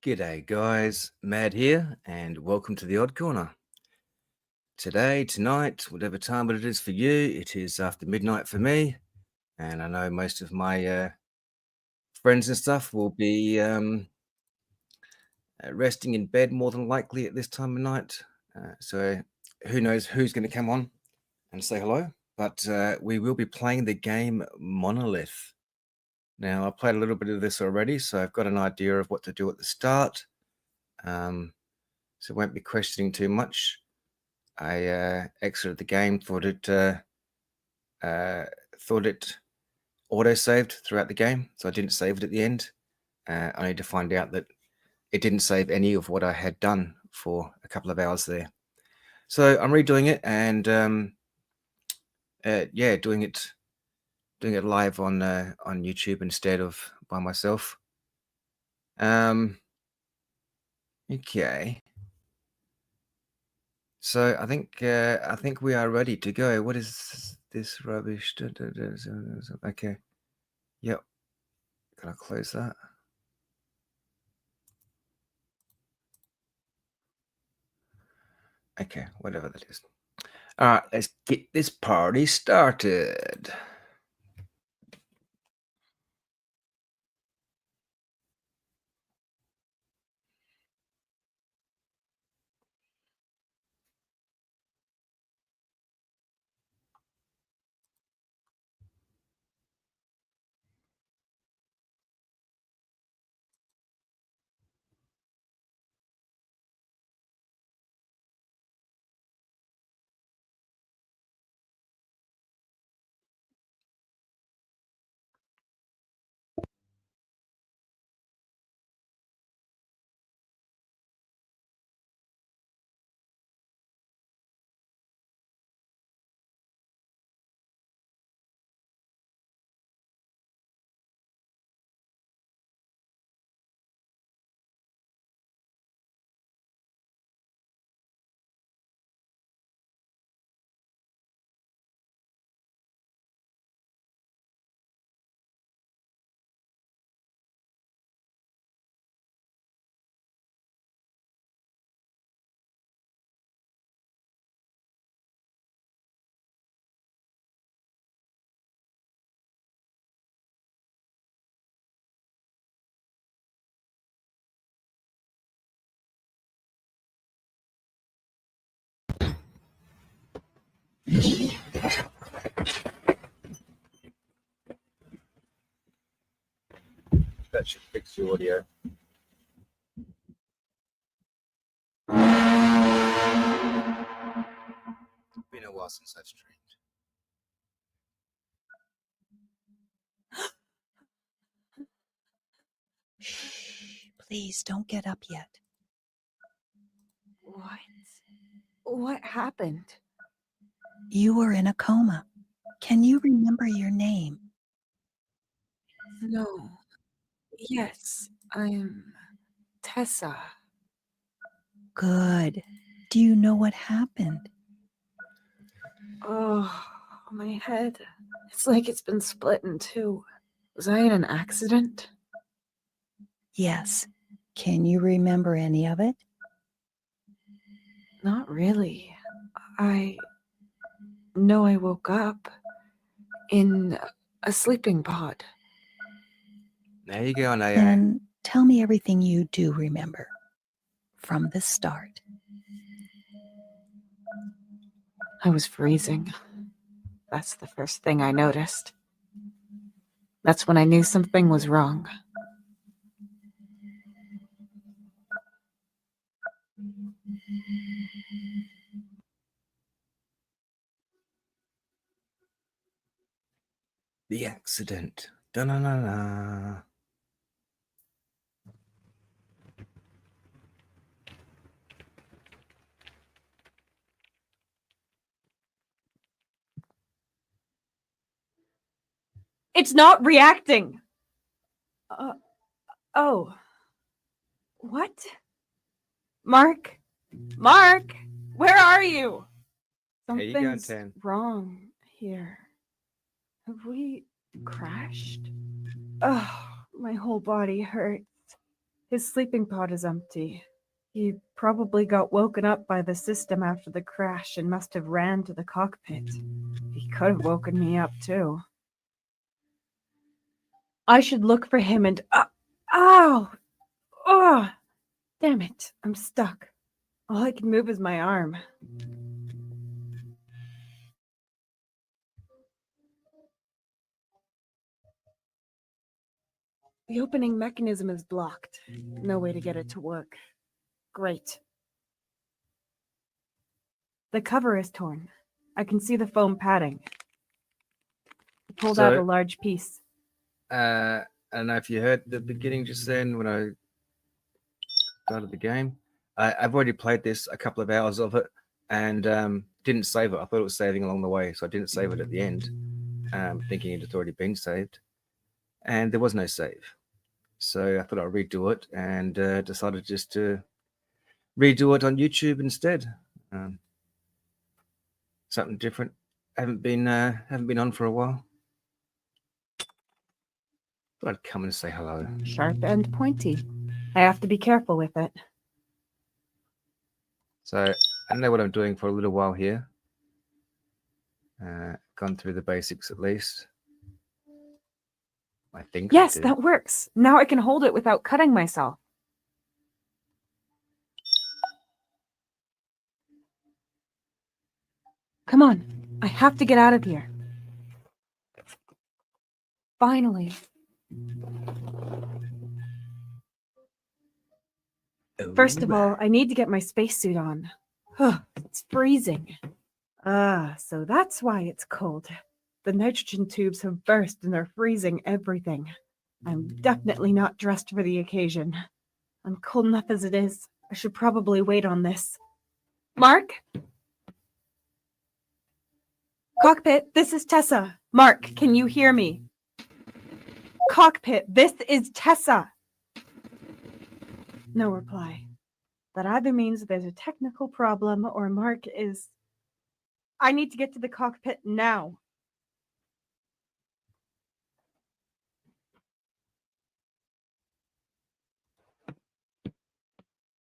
G'day guys, Mad here, and welcome to the Odd Corner. Today, tonight, whatever time it is for you, it is after midnight for me, and I know most of my friends and stuff will be resting in bed more than likely at this time of night. So who knows who's going to come on and say hello, but we will be playing the game Monolith. Now, I played a little bit of this already, so I've got an idea of what to do at the start. So I won't be questioning too much. I exited the game, thought it auto-saved throughout the game, so I didn't save it at the end. I need to find out that it didn't save any of what I had done for a couple of hours there. So I'm redoing it, and yeah, doing it live on YouTube instead of by myself. Okay. So I think we are ready to go. What is this rubbish? Okay. Yep. Can I close that? Okay, whatever that is. All right, let's get this party started. That should fix the audio. It's been a while since I've streamed. Shh, please don't get up yet. What happened? You were in a coma. Can you remember your name? No. Yes, I'm Tessa. Good. Do you know what happened? Oh, my head. It's like it's been split in two. Was I in an accident? Yes. Can you remember any of it? Not really. I know I woke up in a sleeping pod. There you go, Naya. Then tell me everything you do remember from the start. I was freezing. That's the first thing I noticed. That's when I knew something was wrong. The accident. Da-na-na-na. It's not reacting! Oh. What? Mark? Mark? Where are you? Here you go, Something's Tan. wrong here. Have we crashed? Oh, my whole body hurts. His sleeping pod is empty. He probably got woken up by the system after the crash and must have ran to the cockpit. He could have woken me up too. I should look for him and... ow! Oh! Damn it, I'm stuck. All I can move is my arm. The opening mechanism is blocked. No way to get it to work. Great. The cover is torn. I can see the foam padding. I pulled out a large piece. I don't know if you heard the beginning just then when I started the game. I've already played this, a couple of hours of it, and didn't save it. I thought it was saving along the way, so I didn't save it at the end, thinking it had already been saved. And there was no save. So I thought I'd redo it, and decided just to redo it on YouTube instead. Something different. Haven't been on for a while. Thought I'd come and say hello. Sharp and pointy. I have to be careful with it. So I know what I'm doing for a little while here. Gone through the basics at least. I think. Yes, that works. Now I can hold it without cutting myself. Come on. I have to get out of here. Finally. First of all, I need to get my spacesuit on. It's freezing. So that's why it's cold. The nitrogen tubes have burst and are freezing everything. I'm definitely not dressed for the occasion. I'm cold enough as it is. I should probably wait on this. Mark? Cockpit, this is Tessa. Mark, can you hear me? Cockpit, this is Tessa. No reply. That either means there's a technical problem or Mark is... I need to get to the cockpit now.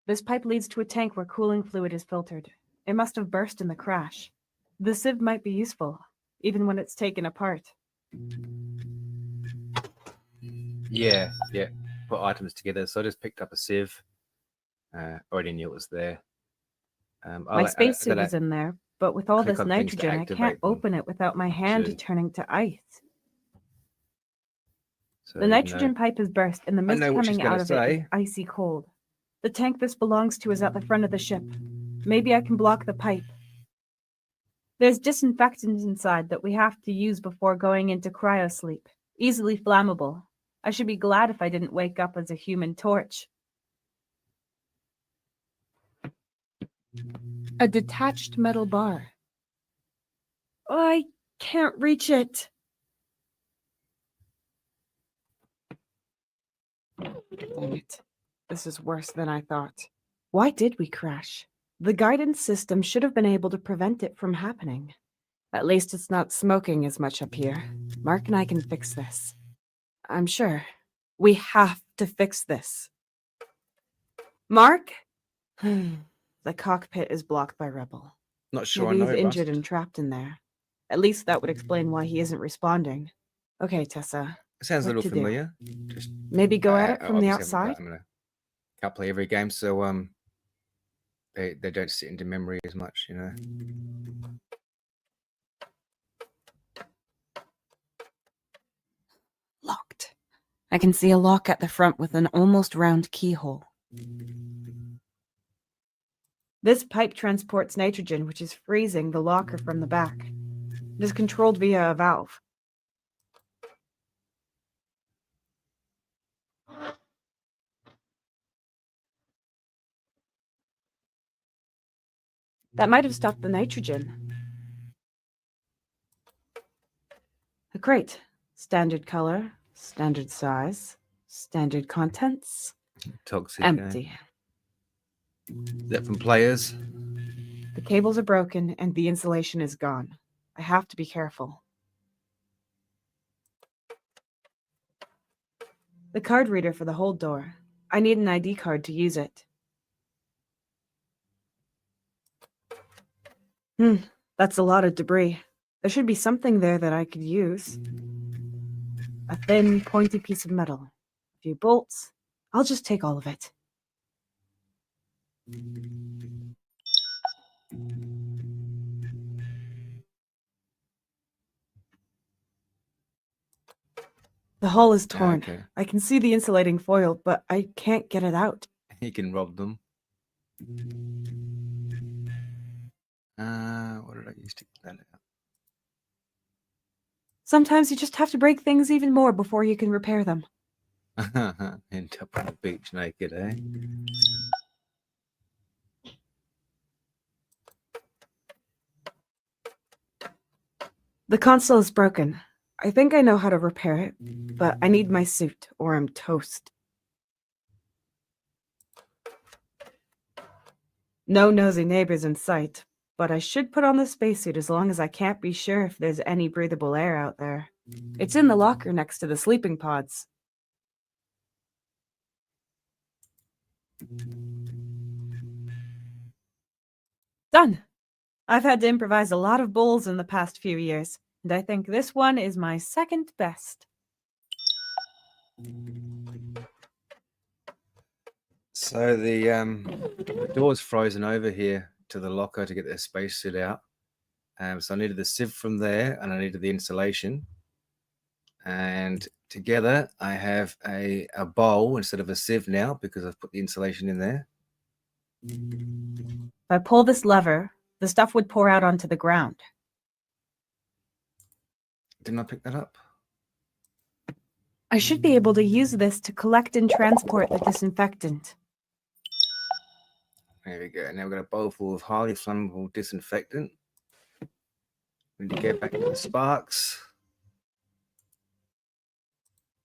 This pipe leads to a tank where cooling fluid is filtered. It must have burst in the crash. The sieve might be useful, even when it's taken apart. Yeah. Put items together. So I just picked up a sieve. Already knew it was there. My spacesuit is in there, but with all this nitrogen, I can't them open it without my hand turning to ice. So The nitrogen pipe is burst, and the mist coming out of it is icy cold. The tank this belongs to is at the front of the ship. Maybe I can block the pipe. There's disinfectant inside that we have to use before going into cryosleep. Easily flammable. I should be glad if I didn't wake up as a human torch. A detached metal bar. I can't reach it. Damn it. This is worse than I thought. Why did we crash? The guidance system should have been able to prevent it from happening. At least it's not smoking as much up here. Mark and I can fix this. I'm sure. We have to fix this. Mark? The cockpit is blocked by Rebel. Not sure. Maybe he's injured and trapped in there. At least that would explain why he isn't responding. Okay, Tessa. It sounds a what little to do? familiar. Just Maybe go at it from the outside? Can't play every game, so they don't sit into memory as much, you know. Locked. I can see a lock at the front with an almost round keyhole. This pipe transports nitrogen, which is freezing the locker from the back. It is controlled via a valve. That might have stopped the nitrogen. A crate. Standard color, standard size, standard contents. Toxic. Empty. Is that from players? The cables are broken and the insulation is gone. I have to be careful. The card reader for the hold door. I need an ID card to use it. That's a lot of debris. There should be something there that I could use. A thin, pointy piece of metal. A few bolts. I'll just take all of it. The hull is torn. Okay. I can see the insulating foil, but I can't get it out. You can rob them. What did I use to get that out? Sometimes you just have to break things even more before you can repair them. End up on the beach naked, eh? The console is broken. I think I know how to repair it, but I need my suit or I'm toast. No nosy neighbors in sight, but I should put on the spacesuit as long as I can't be sure if there's any breathable air out there. It's in the locker next to the sleeping pods. Done! I've had to improvise a lot of bowls in the past few years, and I think this one is my second best. So the door's frozen over here to the locker to get the spacesuit out. So I needed the sieve from there, and I needed the insulation. And together, I have a bowl instead of a sieve now because I've put the insulation in there. If I pull this lever, the stuff would pour out onto the ground. Didn't I pick that up? I should be able to use this to collect and transport the disinfectant. There we go. Now we've got a bowl full of highly flammable disinfectant. We need to get back to the sparks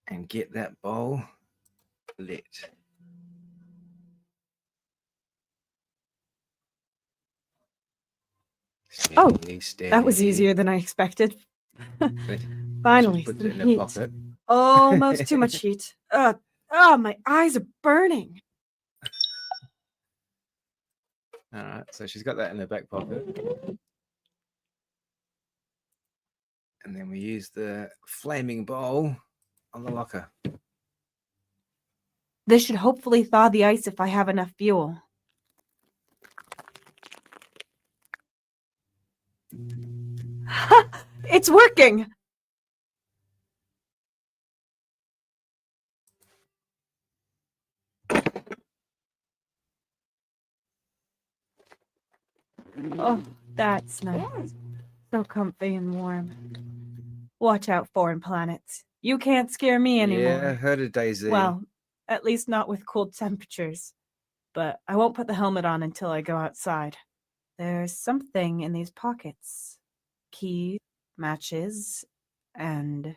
and get that bowl lit. Oh, Steady. That was easier than I expected. Finally, Put some it in the heat. pocket. Almost too much heat. My eyes are burning. All right, so she's got that in her back pocket. And then we use the flaming bowl on the locker. This should hopefully thaw the ice if I have enough fuel. It's working! Oh, that's nice. So comfy and warm. Watch out, foreign planets. You can't scare me anymore. Yeah, heard of Daisy. Well, at least not with cold temperatures. But I won't put the helmet on until I go outside. There's something in these pockets. Keys, matches, and...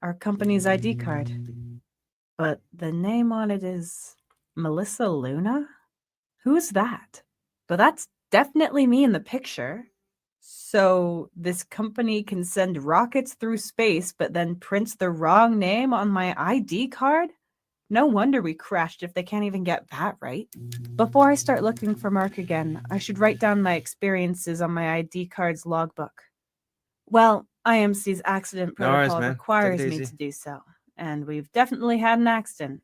our company's ID card. But the name on it is... Melissa Luna? Who's that? But that's definitely me in the picture. So this company can send rockets through space, but then prints the wrong name on my ID card? No wonder we crashed if they can't even get that right. Before I start looking for Mark again, I should write down my experiences on my ID card's logbook. Well, IMC's accident No worries, protocol man. requires Take it me easy. to do so, and we've definitely had an accident.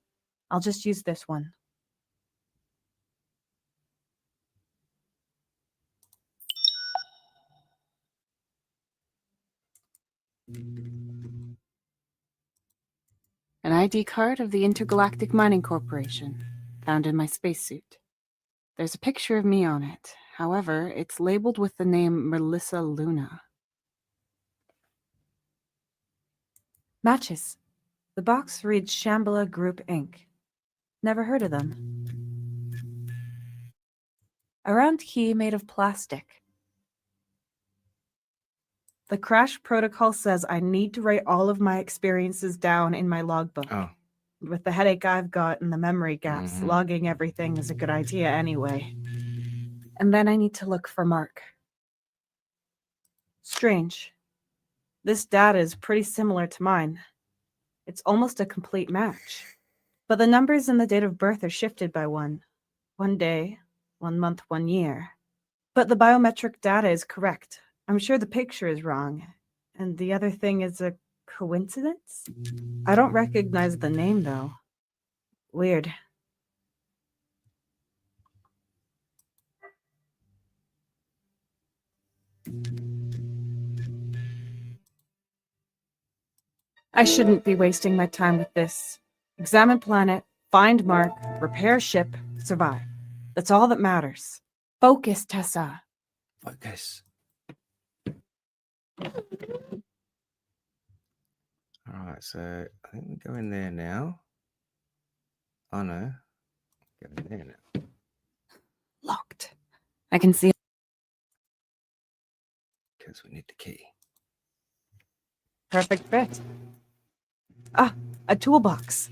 I'll just use this one. An ID card of the Intergalactic Mining Corporation, found in my spacesuit. There's a picture of me on it. However, it's labeled with the name Melissa Luna. Matches. The box reads Shambhala Group Inc. Never heard of them. A round key made of plastic. The crash protocol says I need to write all of my experiences down in my logbook. Oh, With the headache I've got and the memory gaps, Mhm. logging everything is a good idea anyway. And then I need to look for Mark. Strange. This data is pretty similar to mine. It's almost a complete match. But the numbers and the date of birth are shifted by one. 1 day, 1 month, 1 year. But the biometric data is correct. I'm sure the picture is wrong. And the other thing is a coincidence? I don't recognize the name, though. Weird. I shouldn't be wasting my time with this. Examine planet, find mark, repair ship, survive. That's all that matters. Focus, Tessa. Focus. Alright, so I think we go in there now. Oh no. Go in there now. Locked. I can see. Because we need the key. Perfect fit. Ah, a toolbox.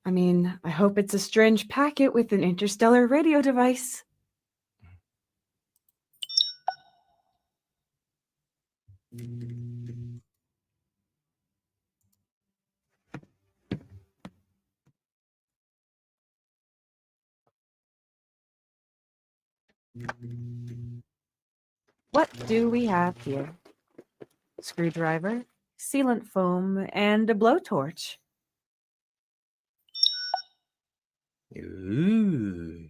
I mean, I hope it's a strange packet with an interstellar radio device. What do we have here? Screwdriver, sealant foam, and a blowtorch. Ooh.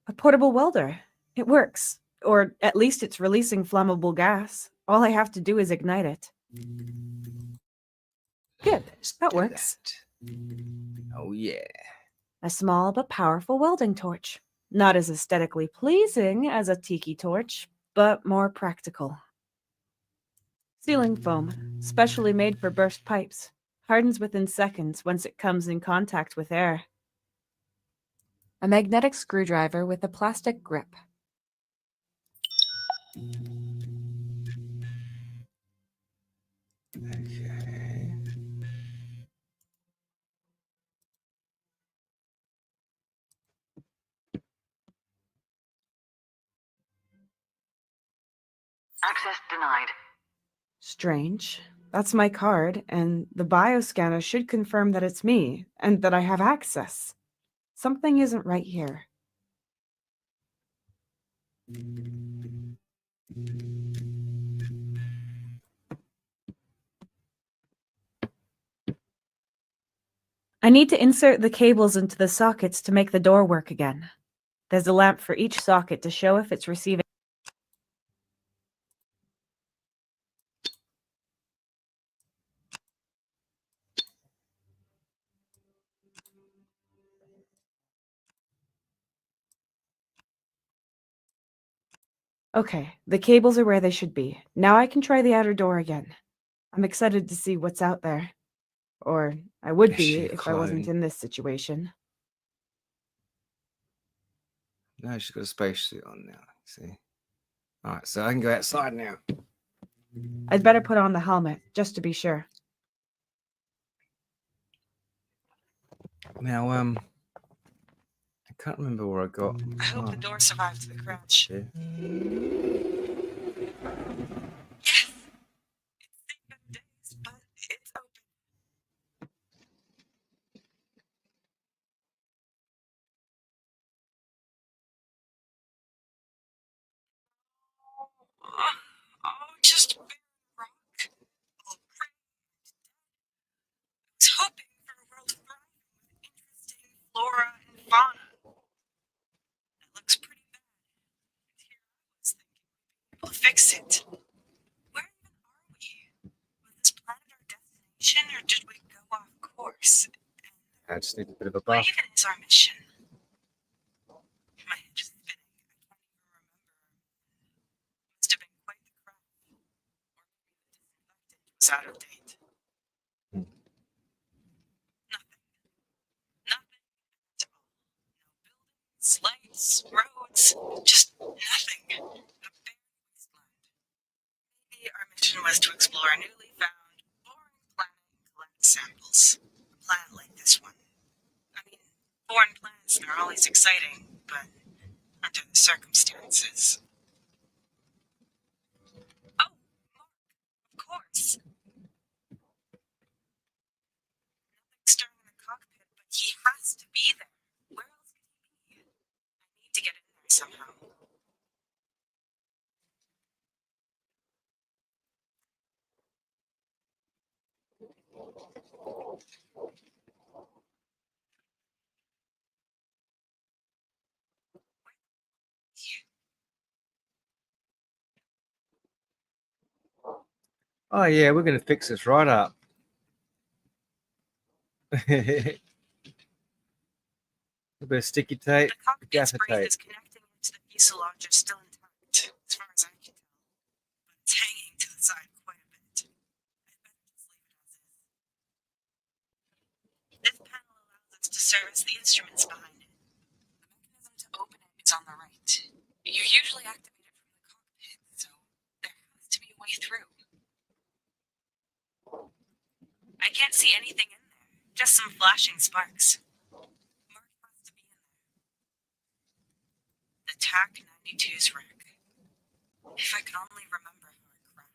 A portable welder. It works. Or at least it's releasing flammable gas. All I have to do is ignite it. Good, that Do works. that. Oh yeah. A small but powerful welding torch. Not as aesthetically pleasing as a tiki torch, but more practical. Sealing foam, specially made for burst pipes. Hardens within seconds once it comes in contact with air. A magnetic screwdriver with a plastic grip. Okay. Access denied. Strange. That's my card, and the bioscanner should confirm that it's me, and that I have access. Something isn't right here. I need to insert the cables into the sockets to make the door work again. There's a lamp for each socket to show if it's receiving. Okay, the cables are where they should be. Now I can try the outer door again. I'm excited to see what's out there. Or I would Is be she a if I wasn't clone? in this situation. No, she's got a spacesuit on now. See? Alright, so I can go outside now. I'd better put on the helmet, just to be sure. Now, I can't remember where I got. I hope the door survives the crash. Yeah. Yes! It's seen good days, but it's open. Just a bit of rock. All great. I was hoping for a world thriving with interesting flora and fauna. It looks pretty bad. And here I was thinking we'll fix it. Where even are we? Was this planet our destination, or did we go off course? I just need a bit of a What buff. even is our mission? My head is spinning. I can't even remember. Must have been quite the crash. Or maybe the disinfectant was out of date. Nothing. Nothing at all. No buildings, lights, roads, just nothing. A bare wasteland. Maybe our mission was to explore a newly found, boring planet and collect samples. A planet like this one. I mean, foreign planets are always exciting, but under the circumstances. Oh, Mark, of He has to be there. Where else could he be? I need to get in there somehow. Oh yeah, we're going to fix this right up. A bit of sticky tape, The cockpit's gaffer brace tape. is connecting into the fuselage is still intact, as far as I can tell. But it's hanging to the side quite a bit. I'd better just leave it as is. This panel allows us to service the instruments behind it. The mechanism to open it is on the right. You usually activate it from the cockpit, so there has to be a way through. I can't see anything in there, just some flashing sparks. Mark has to be in there. The TAC 92's wreck. If I could only remember how it crashed.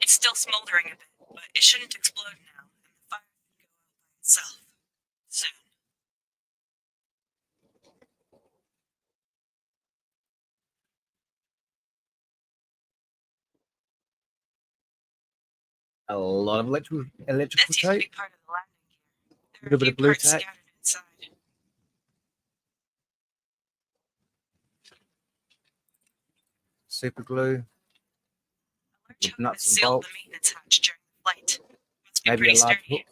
It's still smoldering a bit, but it shouldn't explode now, and the fire can go out by itself. Soon. A lot of electrical This used to be tape. part of the landing gear. There are Little a bit few of blue parts tack. scattered inside. Super glue. A large hook Nuts that and sealed bolts. the maintenance hatch during the flight. Must be Maybe a pretty large sturdy. hook.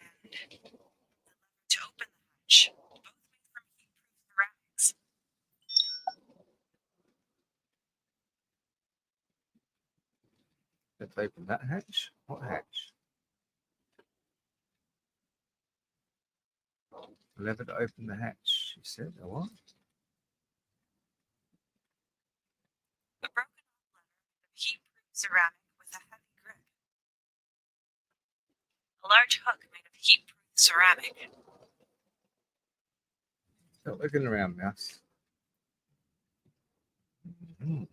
And the lever to open the hatch, both made from heat-proof ceramics. Let's open that hatch. What hatch? Lever to open the hatch, she said. A what? A broken off lever of heat-proof ceramic with a heavy grip. A large hook made of heat-proof ceramic. Stop looking around, mouse. Mhm.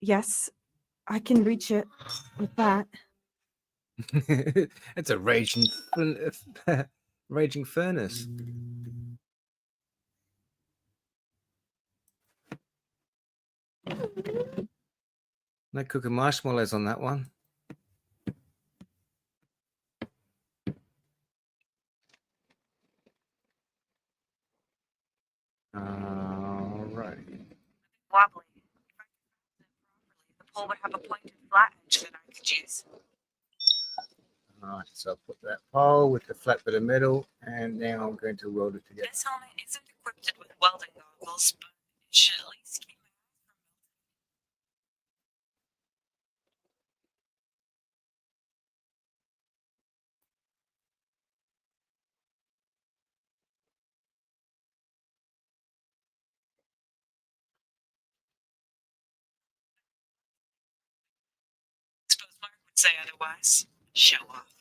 Yes, I can reach it with that. It's a raging furnace. No cooking marshmallows on that one. All right. Wobbly. If I could balance it properly, the pole would have a pointed flat edge that I could use. All right, so I'll put that pole with the flat bit of metal, and now I'm going to weld it together. This helmet isn't equipped with welding goggles, but it should at least keep my eyes from melting. Suppose Mark would say otherwise. Show off.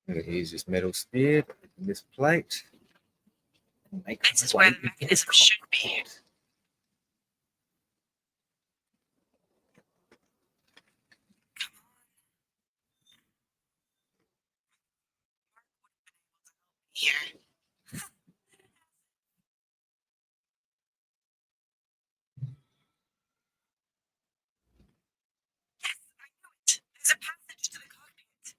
I'm going to use this metal spear, this plate. Make This is my where way the into mechanism should be. cockpit. Come on. Mark would have been able to help me here. Yes, I knew it. There's a passage to the cockpit.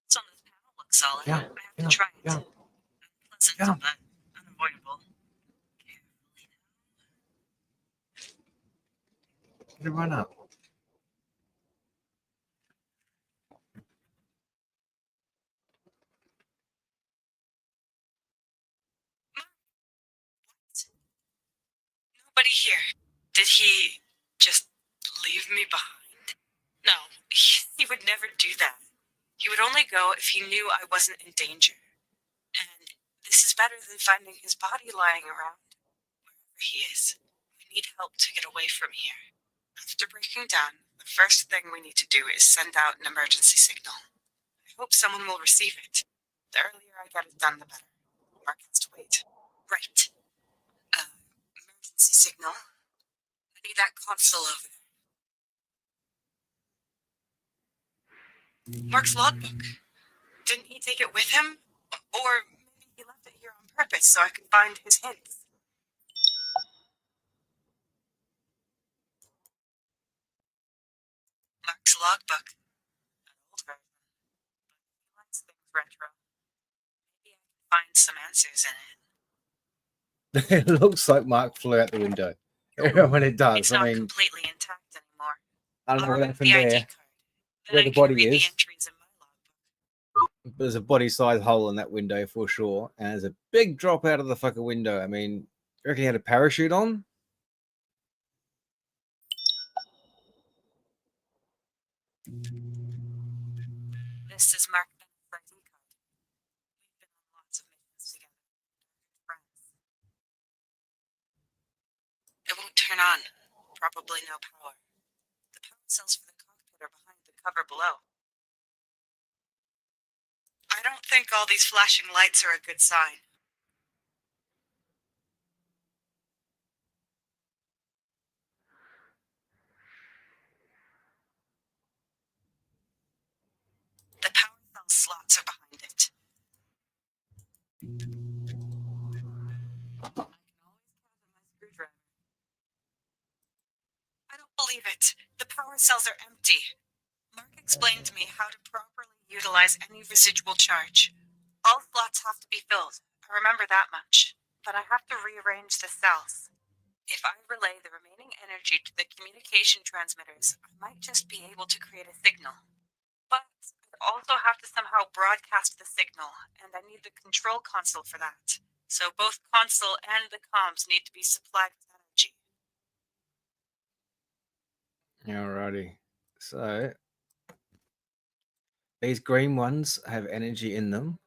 What's on this panel looks solid. Yeah, I have to try it. yeah. Unpleasant, Yeah. but unavoidable. Carefully now. Get it run up. Nobody here. Did he just leave me behind? No, he would never do that. He would only go if he knew I wasn't in danger. And this is better than finding his body lying around. Wherever he is, we need help to get away from here. After breaking down, the first thing we need to do is send out an emergency signal. I hope someone will receive it. The earlier I get it done, the better. Mark has to wait. Right. Emergency signal. I need that console over there. Mark's logbook. Didn't he take it with him? Or maybe he left it here on purpose so I could find his hints. Mark's logbook. An old version. But he likes things retro. Maybe I can find some answers in it. It looks like Mark flew out the window. When it does, It's I not mean, completely intact anymore. I don't know I'll what remove happened the ID there. card. Then Where I the can body read is. the entries in my logbook. There's a body-sized hole in that window for sure, and there's a big drop out of the fucking window. I mean, you reckon he had a parachute on? This is Mark Bennett's ID card. We've been on lots of missions together. Friends. It won't turn on. Probably no power. The power cells for the cockpit are behind the cover below. I don't think all these flashing lights are a good sign. The power cell slots are behind it. I can always count on my screwdriver. I don't believe it. The power cells are empty. Mark explained to me how to properly utilize any residual charge. All slots have to be filled. I remember that much. But I have to rearrange the cells. If I relay the remaining energy to the communication transmitters, I might just be able to create a signal. But I also have to somehow broadcast the signal, and I need the control console for that. So both console and the comms need to be supplied with energy. Alrighty. So these green ones have energy in them,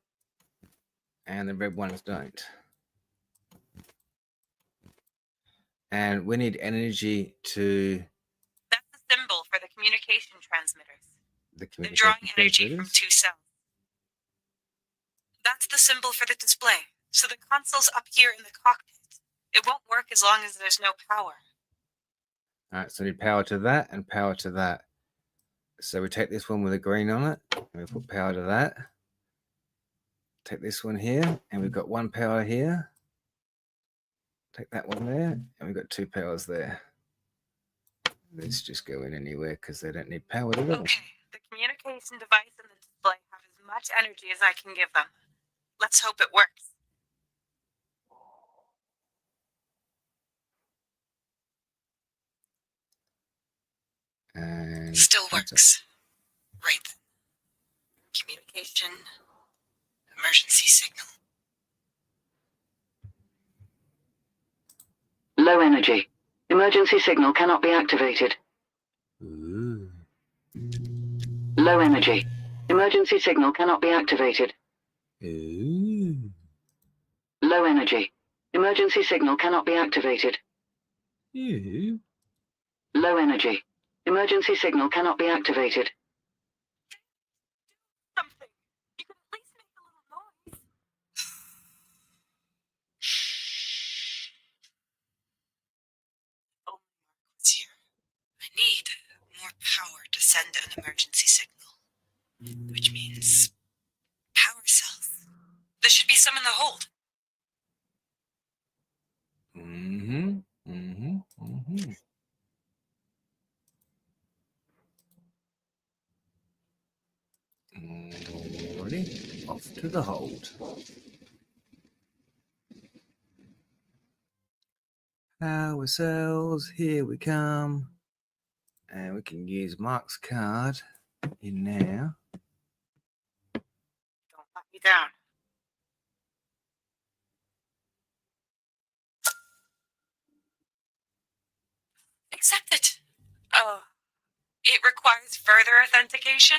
and the red ones don't. And we need energy to That's the symbol for the communication transmitters. the They're communication drawing energy from transmitters. 2 cells. That's the symbol for the display. So the console's up here in the cockpit. It won't work as long as there's no power. All right, so we need power to that and power to that. So we take this one with a green on it, and we put power to that. Take this one here, and we've got one power here. Take that one there, and we've got 2 powers there. These just go in anywhere because they don't need power at all. Okay, the communication device and the display have as much energy as I can give them. Let's hope it works. And Still works. Right then. Communication. Emergency signal. Low energy. Emergency signal cannot be activated. Ooh. Low energy. Emergency signal cannot be activated. Ooh. Low energy. Emergency signal cannot be activated. Ooh. Low energy. Emergency signal cannot be activated. Something. You can at least make a little noise. Oh, Mark was here. I need more power to send an emergency signal. Which means power cells. There should be some in the hold. Mm-hmm. Mm-hmm. Mm-hmm. Alrighty, off to the hold. Power cells, here we come. And we can use Mark's card in now. Don't let me down. Accept it. Oh, requires further authentication?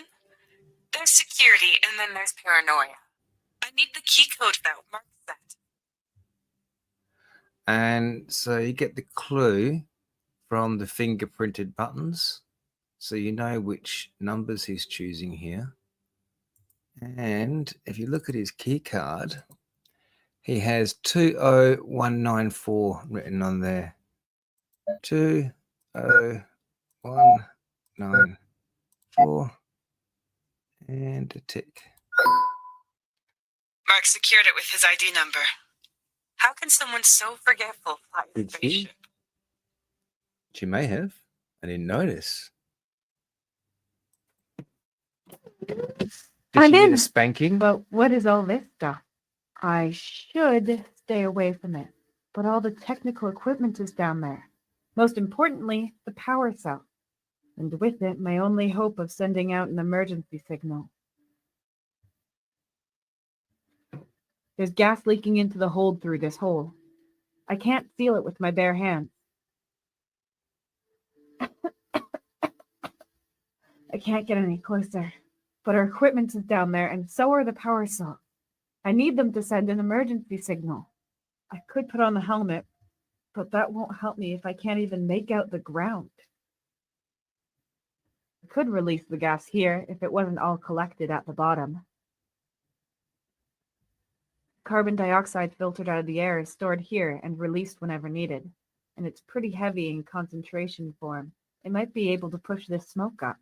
There's security, and then there's paranoia. I need the key code, though. Mark that. And so you get the clue from the fingerprinted buttons. So you know which numbers he's choosing here. And if you look at his key card, he has 20194 written on there. 20194 and a tick. Mark secured it with his ID number. How can someone so forgetful fly a Did she? spaceship? She may have. I didn't notice. Did I'm she get in. a spanking? But what is all this stuff? I should stay away from it, but all the technical equipment is down there. Most importantly, the power cell. And with it, my only hope of sending out an emergency signal. There's gas leaking into the hold through this hole. I can't feel it with my bare hands. I can't get any closer, but our equipment is down there, and so are the power cells. I need them to send an emergency signal. I could put on the helmet, but that won't help me if I can't even make out the ground. I could release the gas here if it wasn't all collected at the bottom. Carbon dioxide filtered out of the air is stored here and released whenever needed, and it's pretty heavy in concentration form. It might be able to push this smoke up.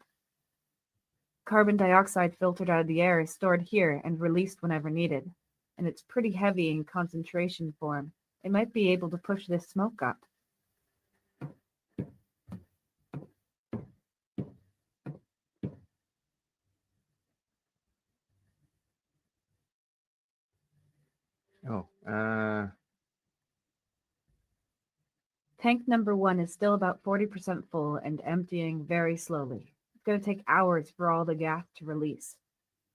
Carbon dioxide filtered out of the air is stored here and released whenever needed, and it's pretty heavy in concentration form. It might be able to push this smoke up. Oh, Tank number 1 is still about 40% full and emptying very slowly. It's going to take hours for all the gas to release.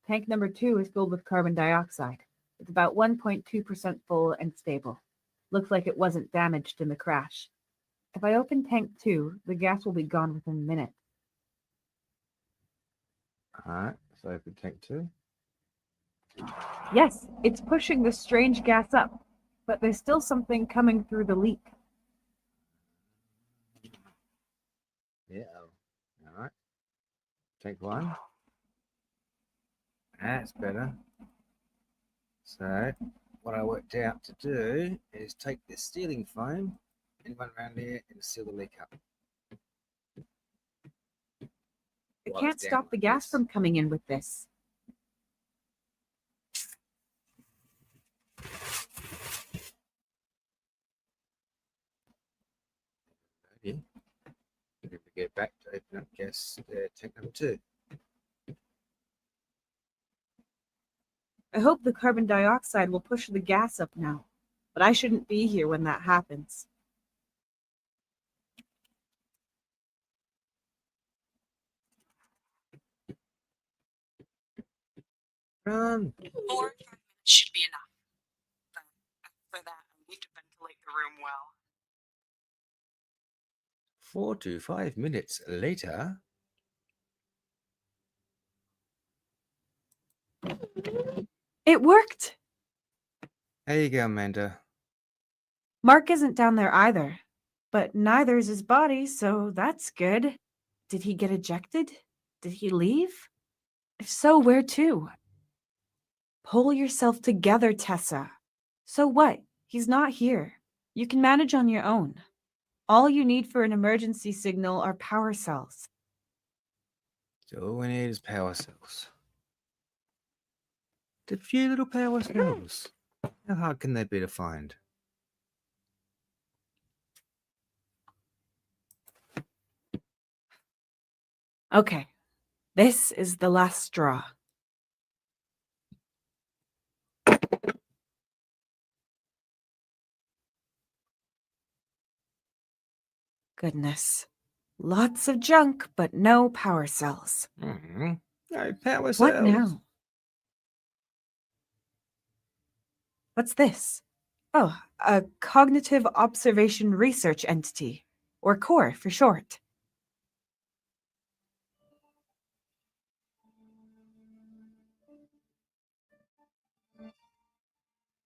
Tank number 2 is filled with carbon dioxide. It's about 1.2% full and stable. Looks like it wasn't damaged in the crash. If I open tank 2, the gas will be gone within minutes. all right. So open tank 2. Yes, it's pushing the strange gas up, but there's still something coming through the leak. Yeah. All right. Tank 1. That's better. So what I worked out to do is take this sealing foam and run around there and seal the leak up. It While can't it's down stop the like gas this. from coming in with this. Yeah. If we go back to open up gas tank number 2. I hope the carbon dioxide will push the gas up now, but I shouldn't be here when that happens. Run. 4 or 5 minutes should be enough. But after that, I need to ventilate the room well. 4 to 5 minutes later. It worked! There you go, Amanda. Mark isn't down there either, but neither is his body, so that's good. Did he get ejected? Did he leave? If so, where to? Pull yourself together, Tessa. So what? He's not here. You can manage on your own. All you need for an emergency signal are power cells. So all we need is power cells. The few little power cells. How hard can they be to find? Okay, this is the last straw. Goodness. Lots of junk, but no power cells. Mm-hmm. No power cells. What now? What's this? Oh, a cognitive observation research entity, or CORE for short.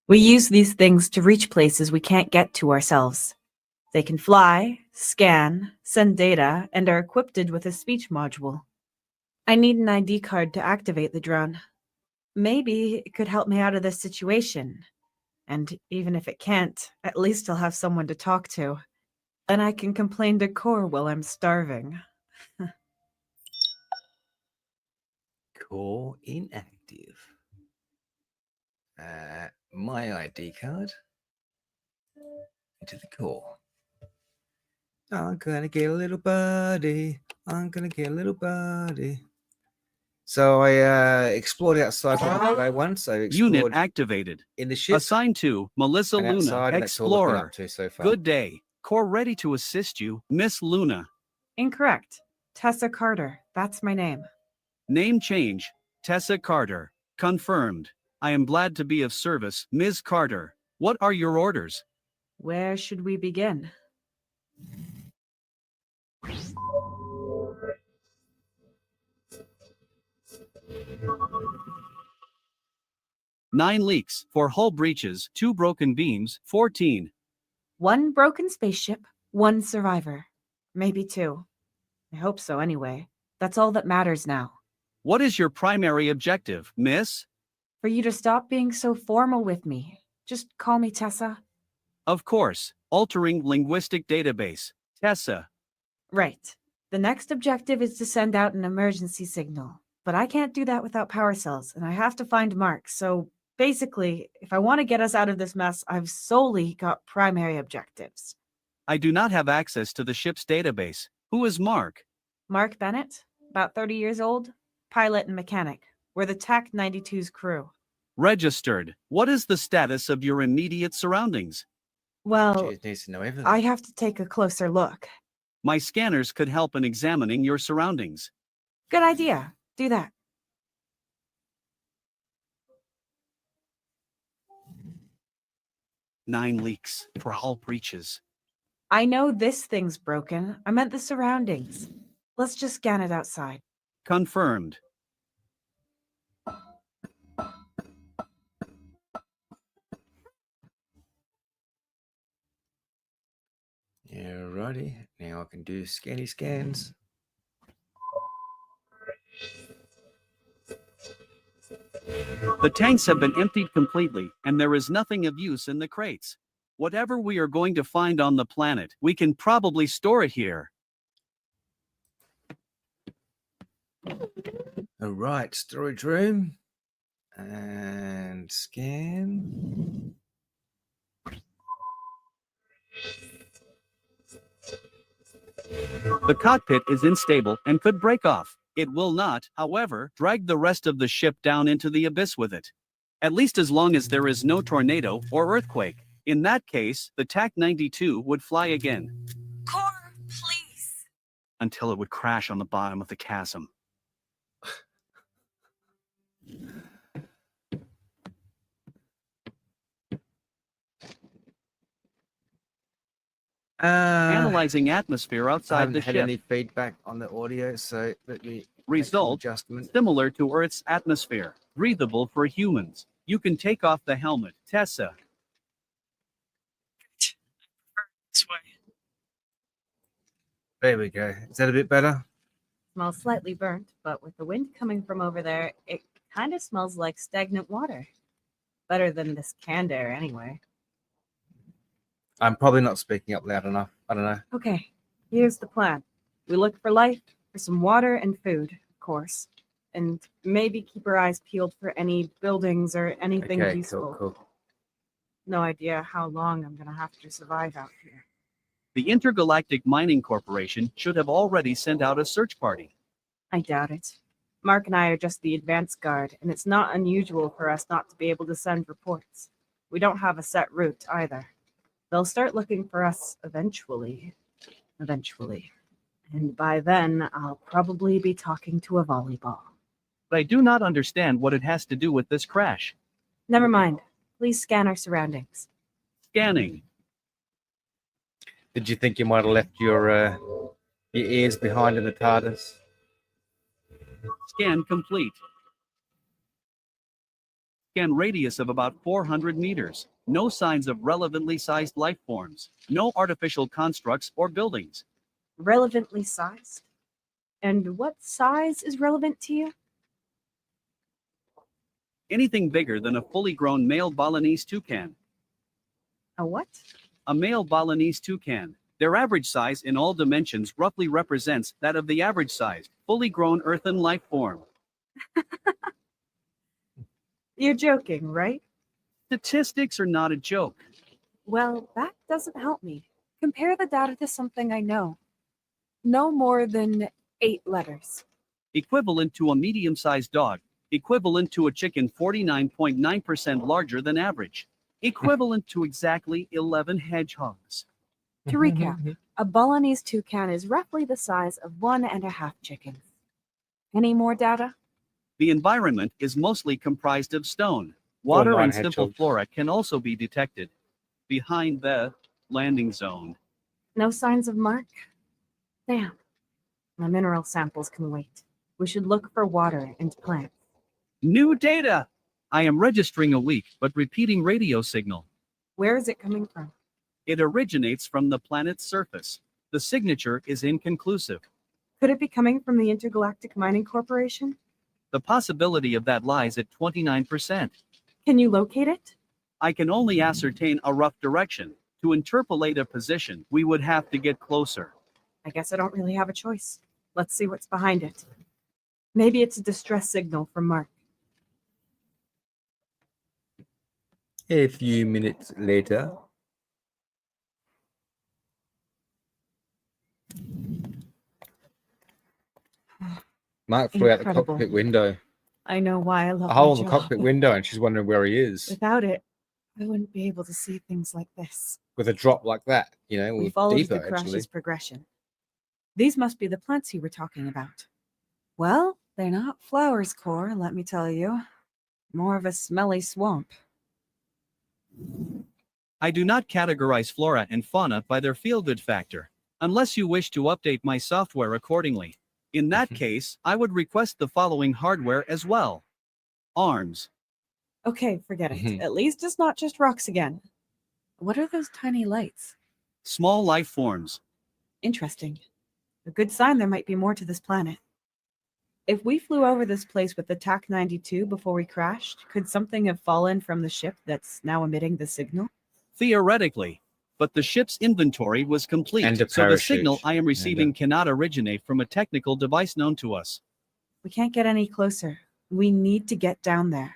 We use these things to reach places we can't get to ourselves. They can fly, scan, send data, and are equipped with a speech module. I need an ID card to activate the drone. Maybe it could help me out of this situation. And even if it can't, at least I'll have someone to talk to. And I can complain to Core while I'm starving. Core inactive. My ID card. Into the core. I'm gonna get a little buddy. I'm gonna get a little buddy. So I explored outside from day one. So I Unit explored activated. in the ship Assigned to Melissa and Luna, outside, and that's all I've been Explorer. up to so far. Good day. Core ready to assist you, Miss Luna. Incorrect. Tessa Carter. That's my name. Name change, Tessa Carter. Confirmed. I am glad to be of service, Ms. Carter. What are your orders? Where should we begin? Nine leaks, 4 hull breaches, 2 broken beams, 14. 1 broken spaceship, 1 survivor. Maybe 2. I hope so anyway. That's all that matters now. What is your primary objective, miss? For you to stop being so formal with me. Just call me Tessa. Of course, altering linguistic database. Tessa. Right. The next objective is to send out an emergency signal. But I can't do that without power cells, and I have to find Mark. So basically, if I want to get us out of this mess, I've solely got primary objectives. I do not have access to the ship's database. Who is Mark? Mark Bennett, about 30 years old, pilot and mechanic. We're the TAC 92's crew. Registered. What is the status of your immediate surroundings? Well, She needs to know everything. I have to take a closer look. My scanners could help in examining your surroundings. Good idea. Do that. Nine leaks, 4 hull breaches. I know this thing's broken. I meant the surroundings. Let's just scan it outside. Confirmed. Yeah, righty. Now I can do scanny scans. The tanks have been emptied completely, and there is nothing of use in the crates. Whatever we are going to find on the planet, we can probably store it here. All right, storage room. And scan. The cockpit is unstable and could break off. It will not, however, drag the rest of the ship down into the abyss with it. At least as long as there is no tornado or earthquake. In that case, the TAC 92 would fly again. Core, please. Until it would crash on the bottom of the chasm. Analyzing atmosphere I outside haven't the had ship. any feedback on the audio, so let me make some Result, adjustment. similar to Earth's atmosphere. Breathable for humans. You can take off the helmet, Tessa. This way. There we go. Is that a bit better? Smells slightly burnt, but with the wind coming from over there, it kind of smells like stagnant water. Better than this canned air, anyway. I'm probably not speaking up loud enough. I don't know. Okay, here's the plan. We look for life, for some water and food, of course. And maybe keep our eyes peeled for any buildings or anything Okay, useful. cool. No idea how long I'm going to have to survive out here. The Intergalactic Mining Corporation should have already sent out a search party. I doubt it. Mark and I are just the advance guard, and it's not unusual for us not to be able to send reports. We don't have a set route either. They'll start looking for us eventually. And by then, I'll probably be talking to a volleyball. But I do not understand what it has to do with this crash. Never mind. Please scan our surroundings. Scanning. Did you think you might have left your ears behind in the TARDIS? Scan complete. Scan radius of about 400 meters. No signs of relevantly sized life forms. No artificial constructs or buildings. Relevantly sized? And what size is relevant to you? Anything bigger than a fully grown male Balinese toucan. A what? A male Balinese toucan. Their average size in all dimensions roughly represents that of the average sized, fully grown earthen life form. You're joking, right? Statistics are not a joke. Well, that doesn't help me. Compare the data to something I know. No more than 8 letters. Equivalent to a medium-sized dog. Equivalent to a chicken 49.9% larger than average. Equivalent to exactly 11 hedgehogs. To recap, a Balinese toucan is roughly the size of 1.5 chickens. Any more data? The environment is mostly comprised of stone. Water 9 and simple hedgehogs. flora can also be detected behind the landing zone. No signs of Mark? Damn. My mineral samples can wait. We should look for water and plants. New data! I am registering a weak but repeating radio signal. Where is it coming from? It originates from the planet's surface. The signature is inconclusive. Could it be coming from the Intergalactic Mining Corporation? The possibility of that lies at 29%. Can you locate it? I can only ascertain a rough direction. To interpolate a position, we would have to get closer. I guess I don't really have a choice. Let's see what's behind it. Maybe it's a distress signal from Mark. A few minutes later. Mark flew out the Incredible. cockpit window. I know why I love A hole my in the job. cockpit window, and she's wondering where he is. Without it, I wouldn't be able to see things like this. With a drop like that, you know, We with followed deeper, the crash's actually. progression. These must be the plants you were talking about. Well, they're not flowers, Core, let me tell you. More of a smelly swamp. I do not categorize flora and fauna by their feel-good factor, unless you wish to update my software accordingly. In that case, I would request the following hardware as well. Arms. Okay, forget it. At least it's not just rocks again. What are those tiny lights? Small life forms. Interesting. A good sign there might be more to this planet. If we flew over this place with the TAC-92 before we crashed, could something have fallen from the ship that's now emitting the signal? Theoretically. But the ship's inventory was complete, And a so the signal parachute. I am And receiving cannot originate from a technical device known to us. We can't get any closer. We need to get down there.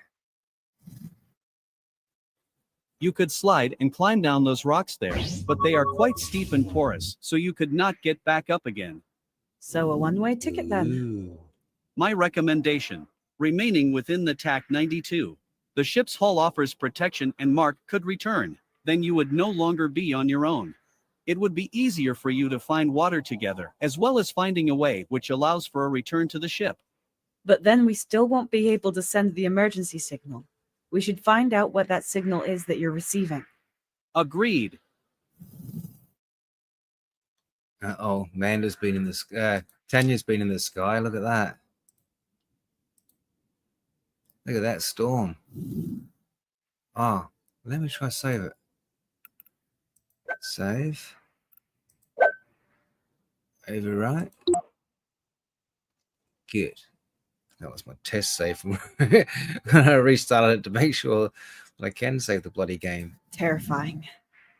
You could slide and climb down those rocks there, but they are quite steep and porous, so you could not get back up again. So a one-way ticket then. Ooh. My recommendation, remaining within the TAC-92. The ship's hull offers protection and Mark could return. Then you would no longer be on your own. It would be easier for you to find water together, as well as finding a way which allows for a return to the ship. But then we still won't be able to send the emergency signal. We should find out what that signal is that you're receiving. Agreed. Oh, Manda's been in the sky. Tanya's been in the sky. Look at that. Look at that storm. Oh, let me try save it. Save. Overwrite. Good. That was my test save. I restarted it to make sure that I can save the bloody game. Terrifying.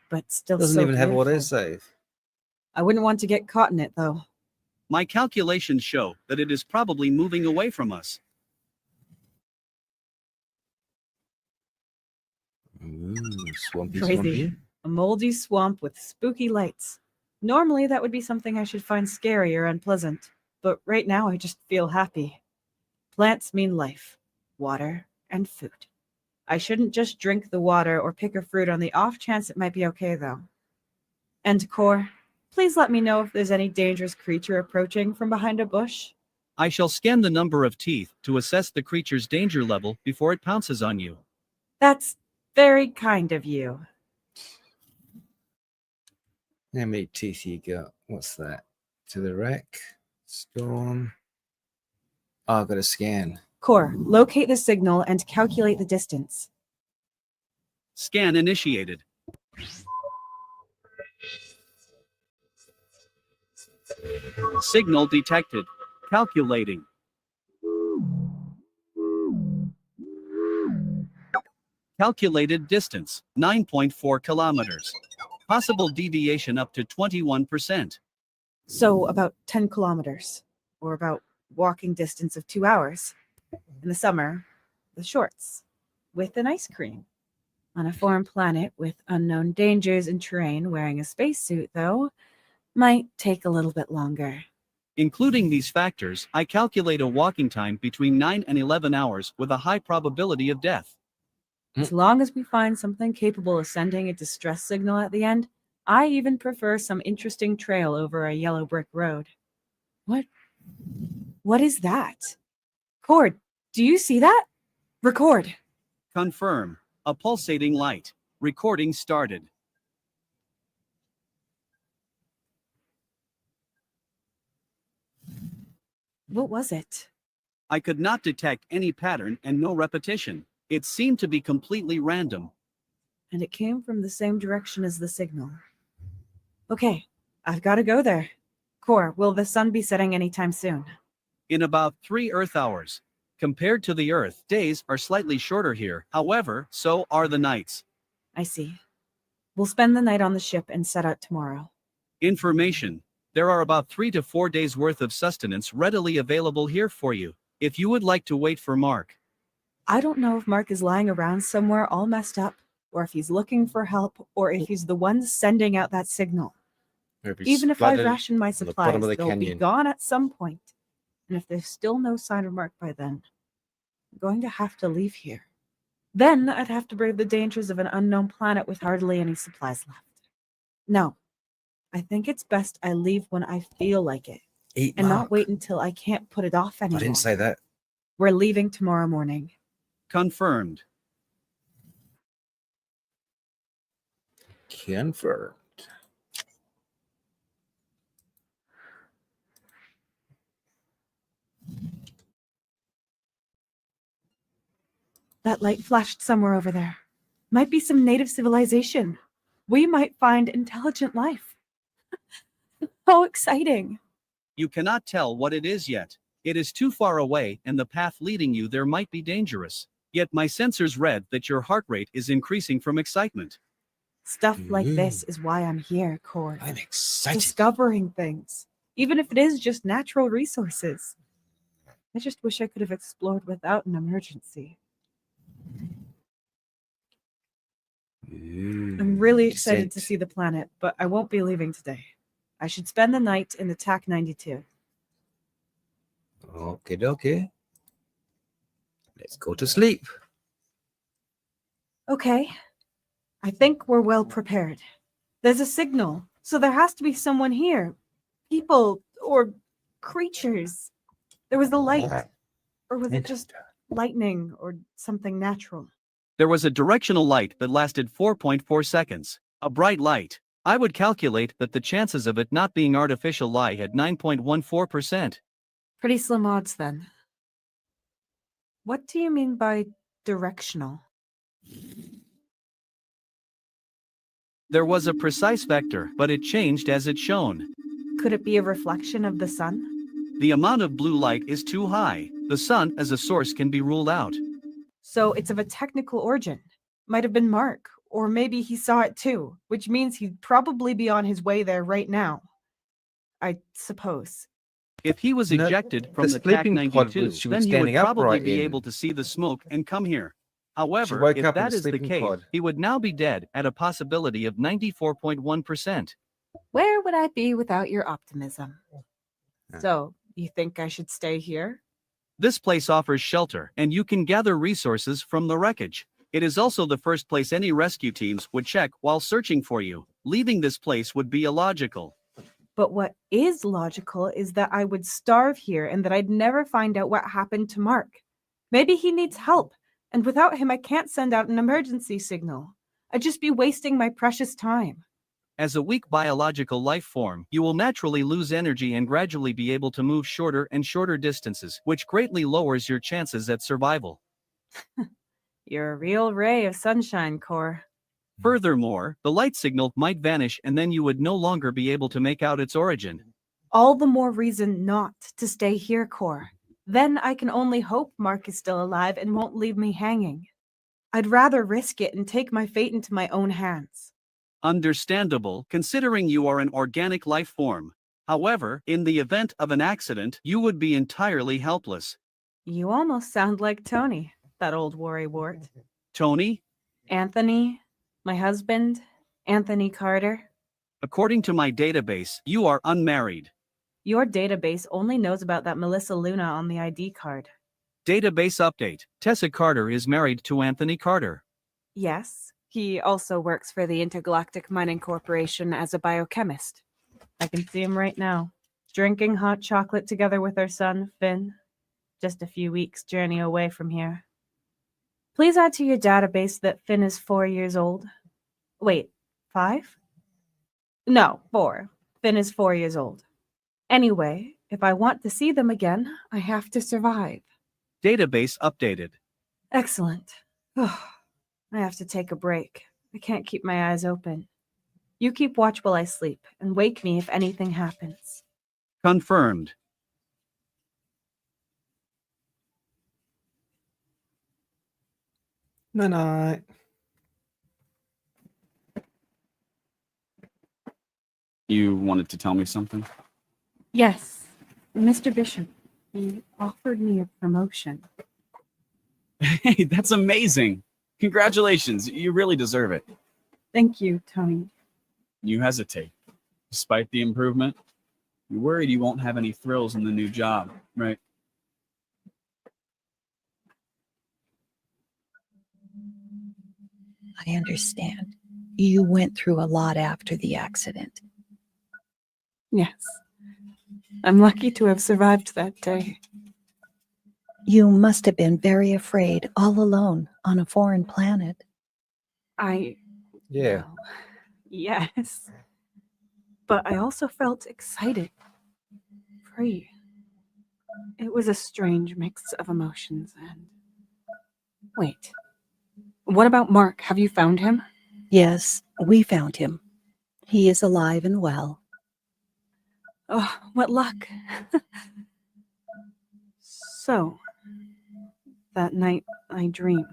But still Doesn't so even have beautiful. autosave. I wouldn't want to get caught in it, though. My calculations show that it is probably moving away from us. Ooh, swampy, Crazy. swampy. A moldy swamp with spooky lights. Normally, that would be something I should find scary or unpleasant. But right now, I just feel happy. Plants mean life, water, and food. I shouldn't just drink the water or pick a fruit on the off chance it might be okay, though. And Core, please let me know if there's any dangerous creature approaching from behind a bush. I shall scan the number of teeth to assess the creature's danger level before it pounces on you. That's very kind of you. How many teeth you got? What's that? To the wreck. Storm. Oh, I've got a scan. Core, locate the signal and calculate the distance. Scan initiated. Signal detected. Calculating. Calculated distance, 9.4 kilometers. Possible deviation up to 21%. So about 10 kilometers, or about walking distance of 2 hours. In the summer, the shorts, with an ice cream. On a foreign planet with unknown dangers and terrain, wearing a spacesuit, though, might take a little bit longer. Including these factors, I calculate a walking time between 9 and 11 hours with a high probability of death. As long as we find something capable of sending a distress signal at the end, I even prefer some interesting trail over a yellow brick road. What is that? Cord, do you see that? Record. Confirm. A pulsating light. Recording started. What was it? I could not detect any pattern and no repetition. It seemed to be completely random. And it came from the same direction as the signal. Okay, I've got to go there. Core, will the sun be setting anytime soon? In about 3 Earth hours. Compared to the Earth, days are slightly shorter here. However, so are the nights. I see. We'll spend the night on the ship and set out tomorrow. Information. There are about 3 to 4 days worth of sustenance readily available here for you, if you would like to wait for Mark. I don't know if Mark is lying around somewhere all messed up, or if he's looking for help, or if he's the one sending out that signal. Even if I ration my supplies, they'll be gone at some point. And if there's still no sign of Mark by then, I'm going to have to leave here. Then I'd have to brave the dangers of an unknown planet with hardly any supplies left. No, I think it's best I leave when I feel like it. Eat and Mark. not wait until I can't put it off anymore. I didn't say that. We're leaving tomorrow morning. Confirmed. Confirmed. That light flashed somewhere over there. Might be some native civilization. We might find intelligent life. How exciting. You cannot tell what it is yet. It is too far away and the path leading you there might be dangerous. Yet my sensors read that your heart rate is increasing from excitement. Stuff like this is why I'm here, Cord. I'm excited. Discovering things, even if it is just natural resources. I just wish I could have explored without an emergency. I'm really excited to see the planet, but I won't be leaving today. I should spend the night in the TAC 92. Okay. Let's go to sleep. Okay. I think we're well prepared. There's a signal, so there has to be someone here. People or creatures. There was the light. Or was it just lightning or something natural? There was a directional light that lasted 4.4 seconds. A bright light. I would calculate that the chances of it not being artificial lie at 9.14%. Pretty slim odds then. What do you mean by directional? There was a precise vector, but it changed as it shone. Could it be a reflection of the sun? The amount of blue light is too high. The sun as a source can be ruled out. So it's of a technical origin. Might have been Mark, or maybe he saw it too, which means he'd probably be on his way there right now. I suppose. If he was ejected from the TAC sleeping pod 92, was- she was then he would standing probably upright be in. able to see the smoke and come here. However, woke if up in that the is the sleeping case, pod. he would now be dead at a possibility of 94.1%. Where would I be without your optimism? Yeah. So, you think I should stay here? This place offers shelter, and you can gather resources from the wreckage. It is also the first place any rescue teams would check while searching for you. Leaving this place would be illogical. But what is logical is that I would starve here and that I'd never find out what happened to Mark. Maybe he needs help, and without him I can't send out an emergency signal. I'd just be wasting my precious time. As a weak biological life form, you will naturally lose energy and gradually be able to move shorter and shorter distances, which greatly lowers your chances at survival. You're a real ray of sunshine, Core. Furthermore, the light signal might vanish and then you would no longer be able to make out its origin. All the more reason not to stay here, Core. Then I can only hope Mark is still alive and won't leave me hanging. I'd rather risk it and take my fate into my own hands. Understandable, considering you are an organic life form. However, in the event of an accident, you would be entirely helpless. You almost sound like Tony, that old worrywart. Tony, Anthony, my husband, Anthony Carter. according to my database, you are unmarried. Your database only knows about that Melissa Luna on the ID card. Database update. Tessa Carter is married to Anthony Carter. Yes, he also works for the Intergalactic Mining Corporation as a biochemist. I can see him right now, drinking hot chocolate together with our son, Finn. Just a few weeks' journey away from here. Please add to your database that Finn is 4 years old. Wait, 5? No, 4. Finn is 4 years old. Anyway, if I want to see them again, I have to survive. Database updated. Excellent. I have to take a break. I can't keep my eyes open. You keep watch while I sleep, and wake me if anything happens. Confirmed. Night. You wanted to tell me something? Yes, Mr. Bishop. He offered me a promotion. Hey, that's amazing. Congratulations. You really deserve it. Thank you, Tony. You hesitate. Despite the improvement, you're worried you won't have any thrills in the new job, right? I understand. You went through a lot after the accident. Yes. I'm lucky to have survived that day. You must have been very afraid all alone on a foreign planet. Yeah. Well, yes. But I also felt excited. Free. It was a strange mix of emotions and... Wait. What about Mark? Have you found him? Yes, we found him. He is alive and well. Oh, what luck. So, that night I dreamed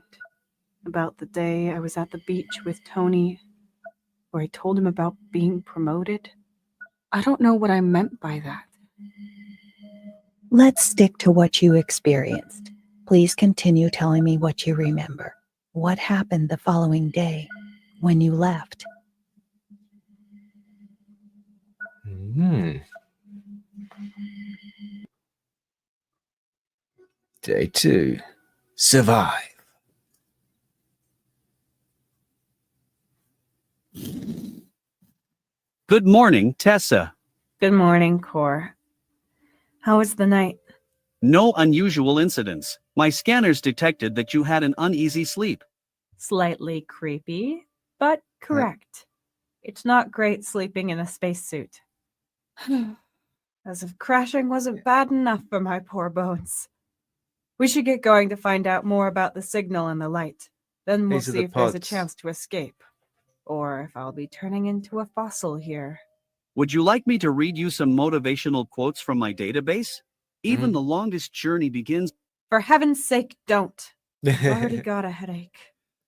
about the day I was at the beach with Tony, where I told him about being promoted. I don't know what I meant by that. Let's stick to what you experienced. Please continue telling me what you remember. What happened the following day when you left? Day 2. Survive. Good morning, Tessa. Good morning, Core. How was the night? No unusual incidents. My scanners detected that you had an uneasy sleep. Slightly creepy, but correct. It's not great sleeping in a spacesuit. As if crashing wasn't bad enough for my poor bones. We should get going to find out more about the signal and the light. Then we'll These are see the if there's a pods. chance to escape. Or if I'll be turning into a fossil here. Would you like me to read you some motivational quotes from my database? Even the longest journey begins. For heaven's sake, don't. I've already got a headache.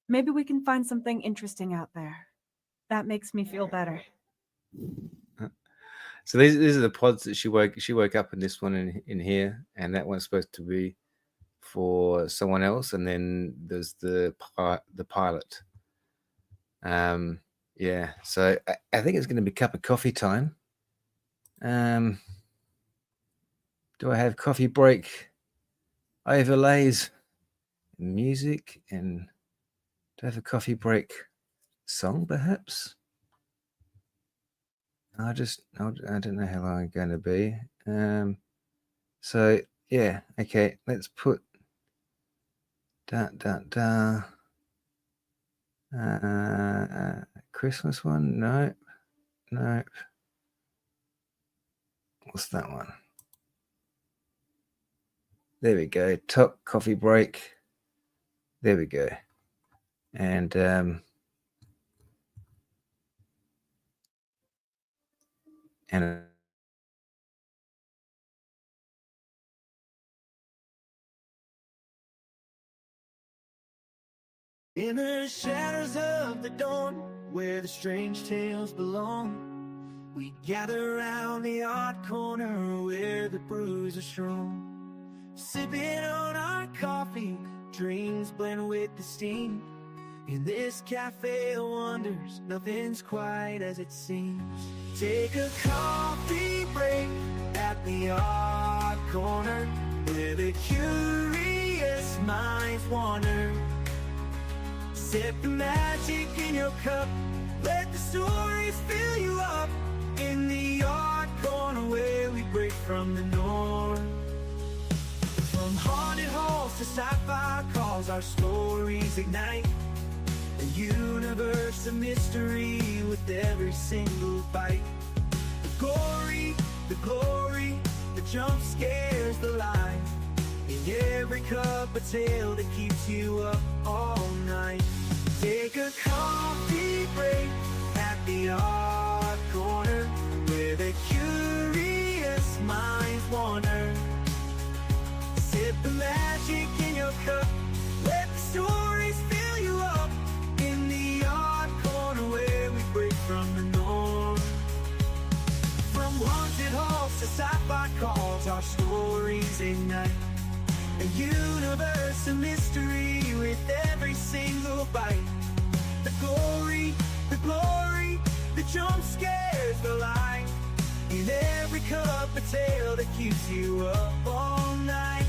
Maybe we can find something interesting out there. That makes me feel better. So these are the pods that she woke up in, this one in here, and that one's supposed to be for someone else, and then there's the pilot. Yeah, so I think it's going to be cup of coffee time. Do I have coffee break overlays, music, and do I have a coffee break song perhaps? I don't know how long I'm going to be. So yeah, okay, let's put Christmas one. No, No. What's that one? There we go. Top coffee break. There we go. And in the shadows of the dawn, where the strange tales belong, we gather around the odd corner where the brews are strong. Sipping on our coffee, dreams blend with the steam. In this cafe of wonders, nothing's quite as it seems. Take a coffee break at the odd corner, where the curious minds wander. Sip the magic in your cup, let the stories fill you up. In the odd corner where we break from the norm. From haunted halls to sci-fi calls, our stories ignite a universe of mystery with every single bite. The gory, the glory, the jump scares, the lie. In every cup a tale that keeps you up all night. Take a coffee break at the odd corner, where the curious minds wander. Sip the magic in your cup, let the stories fill you up. In the odd corner where we break from the norm. From haunted halls to sci-fi calls, our stories ignite a universe of mystery with every single bite. The glory, the glory, the jump scares, the light. In every cup a tale that keeps you up all night.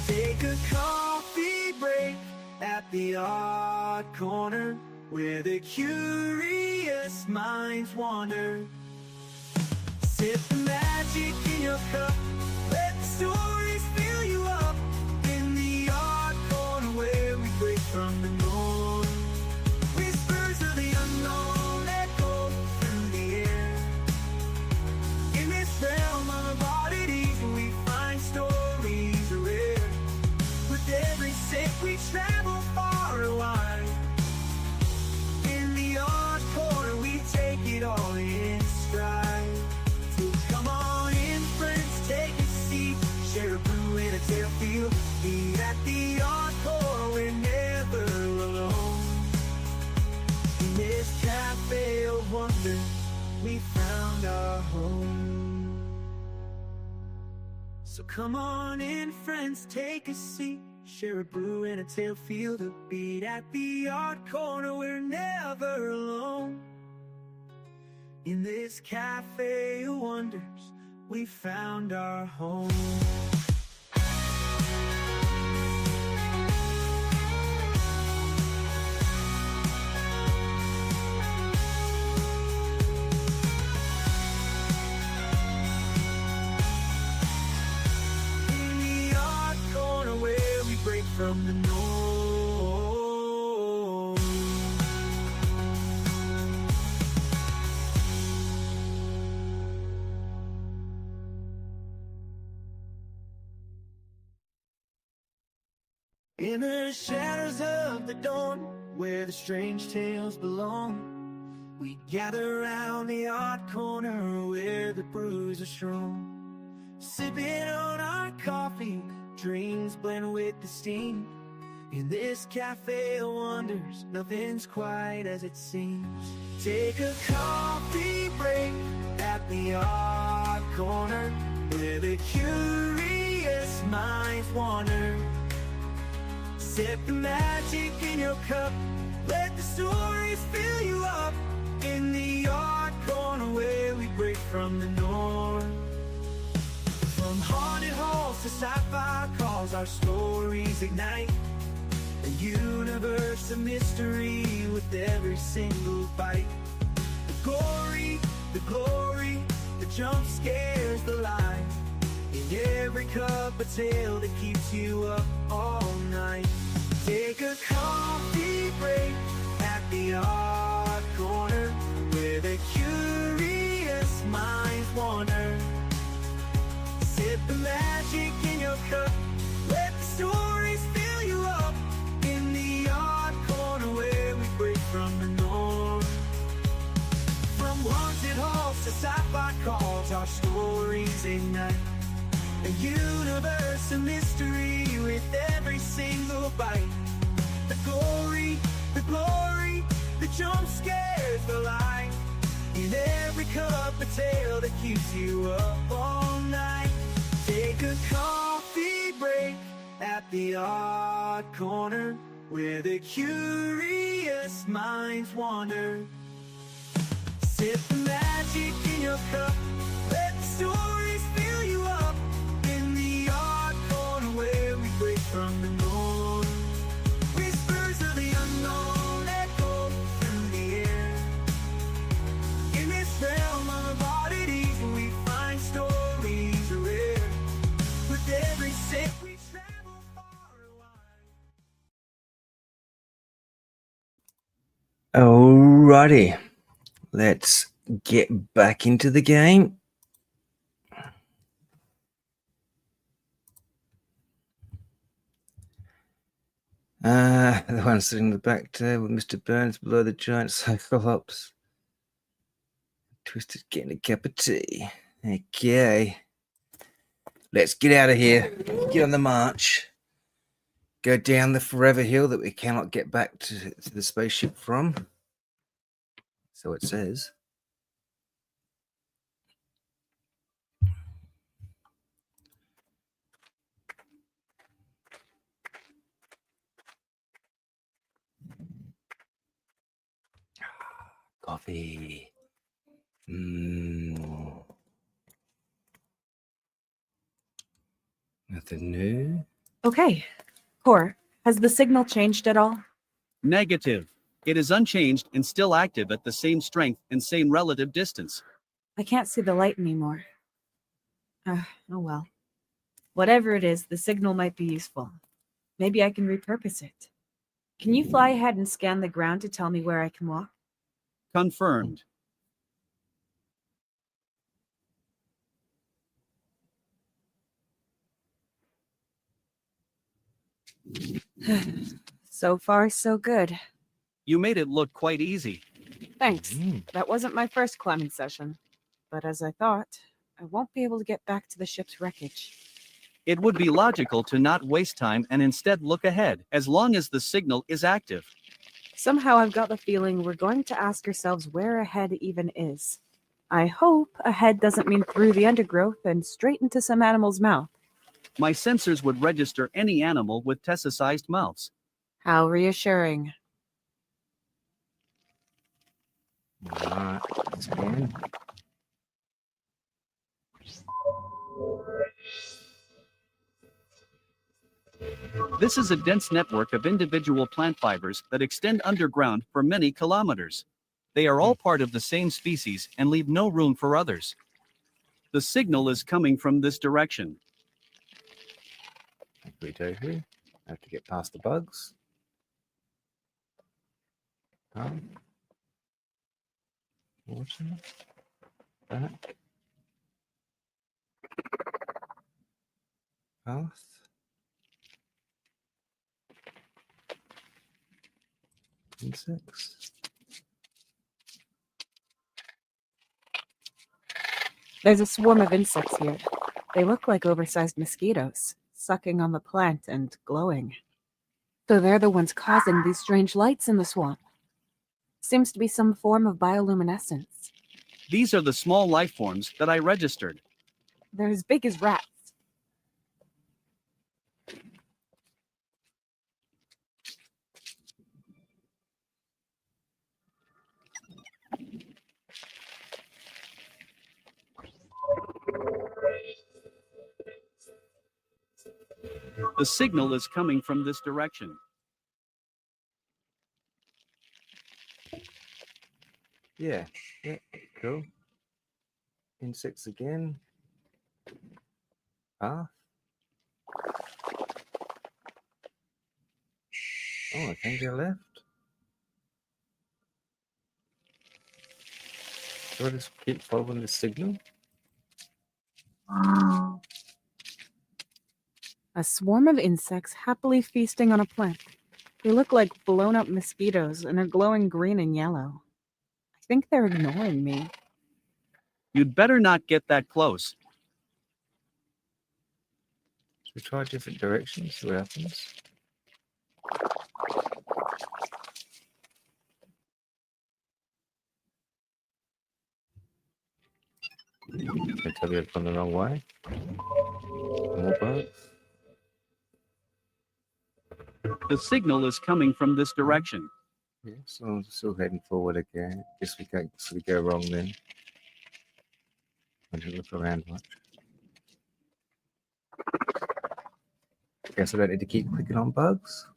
Take a coffee break at the odd corner, where the curious minds wander. Sip the magic in your cup, let the stories fill you up. In the odd corner where we break from the norm. Whispers of the unknown echo through the air. In this realm of oddities we find stories rare. With every sip we travel far and wide. In the odd corner we take it all in stride. So come on in friends, take a seat, share a brew and a tale feel. Be at the odd corner, we're never alone. In this cafe of wonder, we found our home. So come on in friends, take a seat, share a brew and a tale, feel the beat. At the odd corner, we're never alone. In this cafe of wonders, we found our home. In the odd corner where we break from the norm. In the shadows of the dawn, where the strange tales belong, we gather around the odd corner where the brews are strong. Sipping on our coffee, dreams blend with the steam. In this cafe of wonders, nothing's quite as it seems. Take a coffee break at the odd corner, where the curious minds wander. Sip the magic in your cup, let the stories fill you up. In the odd corner where we break from the norm. From haunted halls to sci-fi calls, our stories ignite a universe of mystery with every single bite. The gory, the glory, the jump scares, the lie. In every cup a tale that keeps you up all night. Take a coffee break at the odd corner, where the curious universe a mystery with every single bite. The glory, the jump scares, the light. In every cup, a tale that keeps you up all night. Take a coffee break at the odd corner, where the curious minds wander. Sip the magic in your cup, let the stories fill you up. In the odd corner where we break from the norm, whispers of the unknown echo through the air. In this realm of oddities, we find stories rare. With every sip we travel far and wide. Alrighty, let's get back into the game. The one sitting in the back there with Mr. Burns below the giant cyclops. Twisted getting a cup of tea. Okay. Let's get out of here. Get on the march. Go down the forever hill that we cannot get back to the spaceship from. So it says. Coffee. Nothing new. Okay. Core, has the signal changed at all? Negative. It is unchanged and still active at the same strength and same relative distance. I can't see the light anymore. Oh well. Whatever it is, the signal might be useful. Maybe I can repurpose it. Can you fly ahead and scan the ground to tell me where I can walk? Confirmed. So far, so good. You made it look quite easy. Thanks. That wasn't my first climbing session. But as I thought, I won't be able to get back to the ship's wreckage. It would be logical to not waste time and instead look ahead, as long as the signal is active. Somehow I've got the feeling we're going to ask ourselves where ahead even is. I hope ahead doesn't mean through the undergrowth and straight into some animal's mouth. My sensors would register any animal with Tessa-sized mouths. How reassuring. Alright, scan. This is a dense network of individual plant fibers that extend underground for many kilometers. They are all part of the same species and leave no room for others. The signal is coming from this direction. We do here. Have to get past the bugs. Water. Back. Path. Insects. There's a swarm of insects here. They look like oversized mosquitoes, sucking on the plant and glowing. So they're the ones causing these strange lights in the swamp. Seems to be some form of bioluminescence. These are the small life forms that I registered. They're as big as rats. The signal is coming from this direction. Yeah, cool. Insects again. Path. Oh, I think they're left. So I just keep following the signal. A swarm of insects happily feasting on a plant. They look like blown up mosquitoes and are glowing green and yellow. I think they're ignoring me. You'd better not get that close. We try different directions, see what happens. I tell you I've gone the wrong way. More bugs. The signal is coming from this direction. Yeah, so I'm still heading forward again. Guess we can't so we go wrong then. I didn't look around much. Guess I don't need to keep clicking on bugs.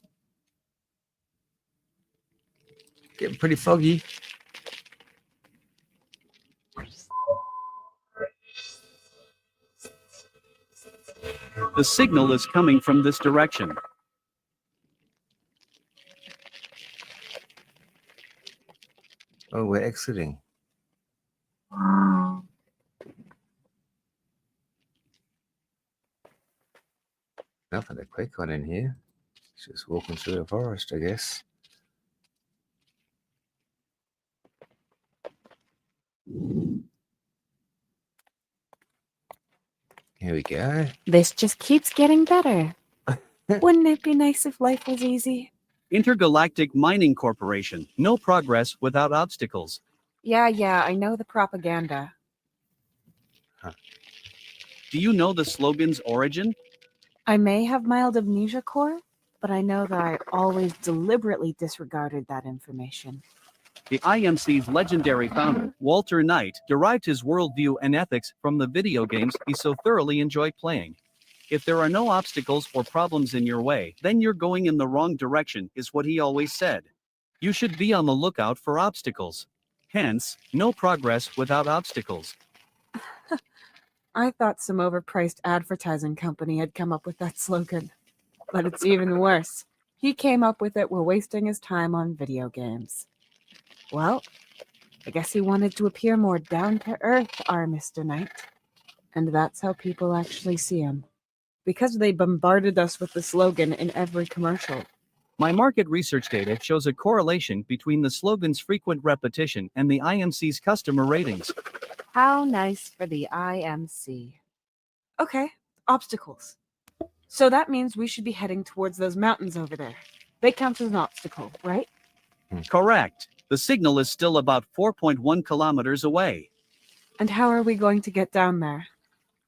Getting pretty foggy. The signal is coming from this direction. Oh, we're exiting. Nothing to click on in here. It's just walking through a forest, I guess. Here we go. This just keeps getting better. Wouldn't it be nice if life was easy? Intergalactic Mining Corporation. No progress without obstacles. Yeah, I know the propaganda. Do you know the slogan's origin? I may have mild amnesia core, but I know that I always deliberately disregarded that information. The IMC's legendary founder, Walter Knight, derived his worldview and ethics from the video games he so thoroughly enjoyed playing. If there are no obstacles or problems in your way, then you're going in the wrong direction, is what he always said. You should be on the lookout for obstacles. Hence, no progress without obstacles. I thought some overpriced advertising company had come up with that slogan. But it's even worse. He came up with it while wasting his time on video games. Well, I guess he wanted to appear more down to earth, our Mr. Knight. And that's how people actually see him. Because they bombarded us with the slogan in every commercial. My market research data shows a correlation between the slogan's frequent repetition and the IMC's customer ratings. How nice for the IMC. Okay, obstacles. So that means we should be heading towards those mountains over there. They count as an obstacle, right? Correct. The signal is still about 4.1 kilometers away. And how are we going to get down there?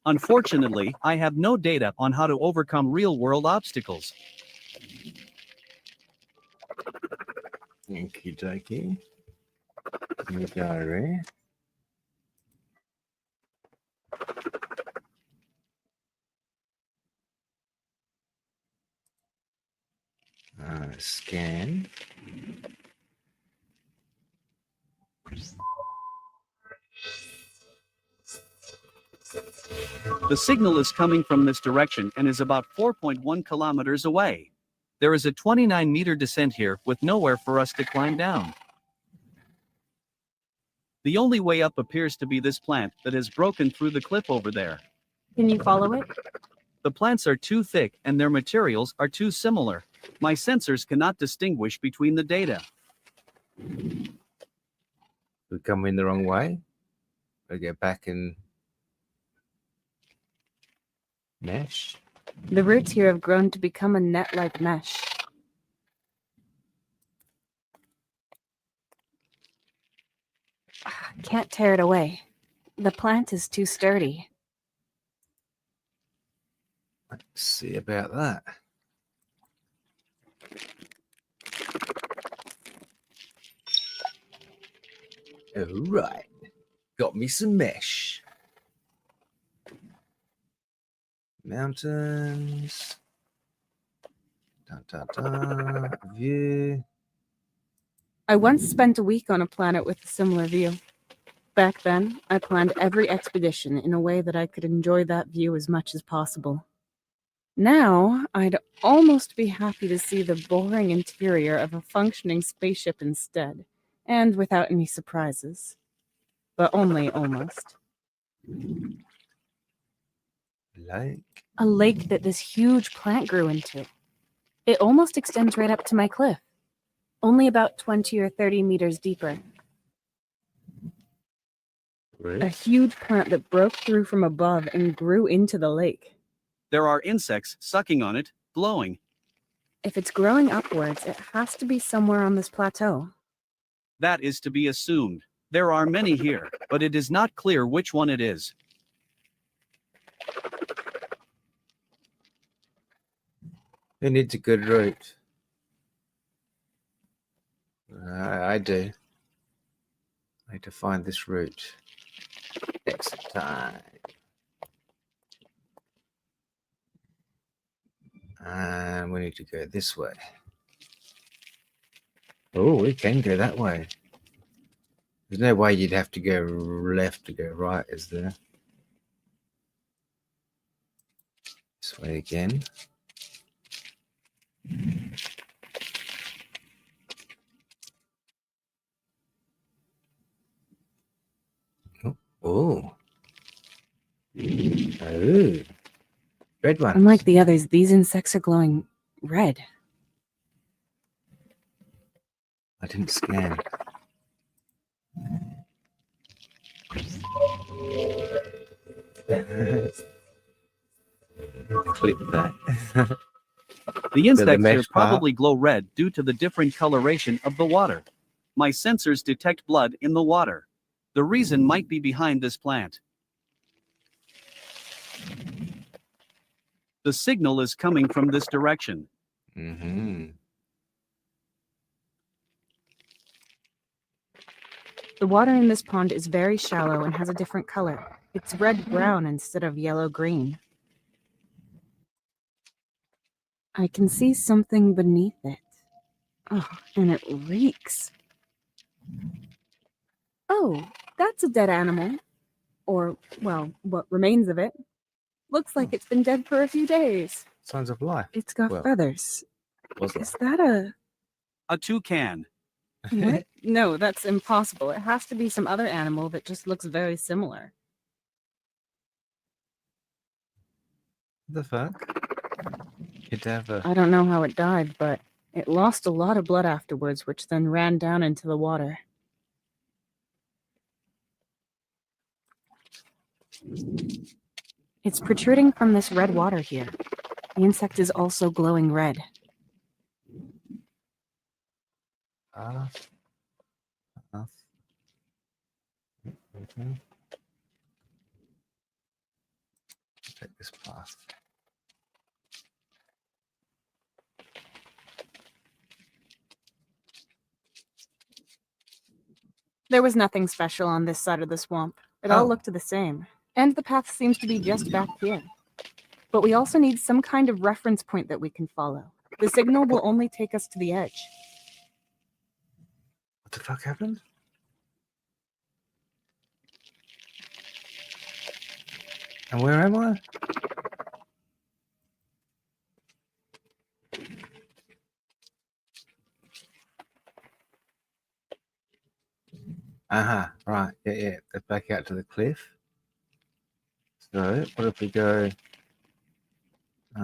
Unfortunately, I have no data on how to overcome real-world obstacles. Okie dokie. New diary. Scan. The signal is coming from this direction and is about 4.1 kilometers away. There is a 29-meter descent here with nowhere for us to climb down. The only way up appears to be this plant that has broken through the cliff over there. Can you follow it? The plants are too thick and their materials are too similar. My sensors cannot distinguish between the data. We come in the wrong way. We get back in mesh. The roots here have grown to become a net-like mesh. Can't tear it away. The plant is too sturdy. Let's see about that. All right. Got me some mesh. Mountains. View. I once spent a week on a planet with a similar view. Back then, I planned every expedition in a way that I could enjoy that view as much as possible. Now, I'd almost be happy to see the boring interior of a functioning spaceship instead, and without any surprises. But only almost. Lake. A lake that this huge plant grew into. It almost extends right up to my cliff, only about 20 or 30 meters deeper. Right. A huge plant that broke through from above and grew into the lake. There are insects sucking on it, glowing. If it's growing upwards, it has to be somewhere on this plateau. That is to be assumed. There are many here, but it is not clear which one it is. Who needs a good route? I do. I need to find this route. Exit time. And we need to go this way. Oh, we can go that way. There's no way you'd have to go left to go right, is there? This way again. Oh. Oh. Red one. Unlike the others, these insects are glowing red. I didn't scan. Clip that. The insects here mesh part. probably glow red due to the different coloration of the water. My sensors detect blood in the water. The reason might be behind this plant. The signal is coming from this direction. Mm-hmm. The water in this pond is very shallow and has a different color. It's red-brown instead of yellow-green. I can see something beneath it. Oh, and it reeks. Oh, that's a dead animal. Or, well, what remains of it. Looks like it's been dead for a few days. Signs of life. It's got Well, feathers. Was Is that a... A toucan. What? No, that's impossible. It has to be some other animal that just looks very similar. the fuck? Cadaver. I don't know how it died, but it lost a lot of blood afterwards, which then ran down into the water. It's protruding from this red water here. The insect is also glowing red. Path. Path. Mm-hmm. Take this path. There was nothing special on this side of the swamp. It all looked the same. And the path seems to be just back here. But we also need some kind of reference point that we can follow. The signal will only take us to the edge. What the fuck happened? And where am I? Aha, right, yeah, they're back out to the cliff. So, what if we go... We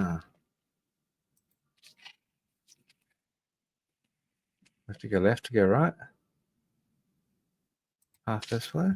have to go left to go right? Half this way?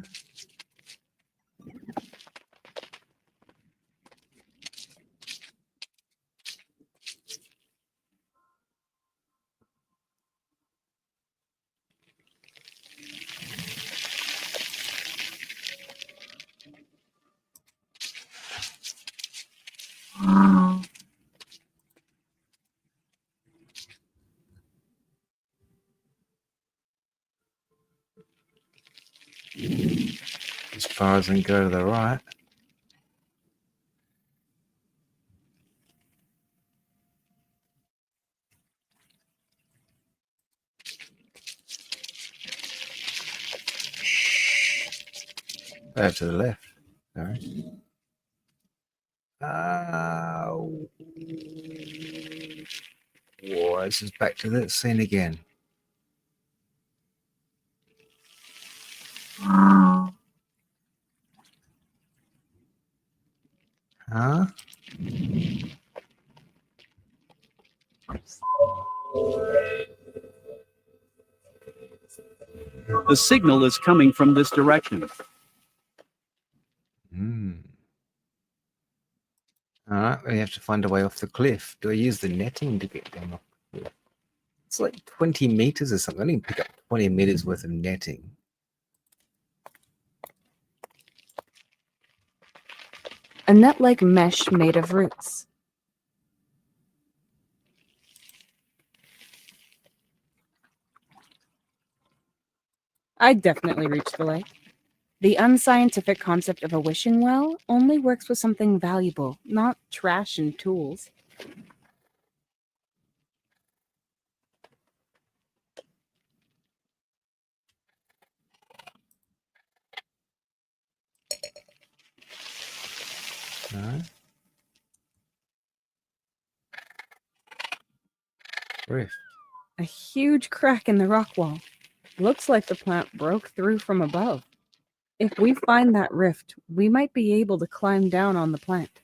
As far as I can go to the right. To the left. Sorry. Whoa, this is back to that scene again. Huh? The signal is coming from this direction. All right, we have manage to find a way off the cliff. Do I use the netting to get down off the cliff? It's like 20 meters or something. I need to pick up 20 meters worth of netting. A net-like mesh made of roots. I'd definitely reach the lake. The unscientific concept of a wishing well only works with something valuable, not trash and tools. No. Rift. A huge crack in the rock wall. Looks like the plant broke through from above. If we find that rift, we might be able to climb down on the plant.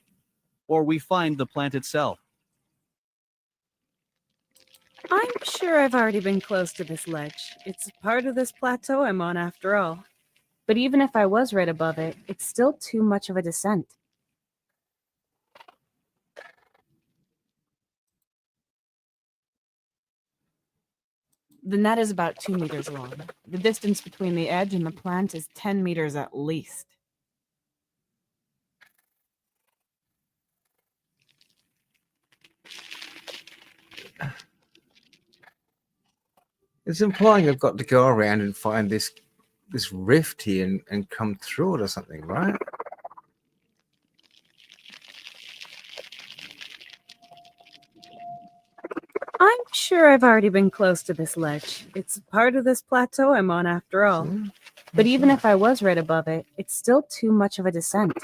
Or we find the plant itself. I'm sure I've already been close to this ledge. It's part of this plateau I'm on after all. But even if I was right above it, it's still too much of a descent. The net is about 2 meters long. The distance between the edge and the plant is 10 meters at least. It's implying I've got to go around and find this rift here and come through it or something, right? I'm sure I've already been close to this ledge. It's part of this plateau I'm on after all. But even if I was right above it, it's still too much of a descent.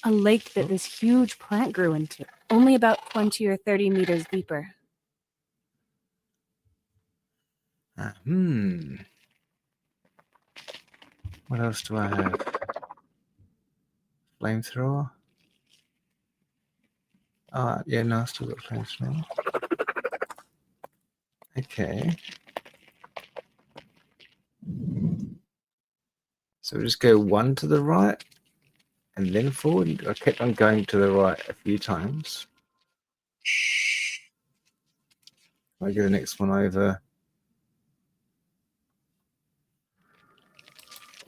A lake that this huge plant grew into, only about 20 or 30 meters deeper. What else do I have? Flamethrower? Yeah, no, I still got flamethrower. Okay. So we just go one to the right and then forward. I kept on going to the right a few times. I get the next one over.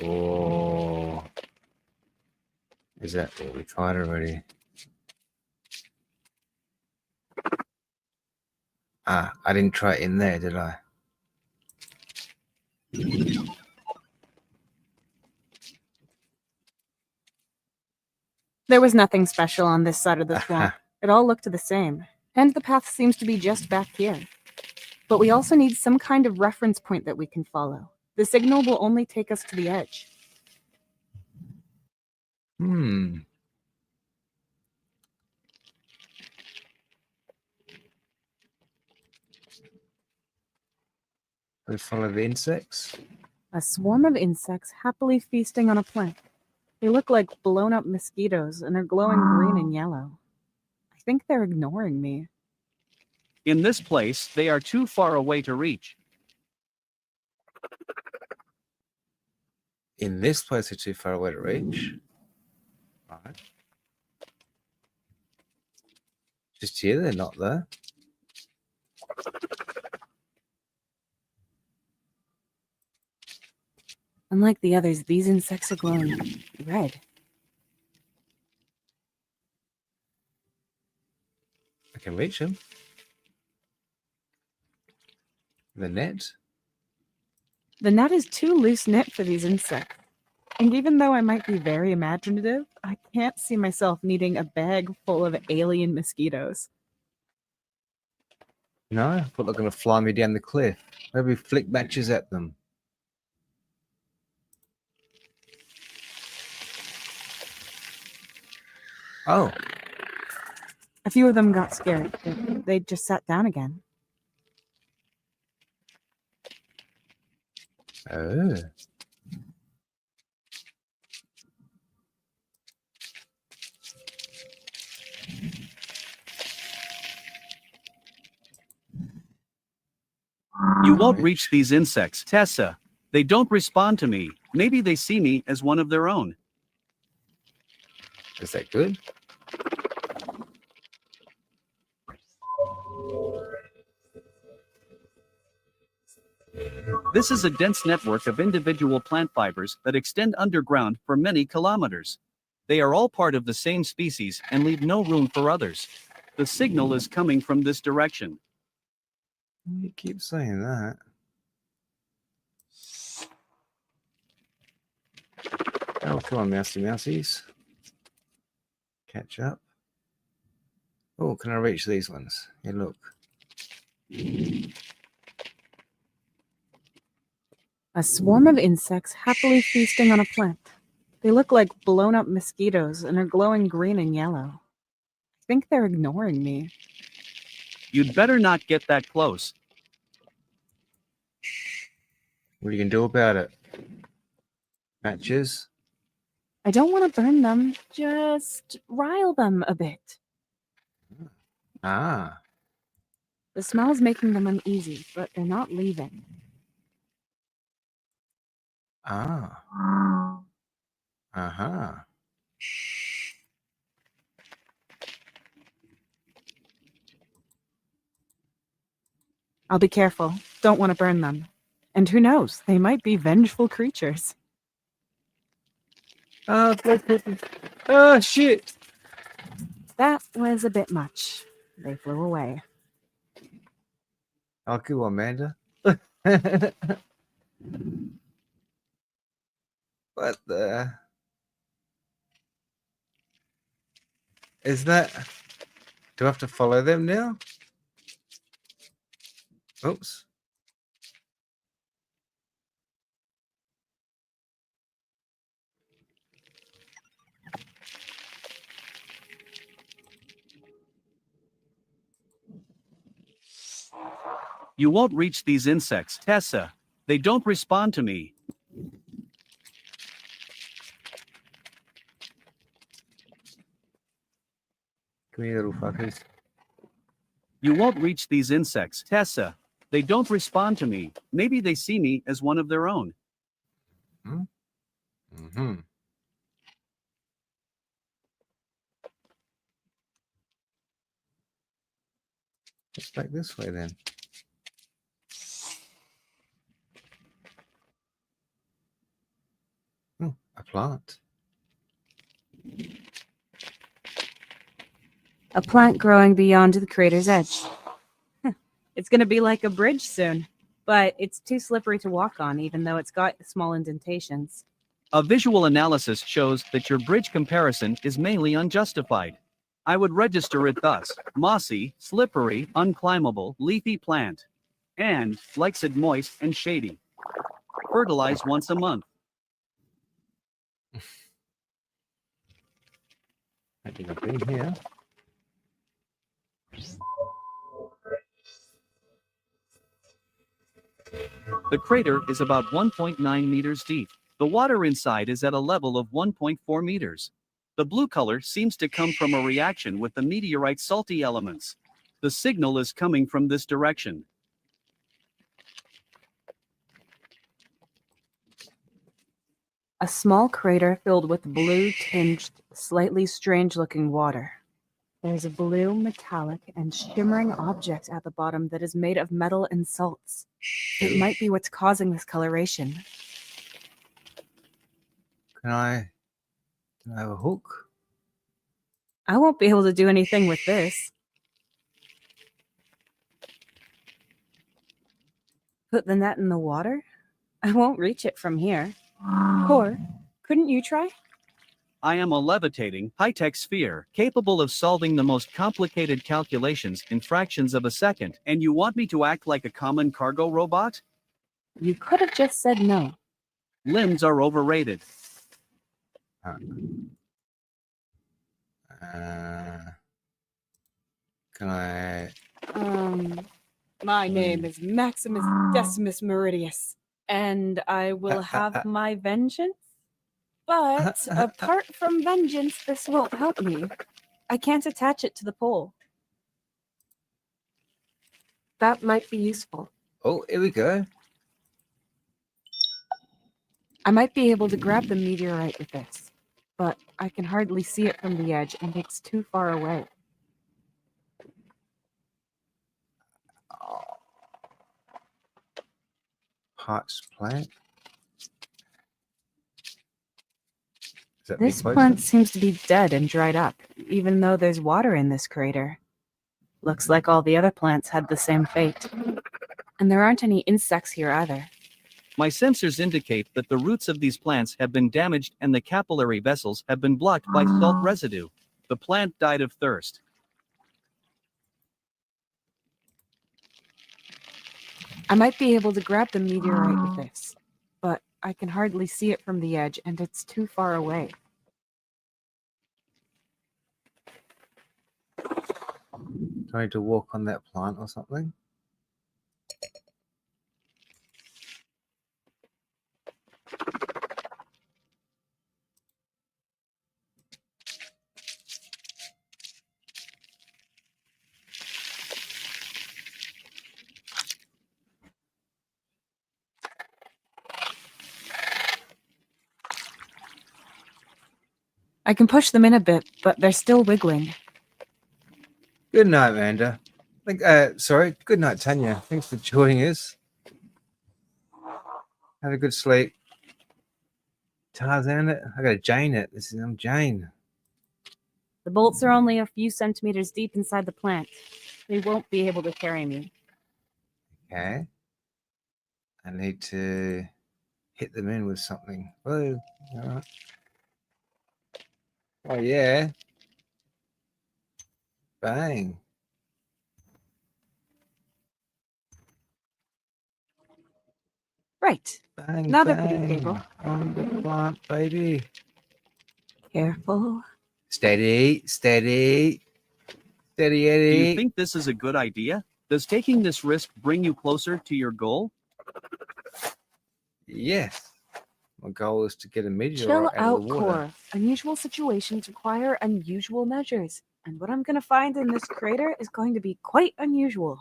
Oh, is that what we tried already? I didn't try it in there, did I? There was nothing special on this side of the swamp. It all looked the same, and the path seems to be just back here. But we also need some kind of reference point that we can follow. The signal will only take us to the edge. We follow the insects. A swarm of insects happily feasting on a plant. They look like blown-up mosquitoes and are glowing green and yellow. I think they're ignoring me. In this place, they are too far away to reach. In this place, they're too far away to reach. Right. Just here, they're not there. Unlike the others, these insects are glowing red. I can reach them. The net. The net is too loose-knit for these insects. And even though I might be very imaginative, I can't see myself needing a bag full of alien mosquitoes. No, I thought they're going to fly me down the cliff. Maybe flick matches at them. Oh. A few of them got scared. They just sat down again. Oh. You won't reach these insects, Tessa. They don't respond to me. Maybe they see me as one of their own. Is that good? This is a dense network of individual plant fibers that extend underground for many kilometers. They are all part of the same species and leave no room for others. The signal is coming from this direction. You keep saying that. Oh, come on, mousey mousies. Catch up. Oh, can I reach these ones? Yeah, look. A swarm of insects happily feasting on a plant. They look like blown up mosquitoes and are glowing green and yellow. I think they're ignoring me. You'd better not get that close. What are you going to do about it? Matches? I don't want to burn them, just rile them a bit. Ah. The smell's making them uneasy, but they're not leaving. Ah. Uh-huh. I'll be careful. Don't want to burn them. And who knows, they might be vengeful creatures. Oh, oh, shit. That was a bit much. They flew away. I'll kill Amanda. What the? Is that? Do I have to follow them now? Oops. You won't reach these insects, Tessa. They don't respond to me. Come here, little fuckers. You won't reach these insects, Tessa. They don't respond to me. Maybe they see me as one of their own. Mm-hmm. Let's back this way then. Oh, a plant. A plant growing beyond the crater's edge. It's going to be like a bridge soon, but it's too slippery to walk on, even though it's got small indentations. A visual analysis shows that your bridge comparison is mainly unjustified. I would register it thus: mossy, slippery, unclimbable, leafy plant. And likes it moist and shady. Fertilize once a month. I think I've been here. The crater is about 1.9 meters deep. The water inside is at a level of 1.4 meters. The blue color seems to come from a reaction with the meteorite's salty elements. The signal is coming from this direction. A small crater filled with blue-tinged, slightly strange-looking water. There's a blue, metallic, and shimmering object at the bottom that is made of metal and salts. It might be what's causing this coloration. Can I have a hook? I won't be able to do anything with this. Put the net in the water? I won't reach it from here. Or, couldn't you try? I am a levitating, high-tech sphere, capable of solving the most complicated calculations in fractions of a second, and you want me to act like a common cargo robot? You could have just said no. Limbs are overrated. Can I? My name is Maximus Decimus Meridius, and I will have my vengeance. But apart from vengeance, this won't help me. I can't attach it to the pole. That might be useful. Oh, here we go. I might be able to grab the meteorite with this. but I can hardly see it from the edge, and it's too far away. Heart's plant. Is that This me plant closer? seems to be dead and dried up, even though there's water in this crater. Looks like all the other plants had the same fate. And there aren't any insects here either. My sensors indicate that the roots of these plants have been damaged and the capillary vessels have been blocked by salt residue. The plant died of thirst. I might be able to grab the meteorite with this, but I can hardly see it from the edge, and it's too far away. Trying to walk on that plant or something? I can push them in a bit, but they're still wiggling. Good night, Amanda. Sorry. Good night, Tanya. Thanks for joining us. Have a good sleep. Tarzan it. I gotta Jane it. I'm Jane. The bolts are only a few centimeters deep inside the plant. They won't be able to carry me. Okay. I need to hit them in with something. Oh, all right. Oh yeah. Bang. Right. Bang. Now they're bang. pretty stable. On the plant, baby. Careful. Steady, steady. Steady, Do you Eddie. think this is a good idea? Does taking this risk bring you closer to your goal? Yes. My goal is to get a meteorite Chill out of out, the water. Core. Unusual situations require unusual measures. And what I'm going to find in this crater is going to be quite unusual.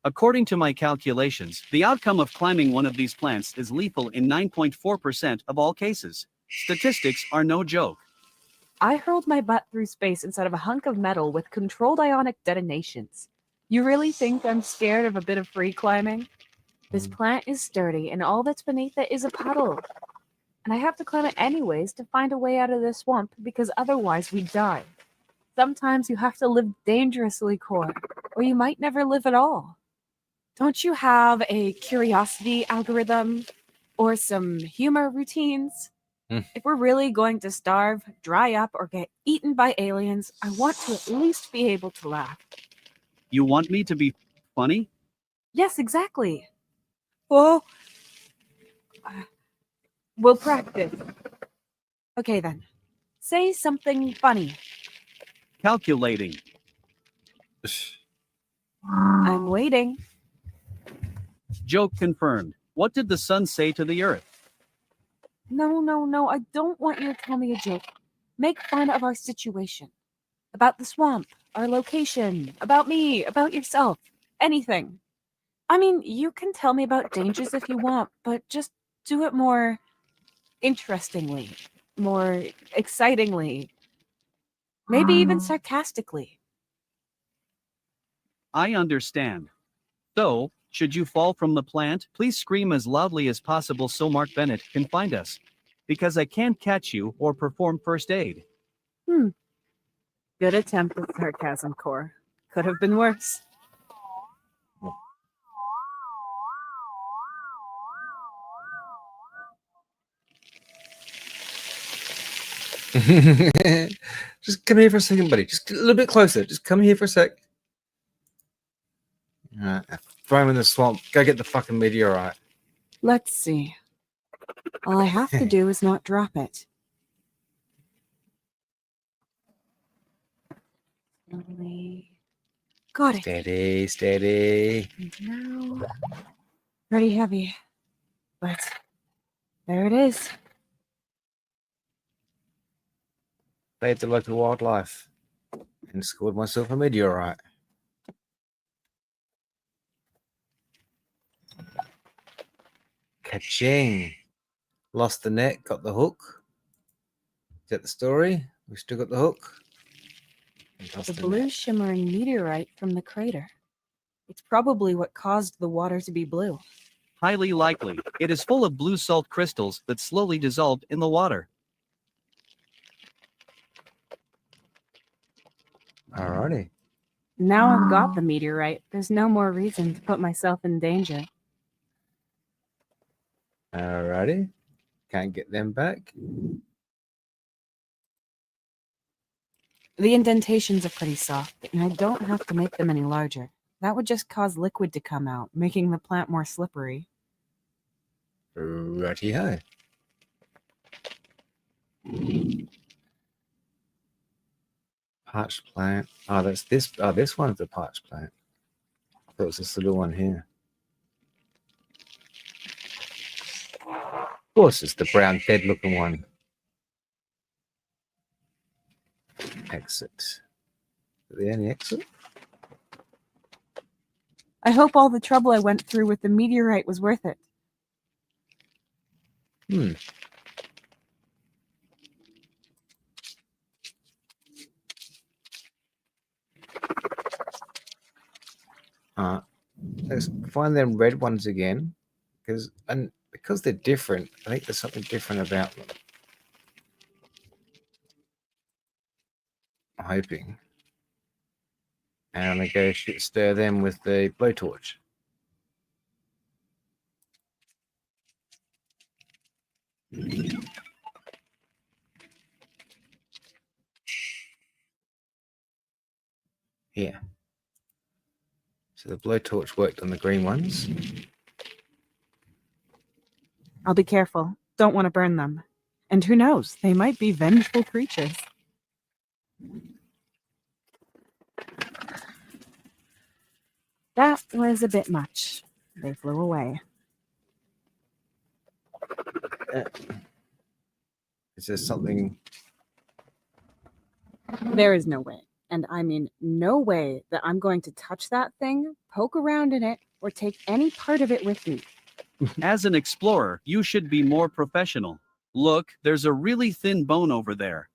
According to my calculations, the outcome of climbing one of these plants is lethal in 9.4% of all cases. Statistics are no joke. I hurled my butt through space inside of a hunk of metal with controlled ionic detonations. You really think I'm scared of a bit of free climbing? This plant is sturdy, and all that's beneath it is a puddle. And I have to climb it anyways to find a way out of this swamp, because otherwise we die. Sometimes you have to live dangerously, Core, or you might never live at all. Don't you have a curiosity algorithm or some humor routines? If we're really going to starve, dry up, or get eaten by aliens, I want to at least be able to laugh. You want me to be funny? Yes, exactly. Well, we'll practice. Okay then. Say something funny. Calculating. I'm waiting. Joke confirmed. What did the sun say to the earth? No, I don't want you to tell me a joke. Make fun of our situation. About the swamp, our location, about me, about yourself. Anything. I mean, you can tell me about dangers if you want, but just do it more interestingly, more excitingly, maybe even sarcastically. I understand. So, should you fall from the plant, please scream as loudly as possible so Mark Bennett can find us. Because I can't catch you or perform first aid. Good attempt at sarcasm, Core. Could have been worse. Just come here for a second, buddy. Just a little bit closer. Just come here for a sec. All right. Throw him in the swamp. Go get the fucking meteorite. Let's see. All I have to do is not drop it. Slowly. Got it. Steady, steady. And now, pretty heavy, but there it is. Played the local wildlife and scored myself a meteorite. Ka-ching. Lost the net, got the hook. that the story? We still got the hook. And toss The the blue net. shimmering meteorite from the crater. It's probably what caused the water to be blue. Highly likely. It is full of blue salt crystals that slowly dissolved in the water. Alrighty. Now I've got the meteorite. There's no more reason to put myself in danger. Alrighty. Can't get them back. The indentations are pretty soft, and I don't have to make them any larger. That would just cause liquid to come out, making the plant more slippery. Righty-ho. Parched plant. Oh, that's this. Oh, this one's the parched plant. I thought it was this little one here. Of course, it's the brown, dead-looking one. Exit. The only exit? I hope all the trouble I went through with the meteorite was worth it. Hmm. Let's find them red ones again, because they're different. I think there's something different about them. I'm hoping. And I'm gonna go stir them with the blowtorch. Here. So the blowtorch worked on the green ones. I'll be careful. Don't want to burn them. And who knows, they might be vengeful creatures. That was a bit much. They flew away. Is there something? There is no way, and I mean no way, that I'm going to touch that thing, poke around in it, or take any part of it with me. As an explorer, you should be more professional. Look, there's a really thin bone over there.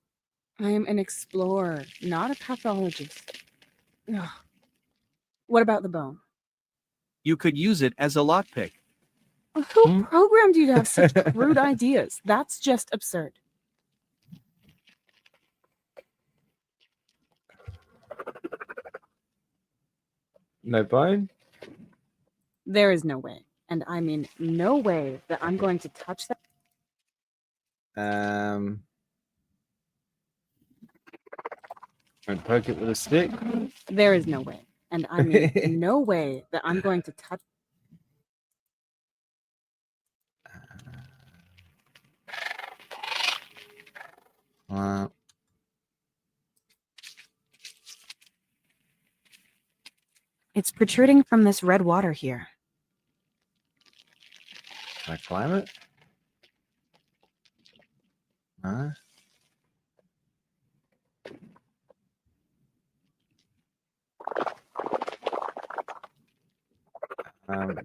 I am an explorer, not a pathologist. Ugh. What about the bone? You could use it as a lockpick. Who programmed you to have such crude ideas? That's just absurd. No bone? There is no way, and I mean no way, that I'm going to touch that. And poke it with a stick. There is no way, and I mean no way, that I'm going to touch. It's protruding from this red water here. Can I climb it? No.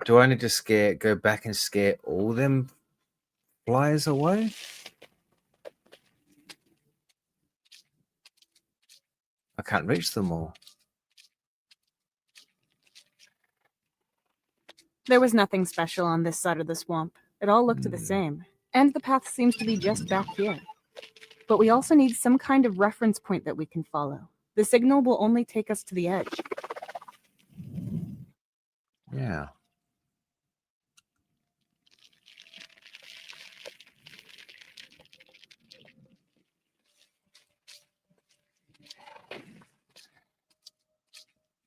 Do I need to go back and scare all them flies away? I can't reach them all. There was nothing special on this side of the swamp. It all looked the same. And the path seems to be just back here. But we also need some kind of reference point that we can follow. The signal will only take us to the edge. Yeah.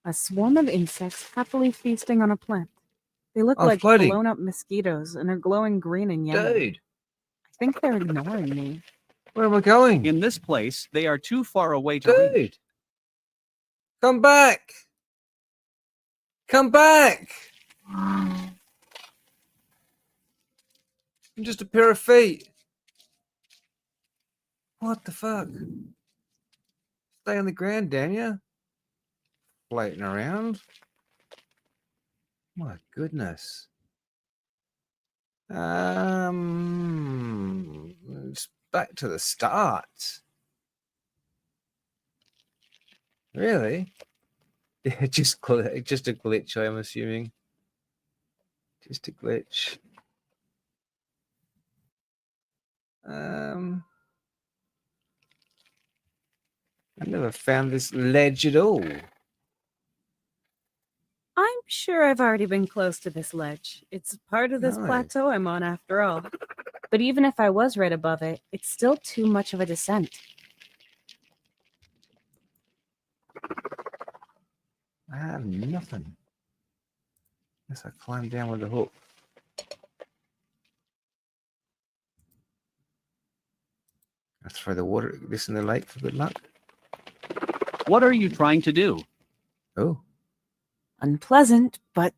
A swarm of insects happily feasting on a plant. They look like floating. blown up mosquitoes and are glowing green and yellow. Dude, I think they're ignoring me. where am I going? In this place, they are too far away to reach. Dude, come back. Come back. I'm just a pair of feet. What the fuck? Stay on the ground, damn ya. Floating around. My goodness. It's back to the start. Really? Yeah, just a glitch, I'm assuming. Just a glitch. I never found this ledge at all. I'm sure I've already been close to this ledge. It's part of this Nice. plateau I'm on after all. But even if I was right above it, it's still too much of a descent. I have nothing. Unless I climb down with the hook. I throw this in the lake for good luck. What are you trying to do? Oh, Unpleasant, but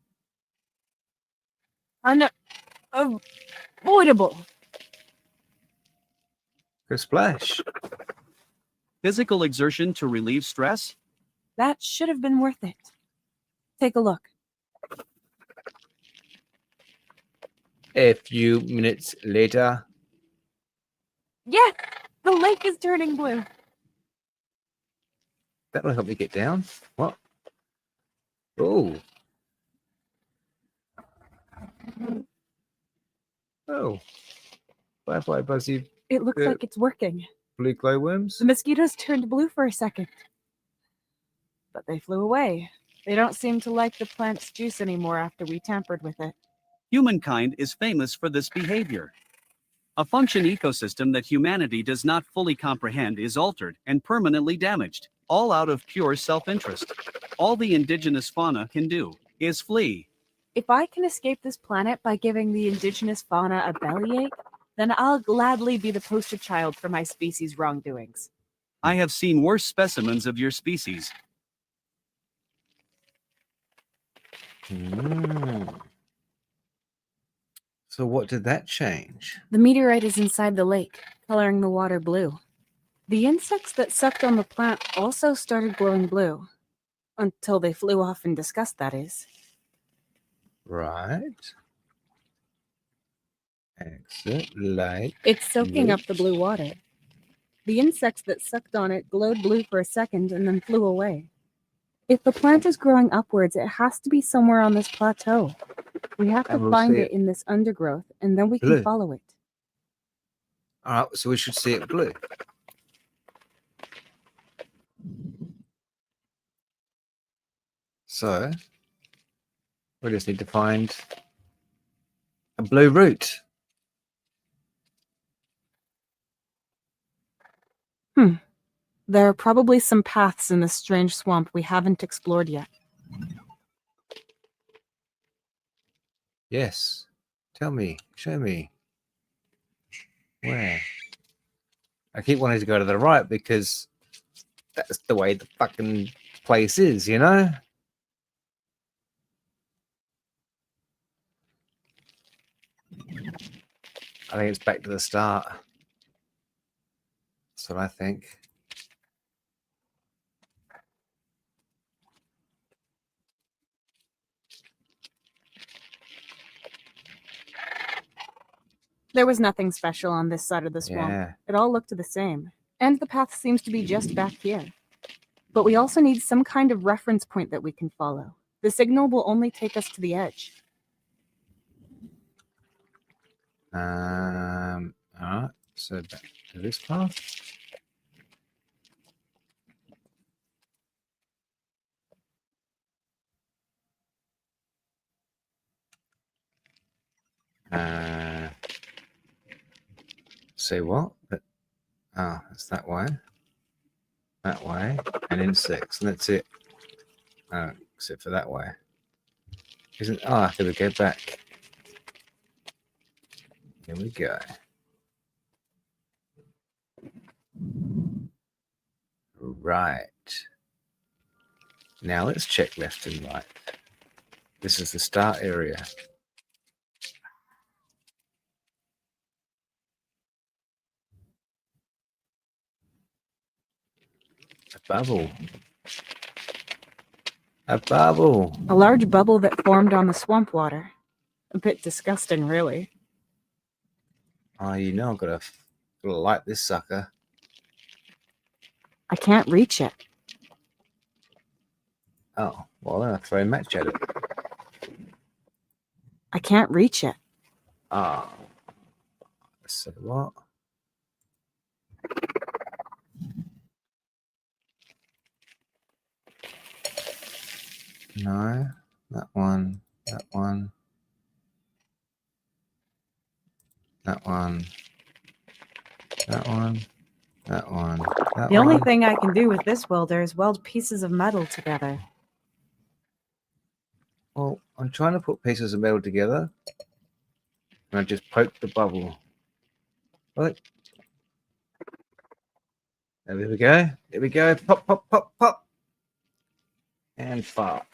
unavoidable. go splash. Physical exertion to relieve stress? That should have been worth it. Take a look. A few minutes later. Yeah, the lake is turning blue. That'll help me get down. What? Oh. Oh. Bye-bye, Buzzy. It looks Yeah. like it's working. Blue glowworms. The mosquitoes turned blue for a second. But they flew away. They don't seem to like the plant's juice anymore after we tampered with it. Humankind is famous for this behavior. A function ecosystem that humanity does not fully comprehend is altered and permanently damaged, all out of pure self-interest. All the indigenous fauna can do is flee. If I can escape this planet by giving the indigenous fauna a bellyache, then I'll gladly be the poster child for my species' wrongdoings. I have seen worse specimens of your species. So what did that change? The meteorite is inside the lake, coloring the water blue. The insects that sucked on the plant also started glowing blue. Until they flew off in disgust, that is. Right. Exit lake. It's soaking up the blue water. The insects that sucked on it glowed blue for a second and then flew away. If the plant is growing upwards, it has to be somewhere on this plateau. We have And to we'll find see it in this undergrowth, and then we Blue. can follow it. All right, so we should see it blue. So we just need to find a blue route. There are probably some paths in this strange swamp we haven't explored yet. Yes. Tell me. Show me. Where? I keep wanting to go to the right because that's the way the fucking place is, you know? I think it's back to the start. That's what I think. There was nothing special on this side of the swamp. Yeah. It all looked the same. And the path seems to be just back here. But we also need some kind of reference point that we can follow. The signal will only take us to the edge. All right. So back to this path. Say what? But it's that way, and in 6, and that's it. Except for that way. Isn't? Here we go back. Here we go. Right. Now let's check left and right. This is the start area. A bubble. A bubble. A large bubble that formed on the swamp water. A bit disgusting, really. You know I've got Gonna light this sucker. I can't reach it. Oh, well, then I'll throw a match at it. I can't reach it. Ah. Let's see what. No, that one, that one, that one, that one, that one, that The only one. thing I can do with this welder is weld pieces of metal together. Well, I'm trying to put pieces of metal together, and I just poked the bubble. Look. There we go. Here we go. Pop, pop, pop, pop. And fart.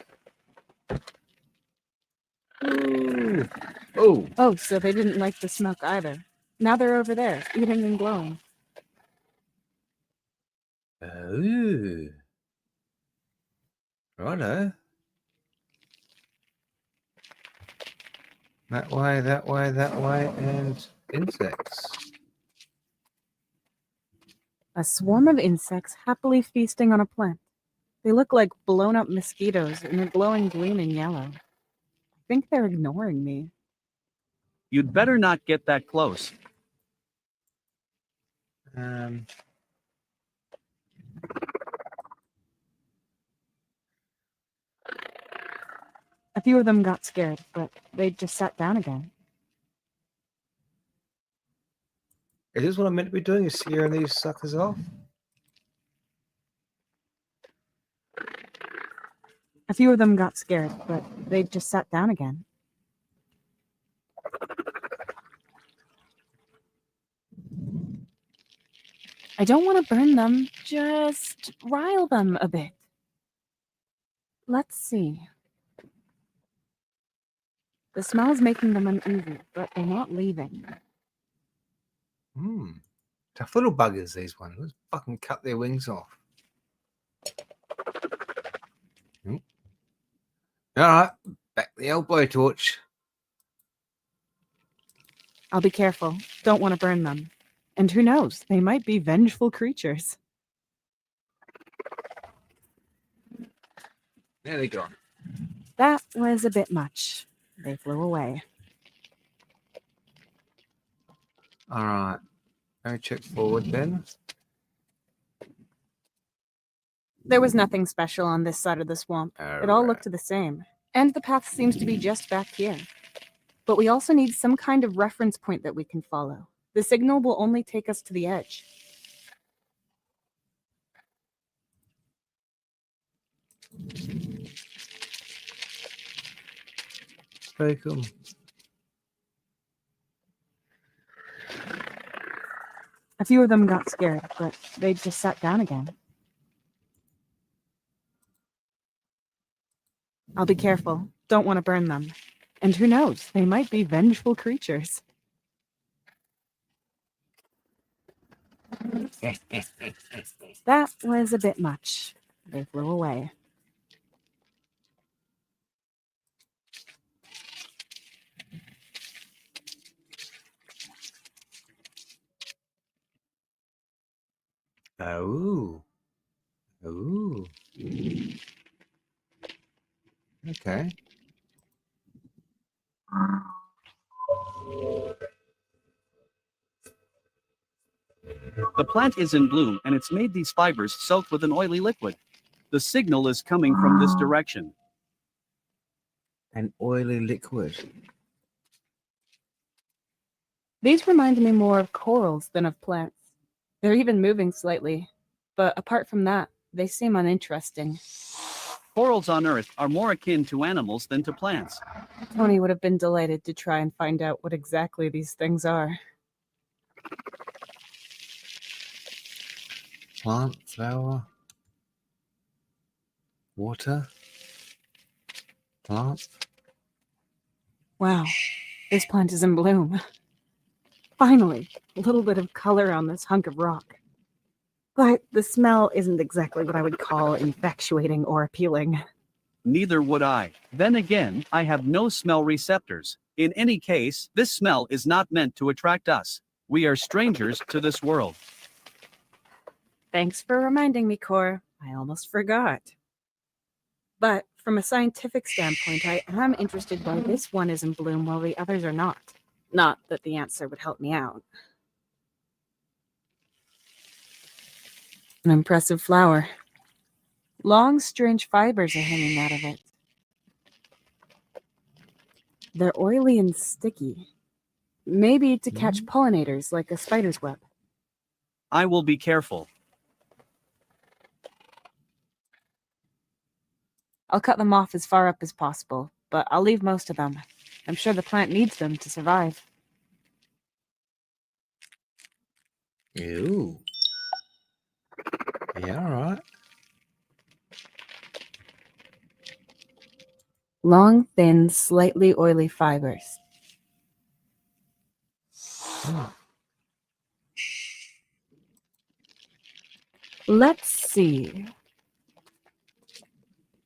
Ooh. Oh. Oh, so they didn't like the smoke either. Now they're over there, eating and glowing. Oh. Righto. That way, that way, that way, and insects. A swarm of insects happily feasting on a plant. They look like blown up mosquitoes and are glowing green and yellow. I think they're ignoring me. You'd better not get that close. A few of them got scared, but they just sat down again. Is this what I'm meant to be doing? Is scaring these suckers off? A few of them got scared, but they just sat down again. I don't want to burn them, just rile them a bit. Let's see. The smell's making them uneasy, but they're not leaving. Tough little buggers, these ones. Let's fucking cut their wings off. All right, back the old blowtorch. I'll be careful. Don't want to burn them. And who knows, they might be vengeful creatures. There they go. That was a bit much. They flew away. All right. Let me check forward then. There was nothing special on this side of the swamp. It all looked the same. And the path seems to be just back here. But we also need some kind of reference point that we can follow. The signal will only take us to the edge. Very cool. A few of them got scared, but they just sat down again. I'll be careful. Don't want to burn them. And who knows, they might be vengeful creatures. That was a bit much. They flew away. Oh. Ooh. Okay. The plant is in bloom and it's made these fibers soaked with an oily liquid. The signal is coming from this direction. An oily liquid. These remind me more of corals than of plants. They're even moving slightly. But apart from that, they seem uninteresting. Corals on Earth are more akin to animals than to plants. Tony would have been delighted to try and find out what exactly these things are. Plant, flower, water, plant. Wow, this plant is in bloom. Finally, a little bit of color on this hunk of rock. But the smell isn't exactly what I would call infatuating or appealing. Neither would I. Then again, I have no smell receptors. In any case, this smell is not meant to attract us. We are strangers to this world. Thanks for reminding me, Cor. I almost forgot. But from a scientific standpoint, I am interested why this one is in bloom while the others are not. Not that the answer would help me out. An impressive flower. Long, strange fibers are hanging out of it. They're oily and sticky. Maybe to catch pollinators like a spider's web. I will be careful. I'll cut them off as far up as possible, but I'll leave most of them. I'm sure the plant needs them to survive. Ew. Yeah, all right. Long, thin, slightly oily fibers. Let's see.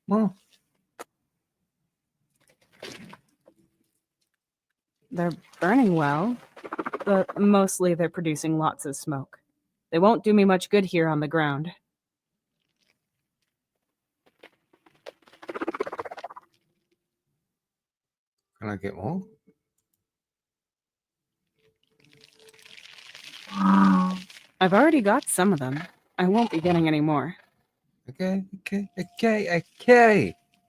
Well, They're burning well, but mostly they're producing lots of smoke. They won't do me much good here on the ground. can I get more? I've already got some of them. I won't be getting any more. Okay.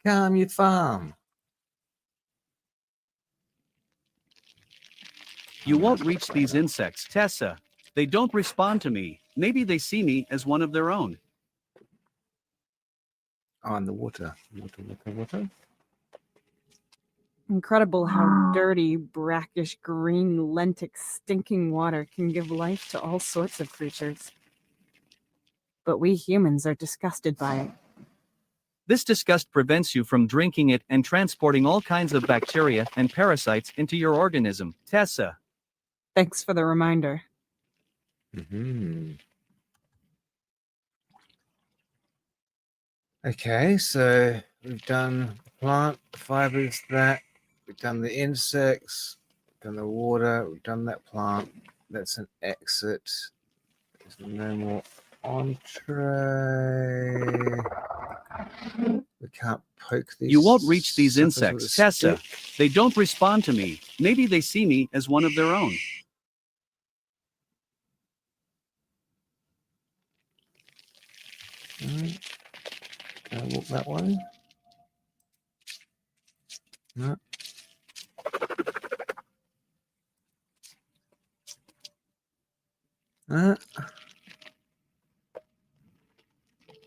Calm your farm. You won't reach these insects, Tessa. They don't respond to me. Maybe they see me as one of their own. Oh, and the water. Water. Incredible how dirty, brackish, green, lentic, stinking water can give life to all sorts of creatures. But we humans are disgusted by it. This disgust prevents you from drinking it and transporting all kinds of bacteria and parasites into your organism, Tessa. Thanks for the reminder. Okay, so we've done the plant, the fibers, that. We've done the insects, we've done the water, we've done that plant. That's an exit. There's no more entree. We can't poke these. You won't reach these suckers with a insects, Tessa. stick. They don't respond to me. Maybe they see me as one of their own. Alright. Can I walk that way? No.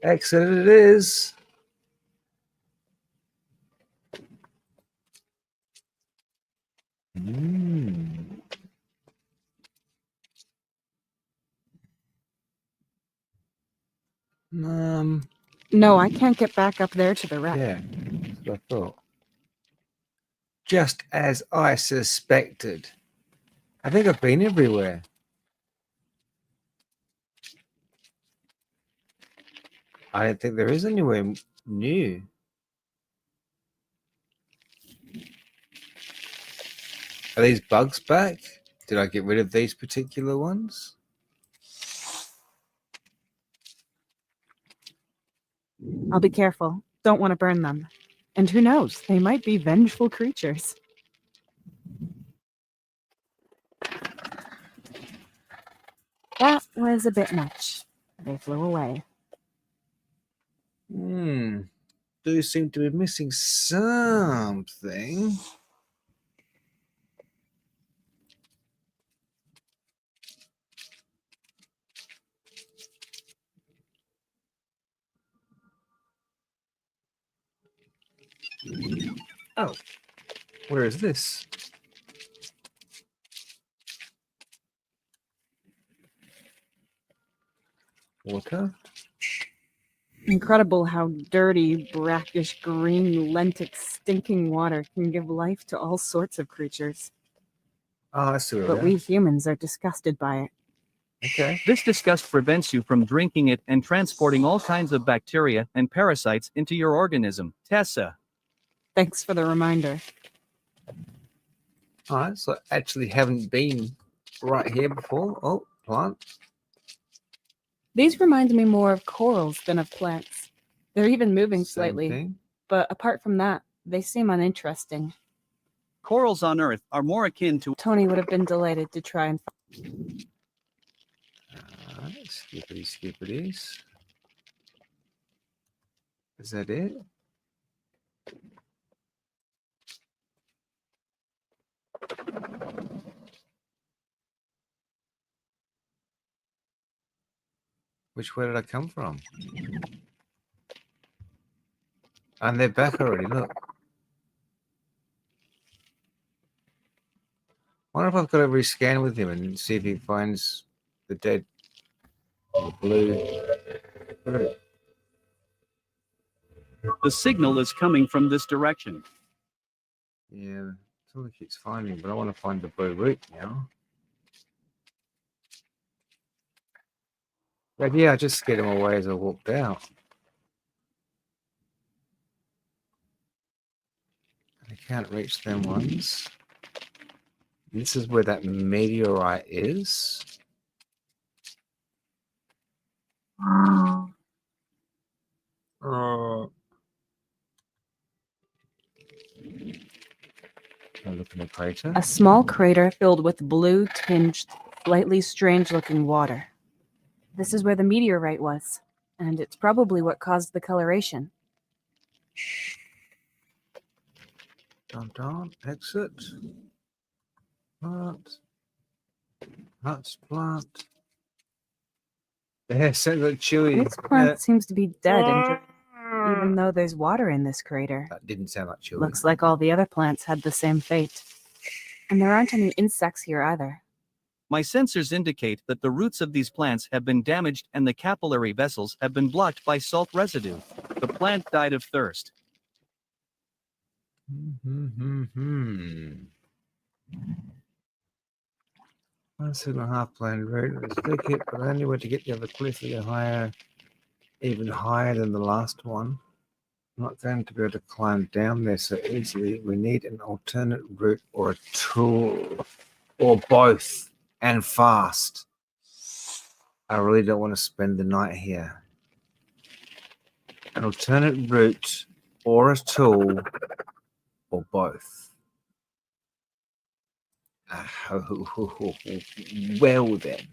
Exit it is. No, I can't get back up there to the wreck. Yeah, that's what I thought. Just as I suspected. I think I've been everywhere. I don't think there is anywhere new. Are these bugs back? Did I get rid of these particular ones? I'll be careful. Don't want to burn them. And who knows, they might be vengeful creatures. That was a bit much. They flew away. Do seem to be missing something. Oh, where is this? Water. Incredible how dirty, brackish, green, lentic, stinking water can give life to all sorts of creatures. Oh, I see. But we humans are disgusted by it. Okay. This disgust prevents you from drinking it and transporting all kinds of bacteria and parasites into your organism, Tessa. Thanks for the reminder. All right, so I actually haven't been right here before? Oh, plant. These remind me more of corals than of plants. They're even moving Same slightly, thing. but apart from that, they seem uninteresting. Corals on Earth are more akin to Tony would have been delighted to try and Skippity skippities. Is that it? Which way did I come from? And they're back already, look. Wonder if I've got to rescan with him and see if he finds the dead the blue. the signal is coming from this direction. Yeah, that's all he keeps finding, but I want to find the blue root now. But yeah, I just scared him away as I walked out. I can't reach them ones. This is where that meteorite is. Oh. I look in the crater. a small crater filled with blue-tinged, slightly strange-looking water. This is where the meteorite was, and it's probably what caused the coloration. Don't exit. Plant. That's plant. Yeah, so look chewy. This plant seems to be dead, even though there's water in this crater. That didn't sound like chewy. Looks like all the other plants had the same fate. And there aren't any insects here either. My sensors indicate that the roots of these plants have been damaged and the capillary vessels have been blocked by salt residue. The plant died of thirst. One 7.5 planned route. Let's take it, but only way to get the other cliff to go higher, even higher than the last one. I'm not going to be able to climb down there so easily. We need an alternate route or a tool, or both, and fast. I really don't want to spend the night here. An alternate route or a tool, or both. Well then.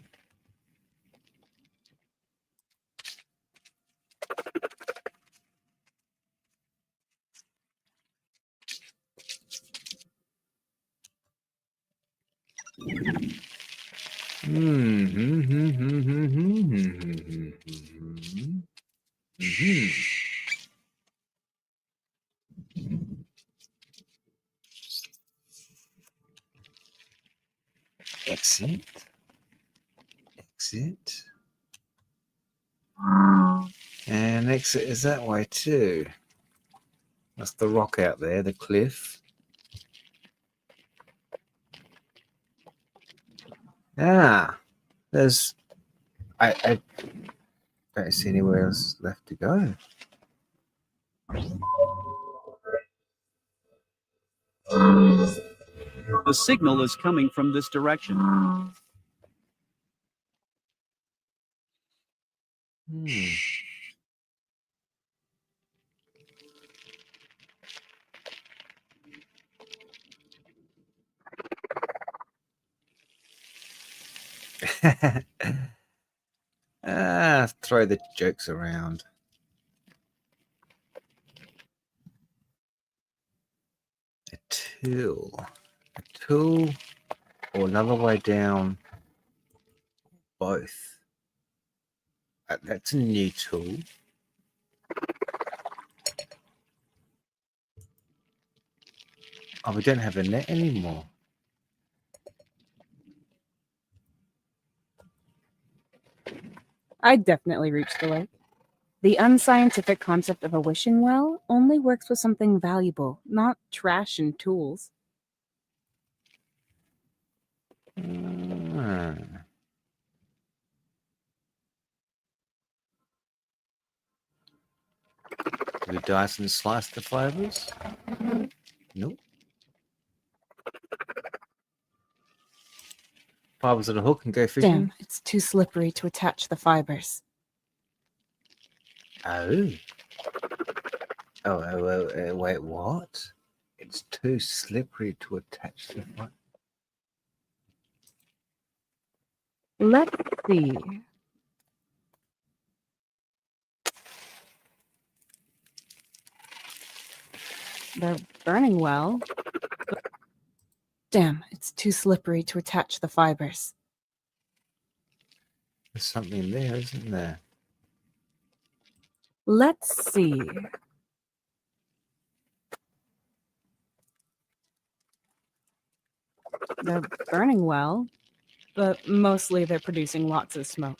Exit. Exit. And exit is that way too. That's the rock out there, the cliff. Ah, there's. I don't see anywhere else left to go. The signal is coming from this direction. Throw the jokes around. A tool, or another way down. Both. That's a new tool. Oh, we don't have a net anymore. I'd definitely reach the lake. The unscientific concept of a wishing well only works with something valuable, not trash and tools. Do we dice and slice the fibers? Nope. Fibers on a hook and go fishing. Damn, it's too slippery to attach the fibers. Oh. Wait, what? It's too slippery to attach the fiber. Let's see. They're burning well. Damn, it's too slippery to attach the fibers. There's something there, isn't there? Let's see. They're burning well, but mostly they're producing lots of smoke.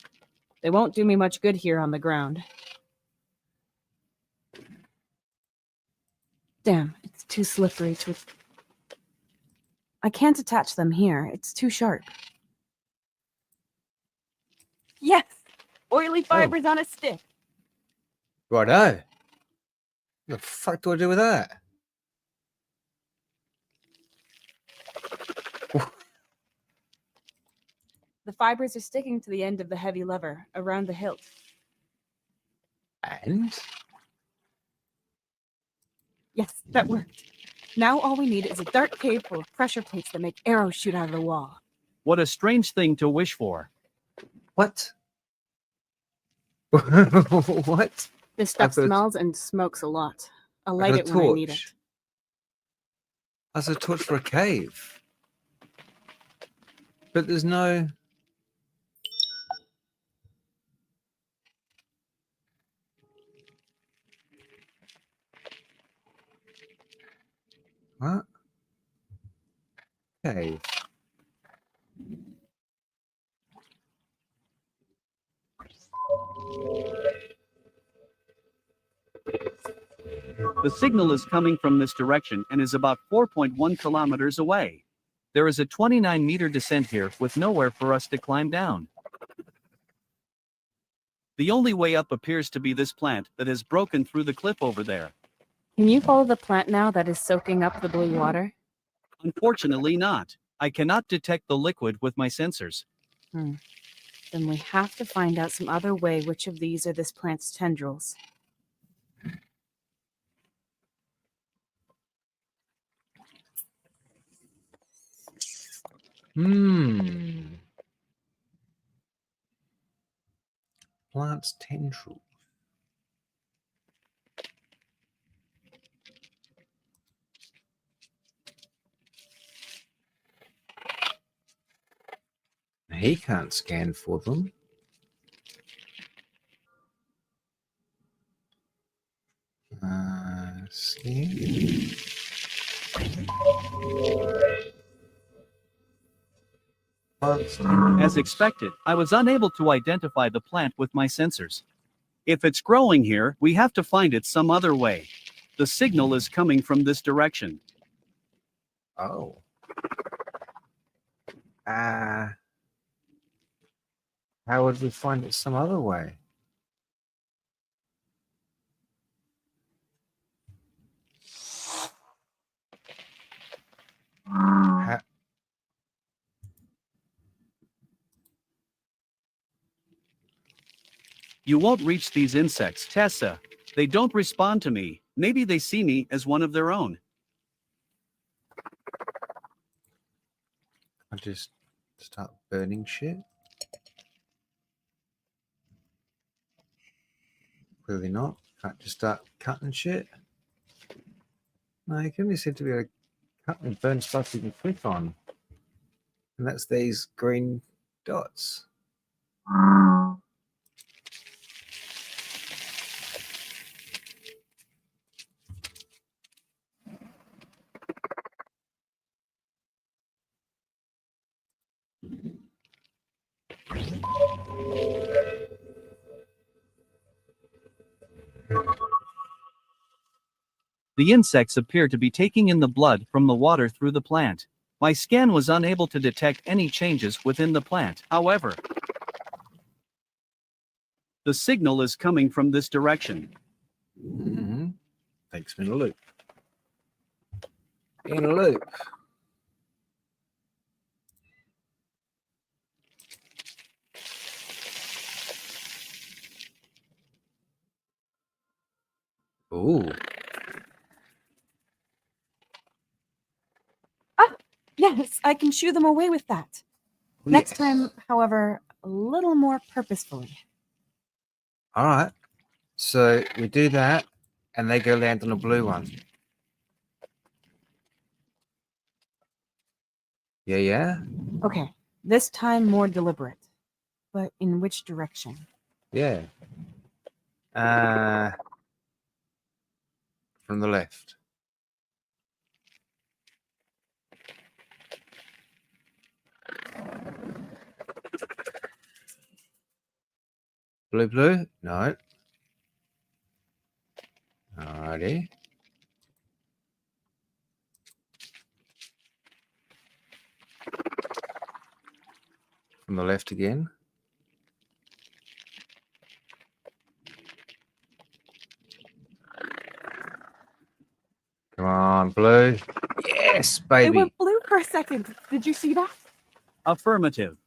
They won't do me much good here on the ground. Damn, it's too slippery to... I can't attach them here. It's too sharp. Yes! Oily fibers on a stick. Righto. What the fuck do I do with that? The fibers are sticking to the end of the heavy lever, around the hilt. And? Yes, that worked. Now all we need is a dark cave full of pressure plates that make arrows shoot out of the wall. What a strange thing to wish for. What? What? This stuff I've got a- smells and smokes a lot. I'll I've light got it a when I need it. torch. That's a torch for a cave. But there's no... What? Cave. The signal is coming from this direction and is about 4.1 kilometers away. There is a 29-meter descent here with nowhere for us to climb down. The only way up appears to be this plant that has broken through the cliff over there. Can you follow the plant now that is soaking up the blue water? Unfortunately not. I cannot detect the liquid with my sensors. Then we have to find out some other way which of these are this plant's tendrils. Plant's tendril. He can't scan for them. Scan. As expected, I was unable to identify the plant with my sensors. If it's growing here, we have to find it some other way. The signal is coming from this direction. Oh. How would we find it some other way? You won't reach these insects, Tessa. They don't respond to me. Maybe they see me as one of their own. I'll just start burning shit. Clearly not. Can't just start cutting shit. No, you can only seem to be able to cut and burn stuff you can click on. And that's these green dots. The insects appear to be taking in the blood from the water through the plant. My scan was unable to detect any changes within the plant. However, the signal is coming from this direction. Takes me in a loop. In a loop. Ooh. Yes, I can shoo them away with that. Next Yes. time, however, a little more purposefully. All right. So we do that, and they go land on a blue one. Yeah, yeah, Okay, this time more deliberate. But in which direction? yeah. From the left. Blue, blue? No. Alrighty. From the left again. Come on, blue. Yes, They baby. went blue for a second. Did you see that? Affirmative.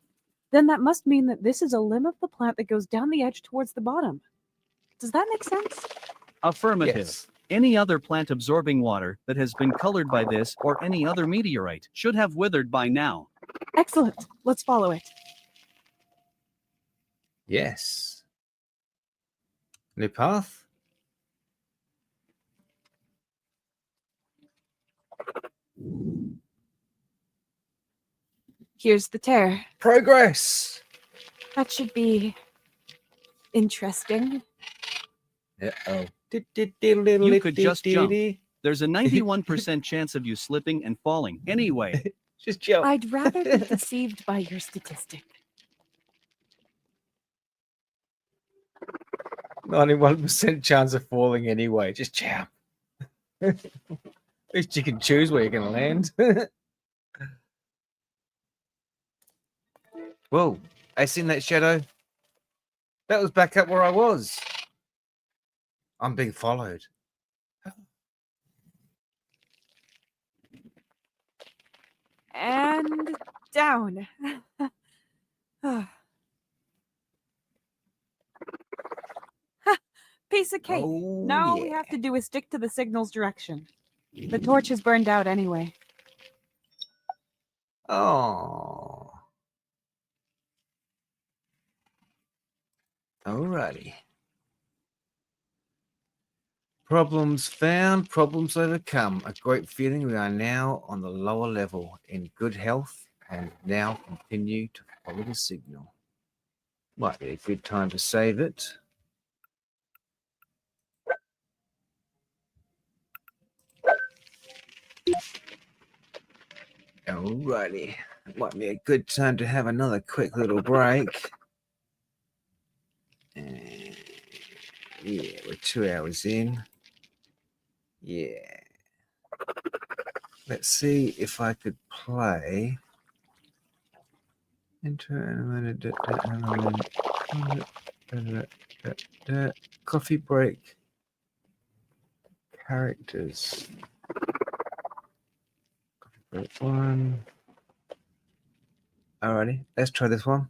Then that must mean that this is a limb of the plant that goes down the edge towards the bottom. Does that make sense? Affirmative. Yes. Any other plant absorbing water that has been colored by this or any other meteorite should have withered by now. Excellent. Let's follow it. Yes. New path? Here's the tear. Progress. That should be interesting. Uh-oh. You could just jump. There's a 91% chance of you slipping and falling anyway. Just jump. I'd rather be deceived by your statistic. 91% chance of falling anyway. Just jump. At least you can choose where you're going to land. Whoa, I seen that shadow. That was back up where I was. I'm being followed. And down. Piece of cake. Oh, Now all we yeah. have to do is stick to the signal's direction. The torch is burned out anyway. Oh. Alrighty. Problems found, problems overcome. A great feeling we are now on the lower level in good health and now continue to follow the signal. Might be a good time to save it. Alrighty. Might be a good time to have another quick little break. Yeah, we're 2 hours in. Yeah. Let's see if I could play. Coffee break. Characters. Coffee break 1. Alrighty, let's try this one.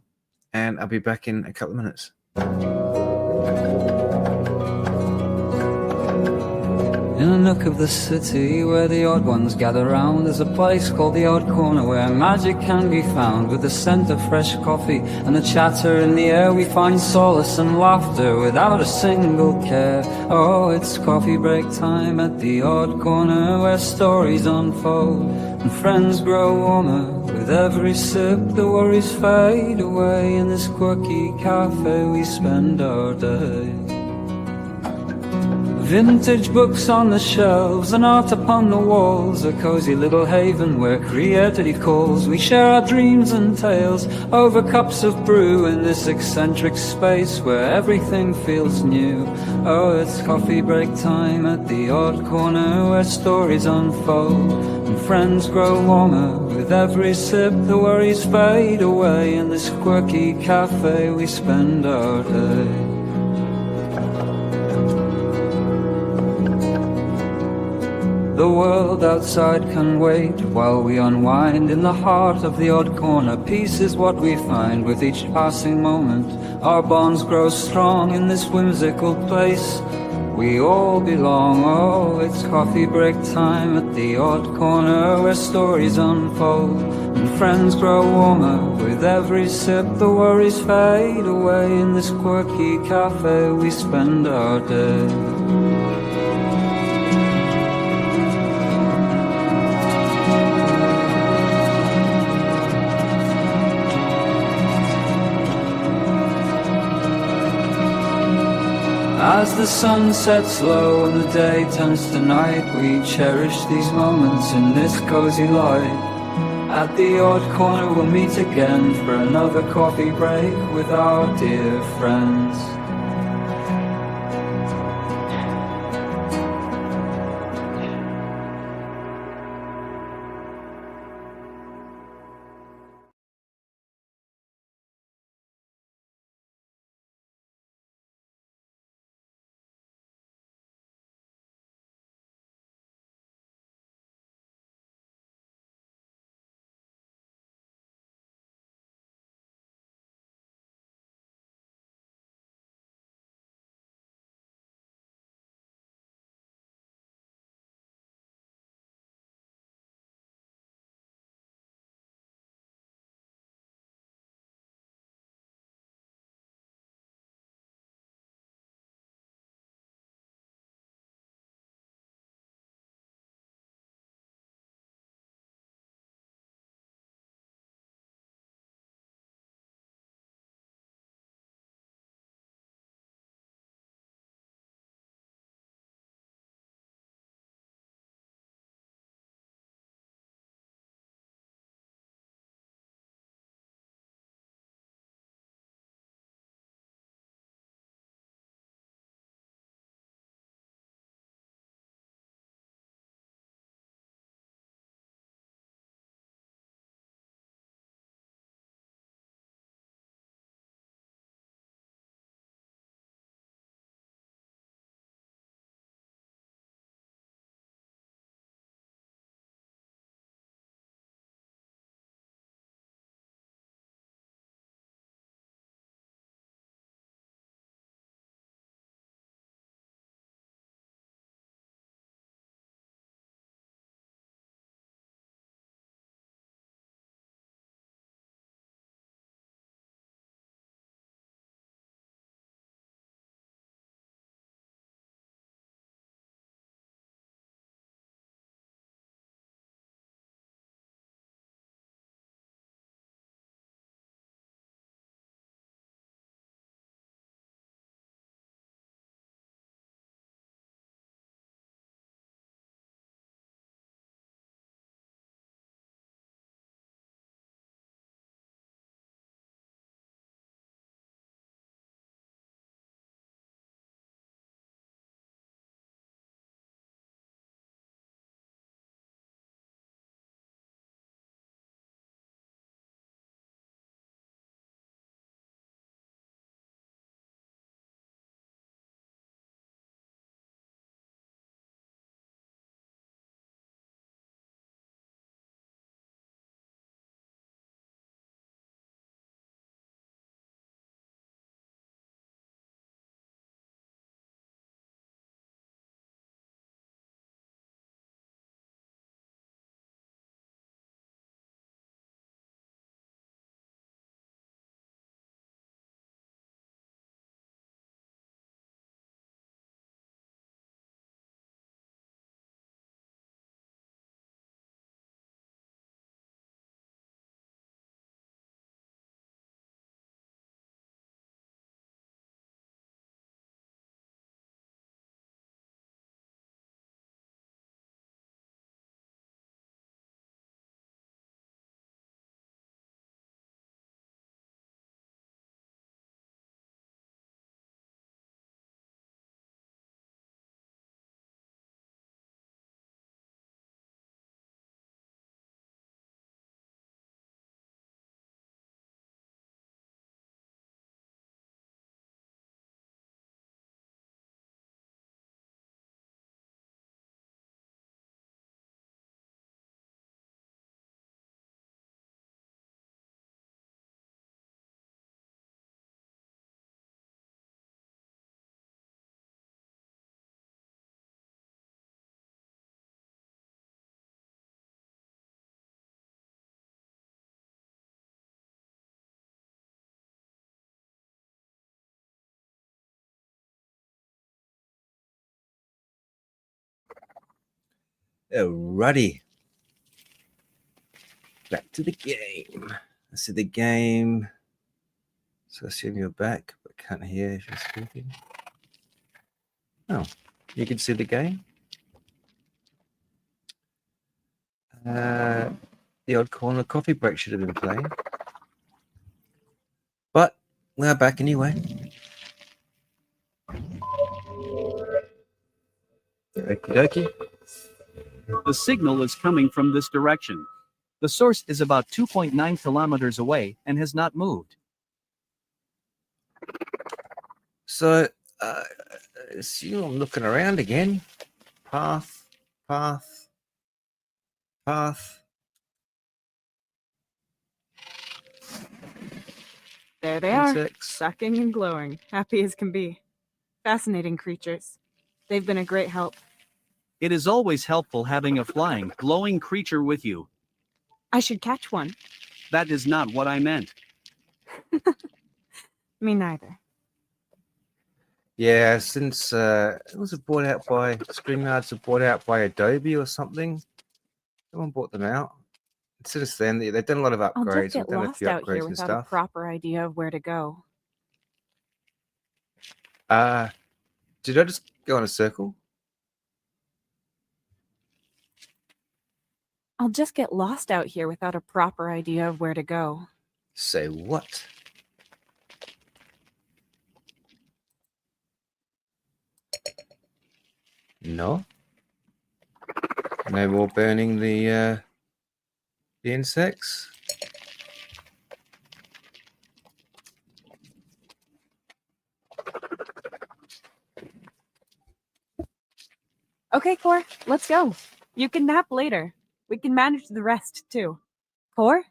And I'll be back in a couple of minutes. In a nook of the city where the odd ones gather round, there's a place called the Odd Corner where magic can be found. With the scent of fresh coffee and the chatter in the air, we find solace and laughter without a single care. Oh, it's coffee break time at the Odd Corner where stories unfold and friends grow warmer. With every sip the worries fade away. In this quirky cafe we spend our day. Vintage books on the shelves and art upon the walls, a cozy little haven where creativity calls. We share our dreams and tales over cups of brew in this eccentric space where everything feels new. Oh, it's coffee break time at the Odd Corner where stories unfold and friends grow warmer. With every sip the worries fade away. In this quirky cafe we spend our day. The world outside can wait while we unwind. In the heart of the Odd Corner, peace is what we find. With each passing moment, our bonds grow strong in this whimsical place we all belong. Oh, it's coffee break time at the odd corner where stories unfold and friends grow warmer with every sip. The worries fade away in this quirky cafe we spend our day. As the sun sets low and the day turns to night, we cherish these moments in this cozy light. At the odd corner we'll meet again for another coffee break with our dear friends. Alrighty. Back to the game. Let's see the game. So I assume you're back, but can't hear if you're speaking. Oh, you can see the game. The Odd Corner coffee break should have been playing. But we're back anyway. Okie dokie. The signal is coming from this direction. The source is about 2.9 kilometers away and has not moved. So, assume I'm looking around again. Path. There they are, Insects. sucking and glowing, happy as can be. Fascinating creatures. They've been a great help. It is always helpful having a flying, glowing creature with you. I should catch one. That is not what I meant. Me neither. Yeah, since it was bought out by StreamYards, bought out by Adobe or something. Someone bought them out. Since then, they've done a lot of I'll upgrades. just get They've done a lost few out here upgrades and without a stuff. proper idea of where to go. Did I just go in a circle? I'll just get lost out here without a proper idea of where to go. Say what? No. No more burning the insects. Okay, Core, let's go. You can nap later. We can manage the rest, too. Core?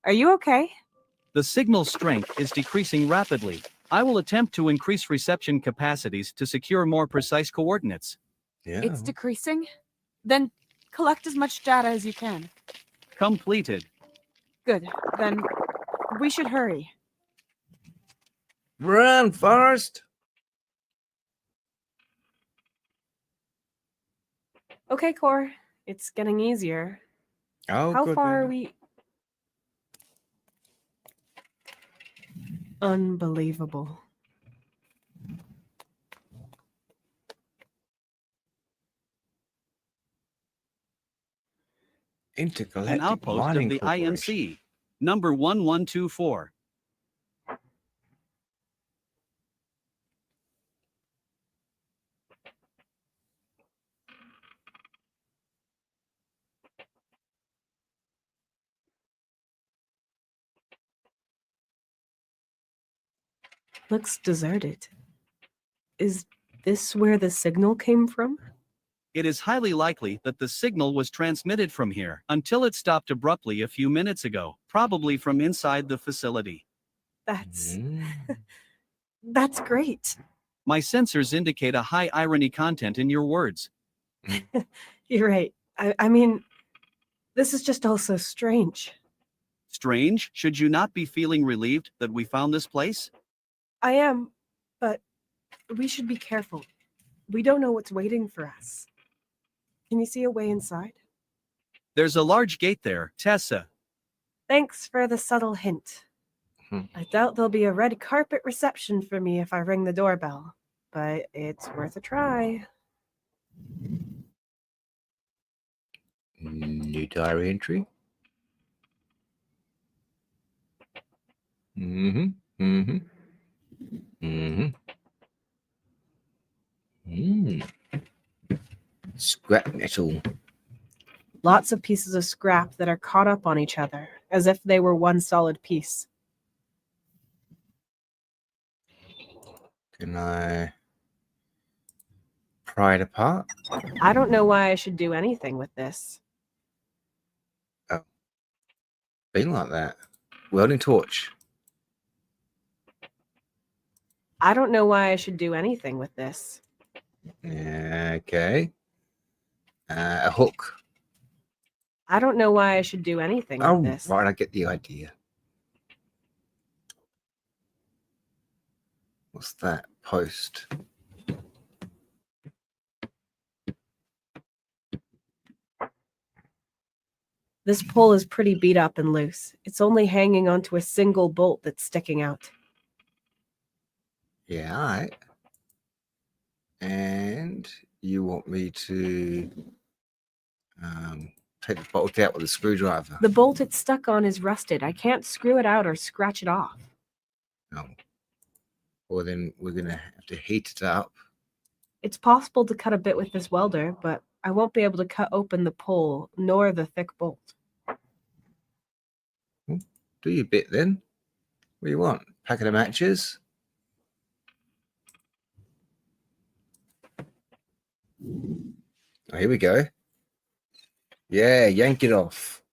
Are you okay? The signal strength is decreasing rapidly. I will attempt to increase reception capacities to secure more precise coordinates. Yeah. It's decreasing? Then collect as much data as you can. Completed. Good. Then we should hurry. Run, Forrest! Okay, Core. It's getting easier. Oh, How good, far are baby. we? Unbelievable. Intergalactic An outpost Mining of the Corporation. IMC. Number 1124. Looks deserted. Is this where the signal came from? It is highly likely that the signal was transmitted from here until it stopped abruptly a few minutes ago, probably from inside the facility. That's Mm. that's great. My sensors indicate a high irony content in your words. You're right. I mean, this is just all so strange. Strange, should you not be feeling relieved that we found this place? I am, but we should be careful. We don't know what's waiting for us. Can you see a way inside? There's a large gate there, Tessa. Thanks for the subtle hint. Hmm. I doubt there'll be a red carpet reception for me if I ring the doorbell, but it's worth a try. New diary entry. Scrap metal. Lots of pieces of scrap that are caught up on each other, as if they were one solid piece. Can I pry it apart? I don't know why I should do anything with this. Been like that. Welding torch. I don't know why I should do anything with this. Okay. A hook. I don't know why I should do anything Oh, with this. right, I get the idea. What's that? Post. This pole is pretty beat up and loose. It's only hanging onto a single bolt that's sticking out. Yeah, all right. And you want me to take the bolt out with a screwdriver? The bolt it's stuck on is rusted. I can't screw it out or scratch it off. No. Well, then we're going to have to heat it up. It's possible to cut a bit with this welder, but I won't be able to cut open the pole nor the thick bolt. Do your bit then. What do you want? Packet of matches? Oh, here we go. Yeah, yank it off.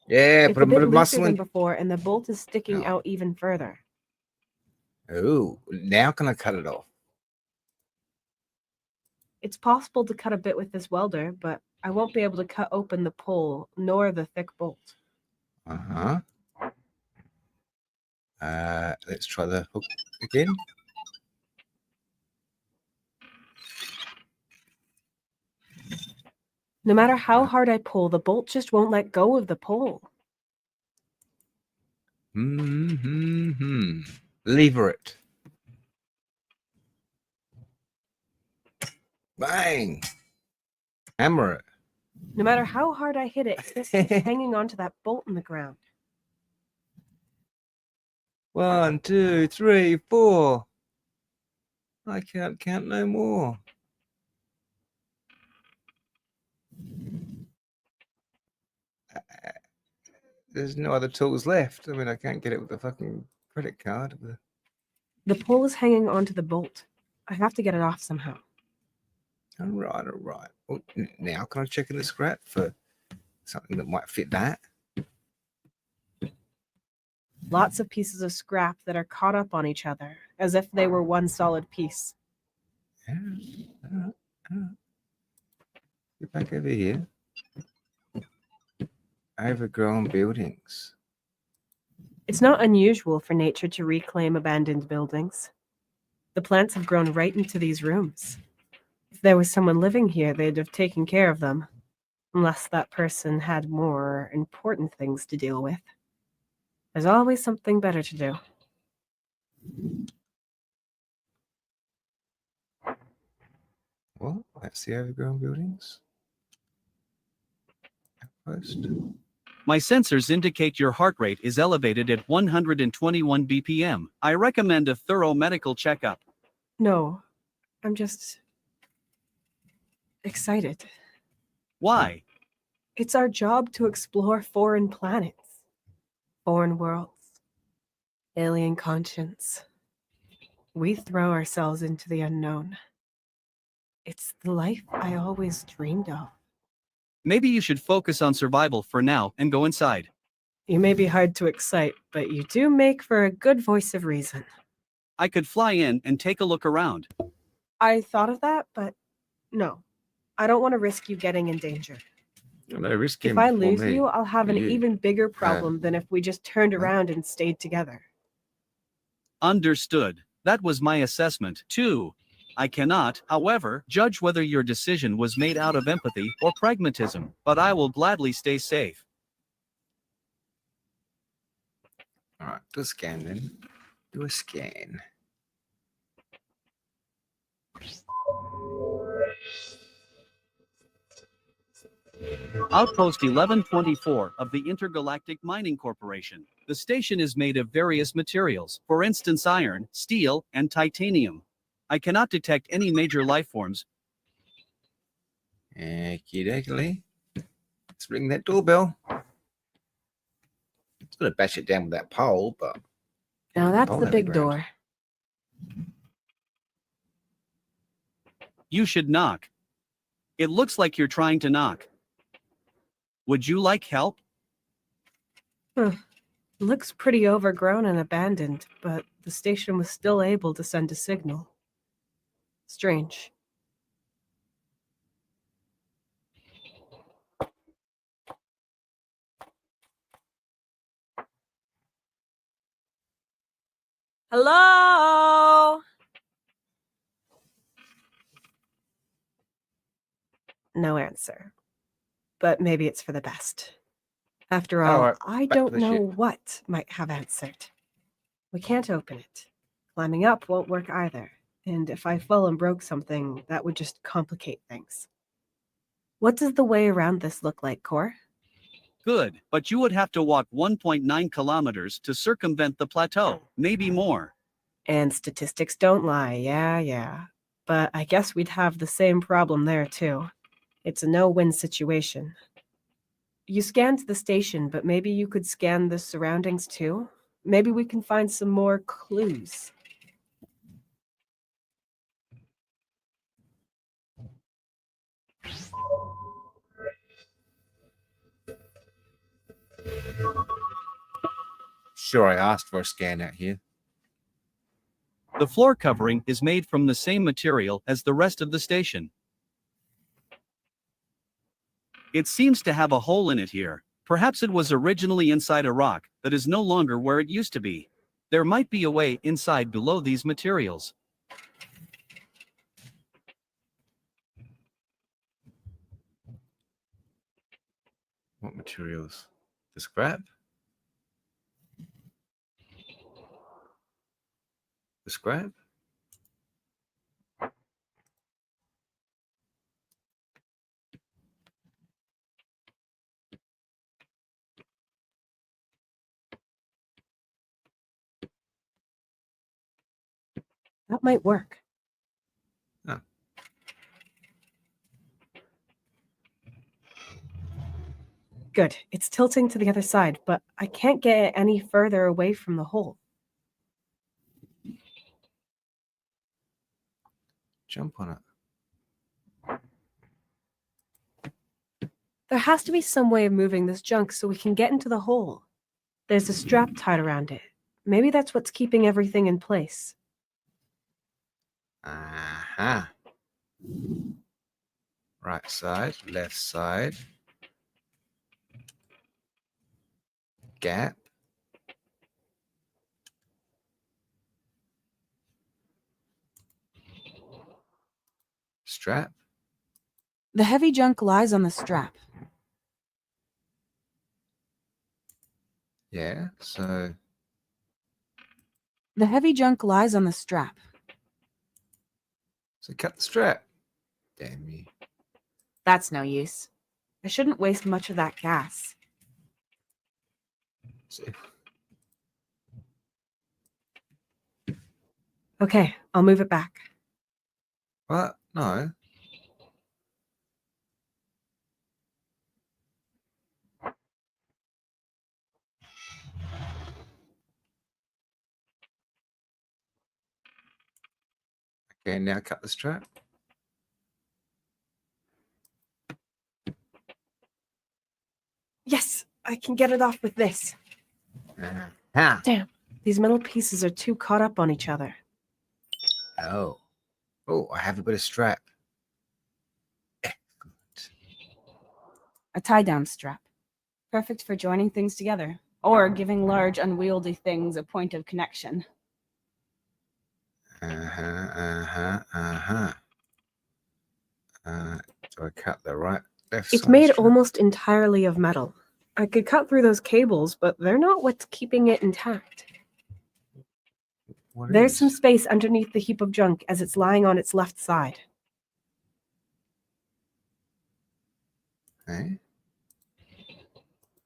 Yeah, It's put a bit of looser muscle than in. before, and the bolt is sticking out even further. Oh, now can I cut it off? It's possible to cut a bit with this welder, but I won't be able to cut open the pole nor the thick bolt. Uh-huh. Let's try the hook again. No matter how hard I pull, the bolt just won't let go of the pole. Lever it. Bang. Hammer it. No matter how hard I hit it, this keeps hanging onto that bolt in the ground. 1, 2, 3, 4. I can't count no more. There's no other tools left. I mean, I can't get it with a fucking credit card. The pole is hanging onto the bolt. I have to get it off somehow. All right. Well, now can I check in the scrap for something that might fit that? Lots of pieces of scrap that are caught up on each other, as if they were one solid piece. Yeah. All right. Get back over here. Overgrown buildings. It's not unusual for nature to reclaim abandoned buildings. The plants have grown right into these rooms. If there was someone living here, they'd have taken care of them, unless that person had more important things to deal with. There's always something better to do. Well, that's the overgrown buildings. Post. My sensors indicate your heart rate is elevated at 121 BPM. I recommend a thorough medical checkup. No, I'm just excited. Why? It's our job to explore foreign planets, foreign worlds, alien conscience. We throw ourselves into the unknown. It's the life I always dreamed of. Maybe you should focus on survival for now and go inside. You may be hard to excite, but you do make for a good voice of reason. I could fly in and take a look around. I thought of that, but no. I don't want to risk you getting in danger. No, risk If I lose you, I'll have an even bigger problem than if we just turned around and stayed together. Understood. That was my assessment, too. I cannot, however, judge whether your decision was made out of empathy or pragmatism, but I will gladly stay safe. All right, do a scan then. Do a scan. Outpost 1124 of the Intergalactic Mining Corporation. The station is made of various materials, for instance iron, steel, and titanium. I cannot detect any major life forms. Okie-dokie. Let's ring that doorbell. It's going to bash it down with that pole, but... Now that's the the big ground. door. You should knock. It looks like you're trying to knock. Would you like help? Looks pretty overgrown and abandoned, but the station was still able to send a signal. Strange. Hello? No answer. But maybe it's for the best. After all, Alright, I back to don't the know ship. what might have answered. We can't open it. Climbing up won't work either. And if I fell and broke something, that would just complicate things. What does the way around this look like, Core? Good, but you would have to walk 1.9 kilometers to circumvent the plateau, maybe more. And statistics don't lie, yeah. But I guess we'd have the same problem there, too. It's a no-win situation. You scanned the station, but maybe you could scan the surroundings, too? Maybe we can find some more clues. Sure, I asked for a scan out here. The floor covering is made from the same material as the rest of the station. It seems to have a hole in it here. Perhaps it was originally inside a rock that is no longer where it used to be. There might be a way inside below these materials. What materials? The scrap? The scrap? That might work. Oh. Good. It's tilting to the other side, but I can't get it any further away from the hole. Jump on it. There has to be some way of moving this junk so we can get into the hole. There's a strap tied around it. Maybe that's what's keeping everything in place. Uh-huh. Right side, left side. Gap. Strap. The heavy junk lies on the strap. Yeah, so The heavy junk lies on the strap. cut the strap. Damn you. That's no use. I shouldn't waste much of that gas. See. Okay, I'll move it back. What? No. Okay, now cut the strap. Yes, I can get it off with this. Ah. Damn, these metal pieces are too caught up on each other. Oh. Oh, I have a bit of strap. Excellent. A tie-down strap. Perfect for joining things together, or giving large, unwieldy things a point of connection. Do I cut the right, left It's side made strap? almost entirely of metal. I could cut through those cables, but they're not what's keeping it intact. What There's is? some space underneath the heap of junk as it's lying on its left side. Eh?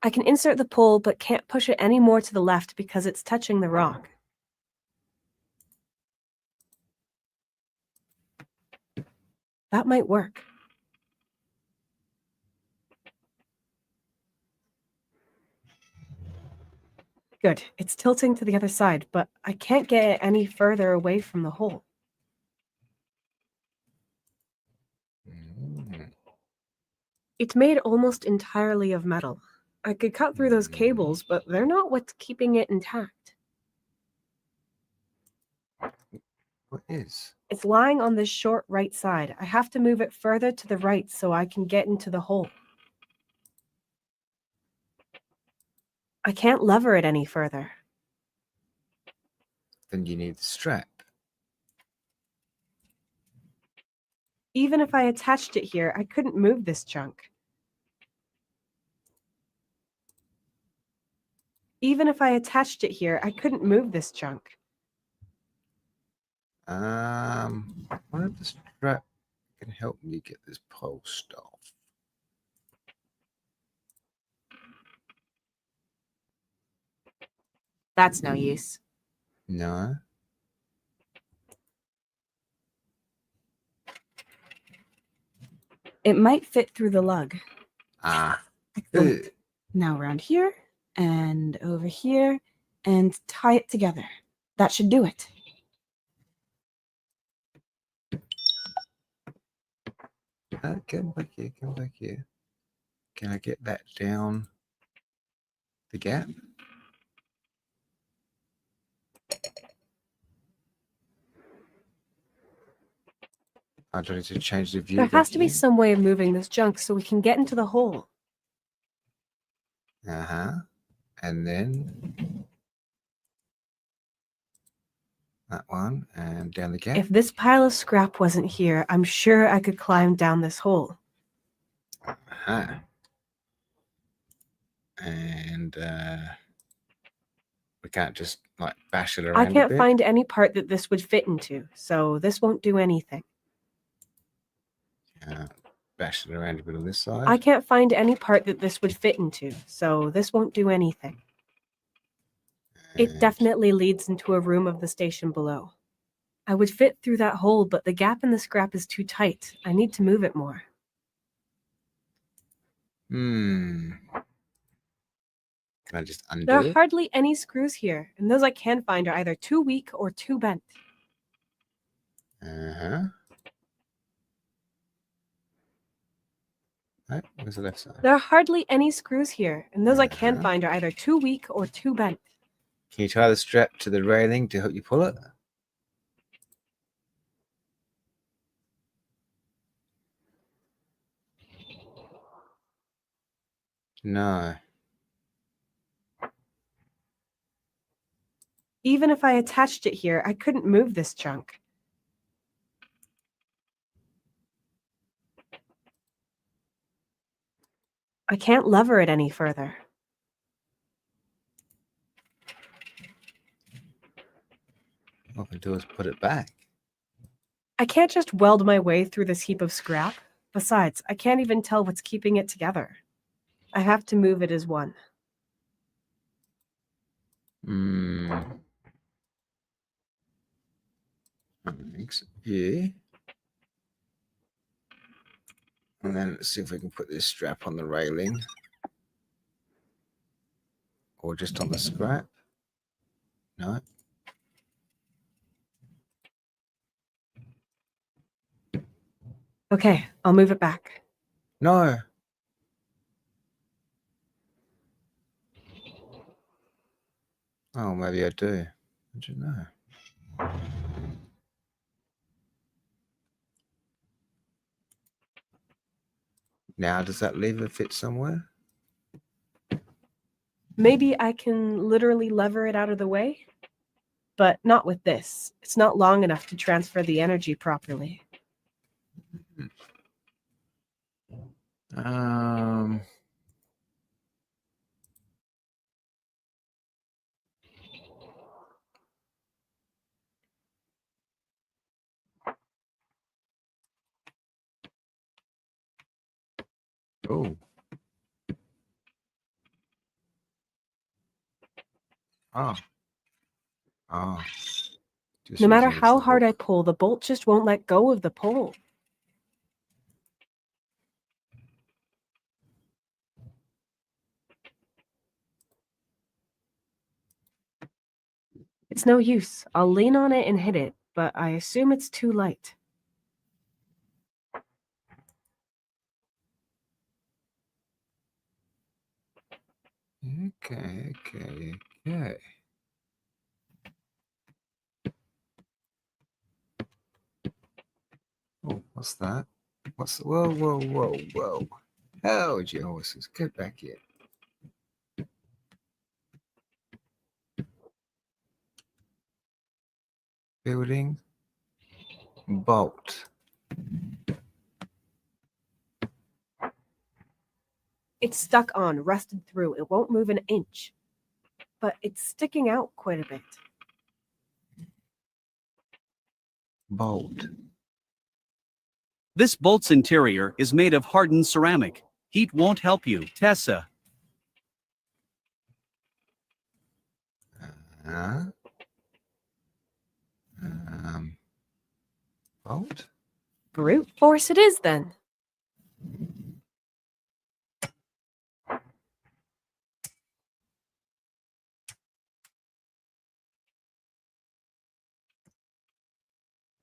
I can insert the pole, but can't push it any more to the left because it's touching the rock. That might work. Good. It's tilting to the other side, but I can't get it any further away from the hole. It's made almost entirely of metal. I could cut through those cables, but they're not what's keeping it intact. What is? It's lying on this short right side. I have to move it further to the right so I can get into the hole. I can't lever it any further. Then you need the strap. Even if I attached it here, I couldn't move this chunk. Even if I attached it here, I couldn't move this junk. I wonder if the strap can help me get this post off. That's no use. No. It might fit through the lug. Ah. Excellent. Now around here and over here and tie it together. That should do it. Come back here, come back here. Can I get that down the gap? I don't need to change the view. There has to be here. some way of moving this junk so we can get into the hole. Uh-huh. And then that one and down the gap. If this pile of scrap wasn't here, I'm sure I could climb down this hole. Uh-huh. And we can't just like bash it around. I a can't bit. find any part that this would fit into, so this won't do anything. Bash it around a bit on this side. I can't find any part that this would fit into, so this won't do anything. It And definitely leads into a room of the station below. I would fit through that hole, but the gap in the scrap is too tight. I need to move it more. Can I just undo There are it? hardly any screws here, and those I can find are either too weak or too bent. Uh-huh. Right, where's the left side? There are hardly any screws here, and those I can Uh-huh. find are either too weak or too bent. Can you tie the strap to the railing to help you pull it? No. Even if I attached it here, I couldn't move this junk. I can't lever it any further. All I can do is put it back. I can't just weld my way through this heap of scrap. Besides, I can't even tell what's keeping it together. I have to move it as one. Thanks. Yeah. And then let's see if we can put this strap on the railing. Or just on the scrap. No. Okay, I'll move it back. No. Oh, maybe I do. I don't know. Now, does that lever fit somewhere? Maybe I can literally lever it out of the way? But not with this. It's not long enough to transfer the energy properly. Oh. Oh. Oh. Just No matter using it as how the hard I hook. pull, the bolt just won't let go of the pole. It's no use. I'll lean on it and hit it, but I assume it's too light. Okay. Oh, what's that? Whoa. How'd you horses? Get back here. Building. Bolt. It's stuck on, rusted through. It won't move an inch. but it's sticking out quite a bit. Bolt. This bolt's interior is made of hardened ceramic. Heat won't help you, Tessa. Bolt? Brute force it is then.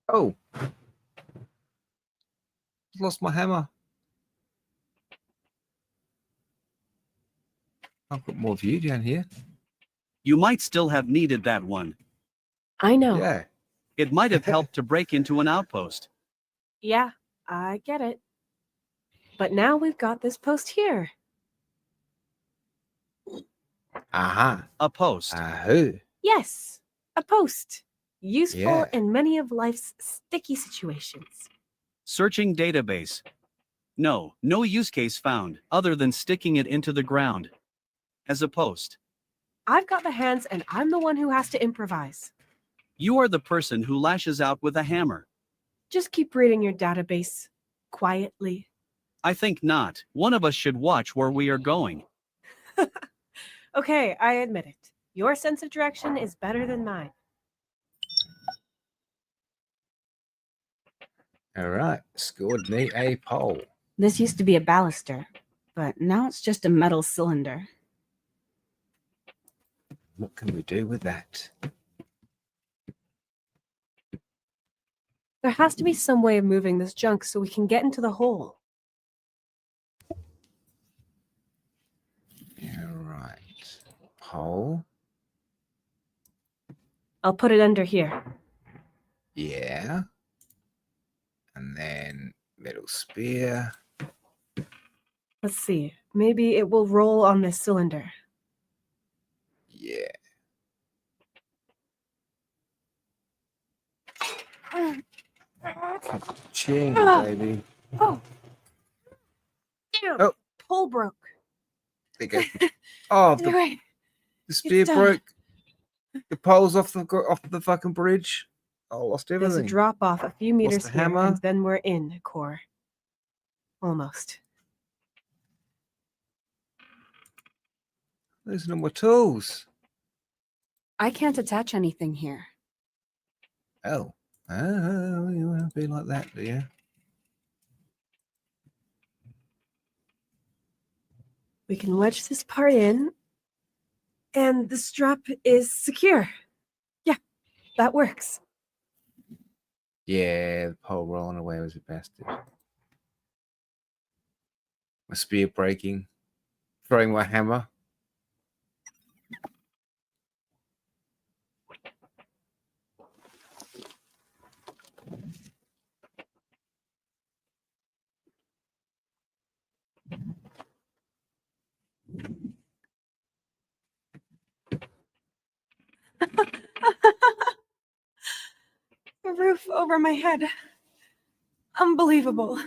Oh. Lost my hammer. I've got more view down here. You might still have needed that one. I know. Yeah. It might have helped to break into an outpost. Yeah, I get it. But now we've got this post here. Aha. A post. Ahoo. Yes, a post. Useful Yeah. in many of life's sticky situations. Searching database. No use case found, other than sticking it into the ground. As a post. I've got the hands and I'm the one who has to improvise. You are the person who lashes out with a hammer. Just keep reading your database quietly. I think not. One of us should watch where we are going. Okay, I admit it. Your sense of direction is better than mine. All right. Scored me a pole. This used to be a baluster, but now it's just a metal cylinder. What can we do with that? There has to be some way of moving this junk so we can get into the hole. All right. Pole. I'll put it under here. Yeah. And then metal spear. Let's see. Maybe it will roll on this cylinder. Yeah. Ching, baby. Oh. Damn. Oh. Pole broke. There you go. Oh, Anyway, the spear it's done. broke. The pole's off the fucking bridge. I lost There's a everything. drop off a few meters the here, hammer. and then we're in core. Almost. Those are no more tools. I can't attach anything here. Oh. Oh, you want to be like that, do you? We can wedge this part in, and the strap is secure. Yeah, that works. Yeah, the pole rolling away was a bastard. My spear breaking. Throwing my hammer. A roof over my head. Unbelievable.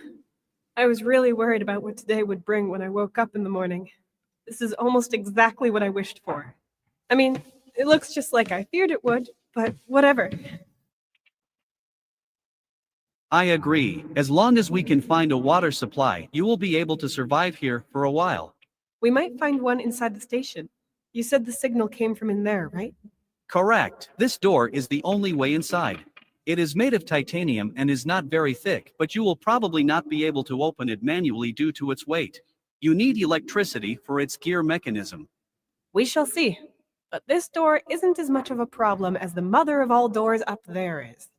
I was really worried about what today would bring when I woke up in the morning. This is almost exactly what I wished for. I mean, it looks just like I feared it would, but whatever. I agree. As long as we can find a water supply, you will be able to survive here for a while. We might find one inside the station. You said the signal came from in there, right? Correct. This door is the only way inside. It is made of titanium and is not very thick, but you will probably not be able to open it manually due to its weight. You need electricity for its gear mechanism. We shall see. But this door isn't as much of a problem as the mother of all doors up there is.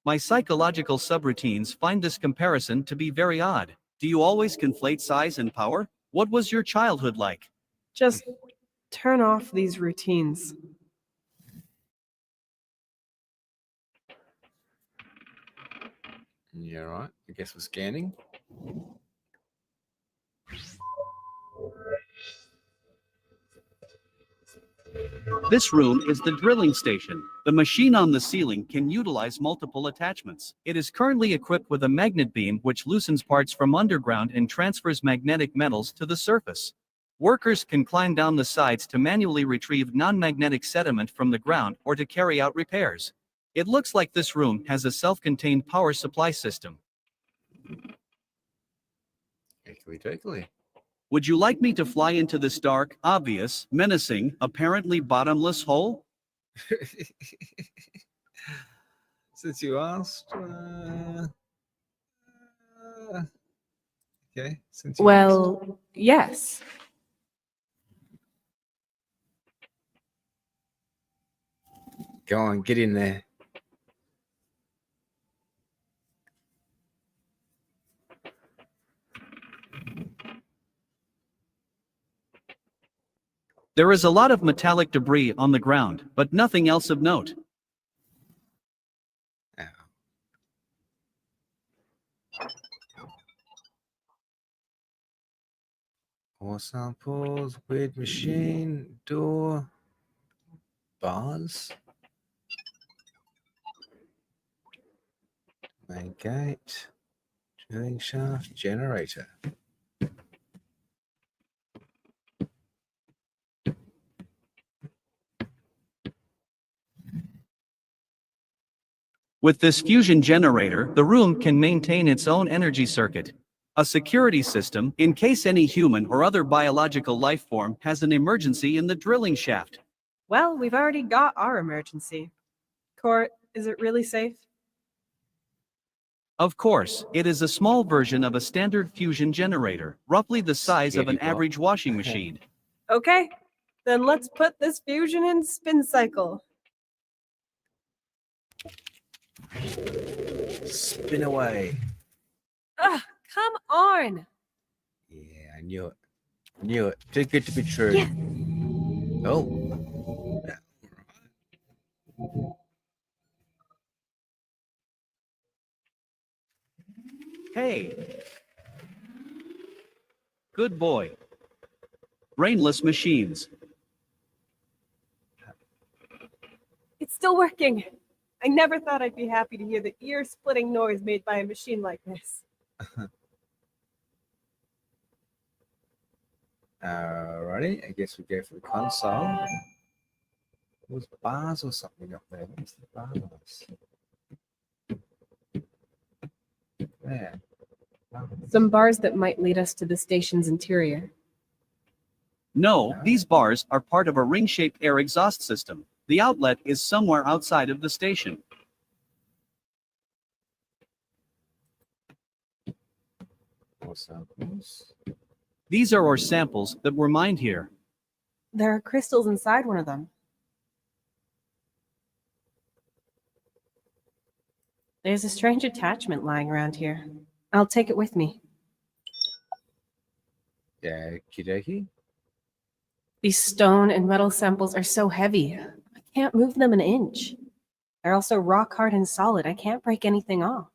My psychological subroutines find this comparison to be very odd. Do you always conflate size and power? What was your childhood like? Just turn off these routines. Yeah, right. I guess we're scanning. This room is the drilling station. The machine on the ceiling can utilize multiple attachments. It is currently equipped with a magnet beam which loosens parts from underground and transfers magnetic metals to the surface. Workers can climb down the sides to manually retrieve non-magnetic sediment from the ground or to carry out repairs. It looks like this room has a self-contained power supply system. Totally. Would you like me to fly into this dark, obvious, menacing, apparently bottomless hole? Since you asked, okay. Since you Well, yes. asked. Go on, get in there. There is a lot of metallic debris on the ground, but nothing else of note. More samples, weird machine, door, bars, main gate, drilling shaft, generator. With this fusion generator, the room can maintain its own energy circuit. A security system, in case any human or other biological life form has an emergency in the drilling shaft. Well, we've already got our emergency. Court, is it really safe? Of course, it is a small version of a standard fusion generator, roughly the size of an average washing machine. Okay, then let's put this fusion in spin cycle. Spin away. Ugh, come on. Yeah, I knew it. Knew it. Too good to be true. Yeah. Oh. Hey! Good boy. Brainless machines. It's still working. I never thought I'd be happy to hear the ear-splitting noise made by a machine like this. Alrighty, I guess we go for the console. Was bars or something up there? What's the bars? There. Some bars that might lead us to the station's interior. No, these bars are part of a ring-shaped air exhaust system. The outlet is somewhere outside of the station. More samples. These are ore samples that were mined here. There are crystals inside one of them. There's a strange attachment lying around here. I'll take it with me. Yeah, okie These stone and metal samples are so heavy. I can't move them an inch. They're also rock hard and solid. I can't break anything off.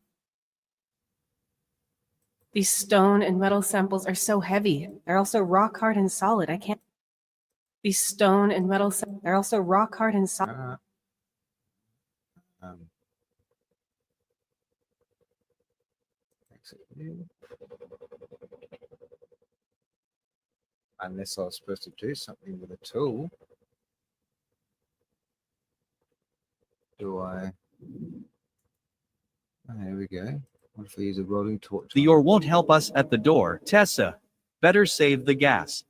These stone and metal samples are so heavy. They're also rock hard and solid. I can't. These stone and metal samples are also rock hard and solid. Exit view. Unless I was supposed to do something with a tool. Do I? Oh, there we go. What if I use a rolling torch? The ore won't help us at the door, Tessa. Better save the gas.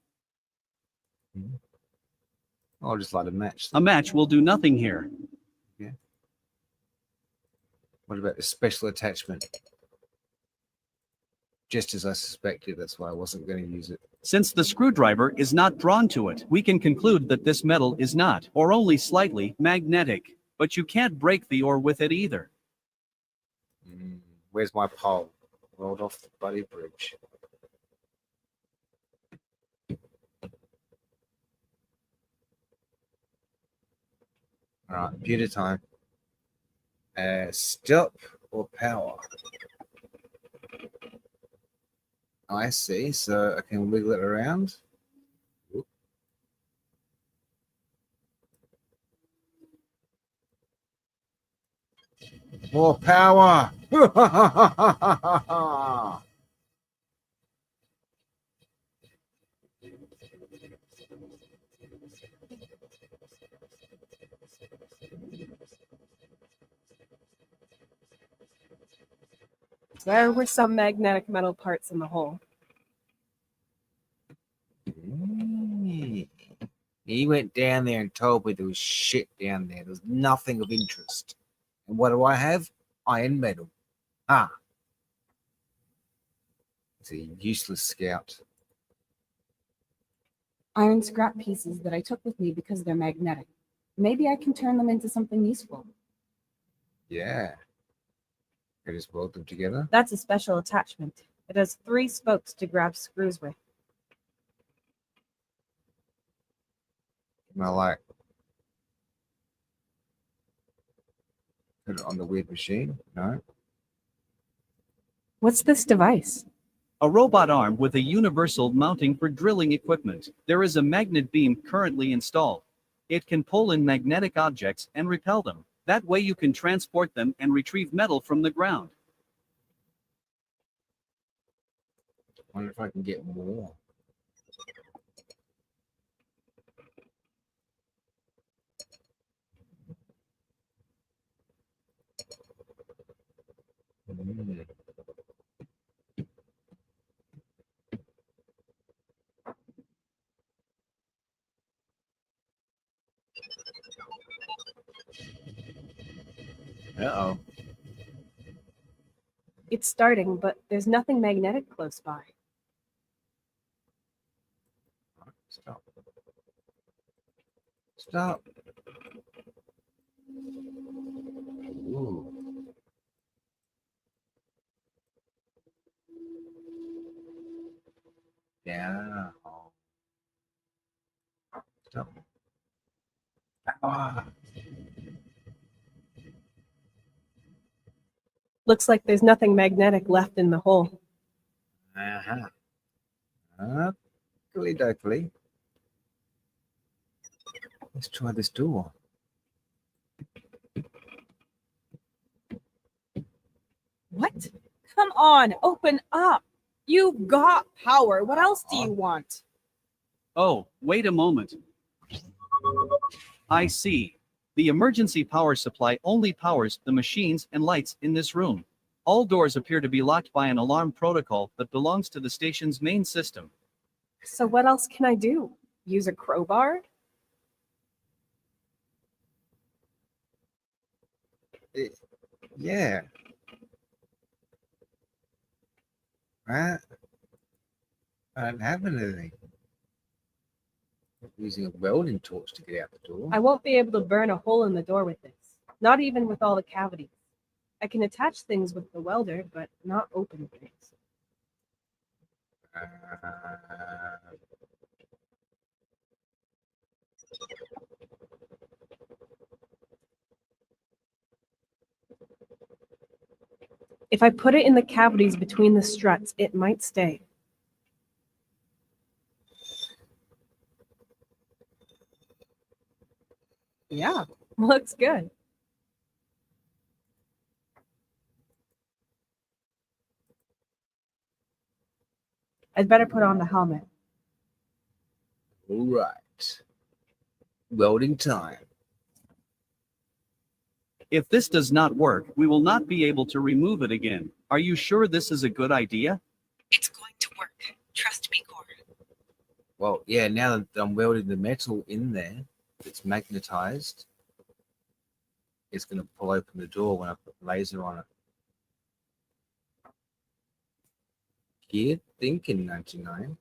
I'll just light a match. A match will do nothing here. Yeah. What about the special attachment? Just as I suspected, that's why I wasn't going to use it. Since the screwdriver is not drawn to it, we can conclude that this metal is not, or only slightly, magnetic. But you can't break the ore with it either. Where's my pole? Rolled off the bloody bridge. All right, computer time. Stop or power? I see. So I can wiggle it around. Whoop. More power. There were some magnetic metal parts in the hole. He went down there and told me there was shit down there. There was nothing of interest. And what do I have? Iron metal. Ah. It's a useless scout. Iron scrap pieces that I took with me because they're magnetic. Maybe I can turn them into something useful. Yeah. I just weld them together. That's a special attachment. It has 3 spokes to grab screws with. Am I like put it on the weird machine? No. What's this device? A robot arm with a universal mounting for drilling equipment. There is a magnet beam currently installed. It can pull in magnetic objects and repel them. That way you can transport them and retrieve metal from the ground. Wonder if I can get more. Mm. Uh-oh. It's starting, but there's nothing magnetic close by. Stop. Stop. Ooh. Yeah. Stop. Ah. Looks like there's nothing magnetic left in the hole. Uh-huh. Dokey. Let's try this door. What? Come on, open up. You've got power. What else do you want? Oh, wait a moment. I see. The emergency power supply only powers the machines and lights in this room. All doors appear to be locked by an alarm protocol that belongs to the station's main system. So what else can I do? Use a crowbar? Yeah. Right? I don't have anything. I'm using a welding torch to get out the door. I won't be able to burn a hole in the door with this. Not even with all the cavities. I can attach things with the welder, but not open things. If I put it in the cavities between the struts, it might stay. Yeah, looks good. I'd better put on the helmet. All right. Welding time. If this does not work, we will not be able to remove it again. Are you sure this is a good idea? It's going to work. Trust me, Core. Well, yeah, now that I'm welding the metal in there, it's magnetized. It's going to pull open the door when I put laser on it. Good thinking, 99.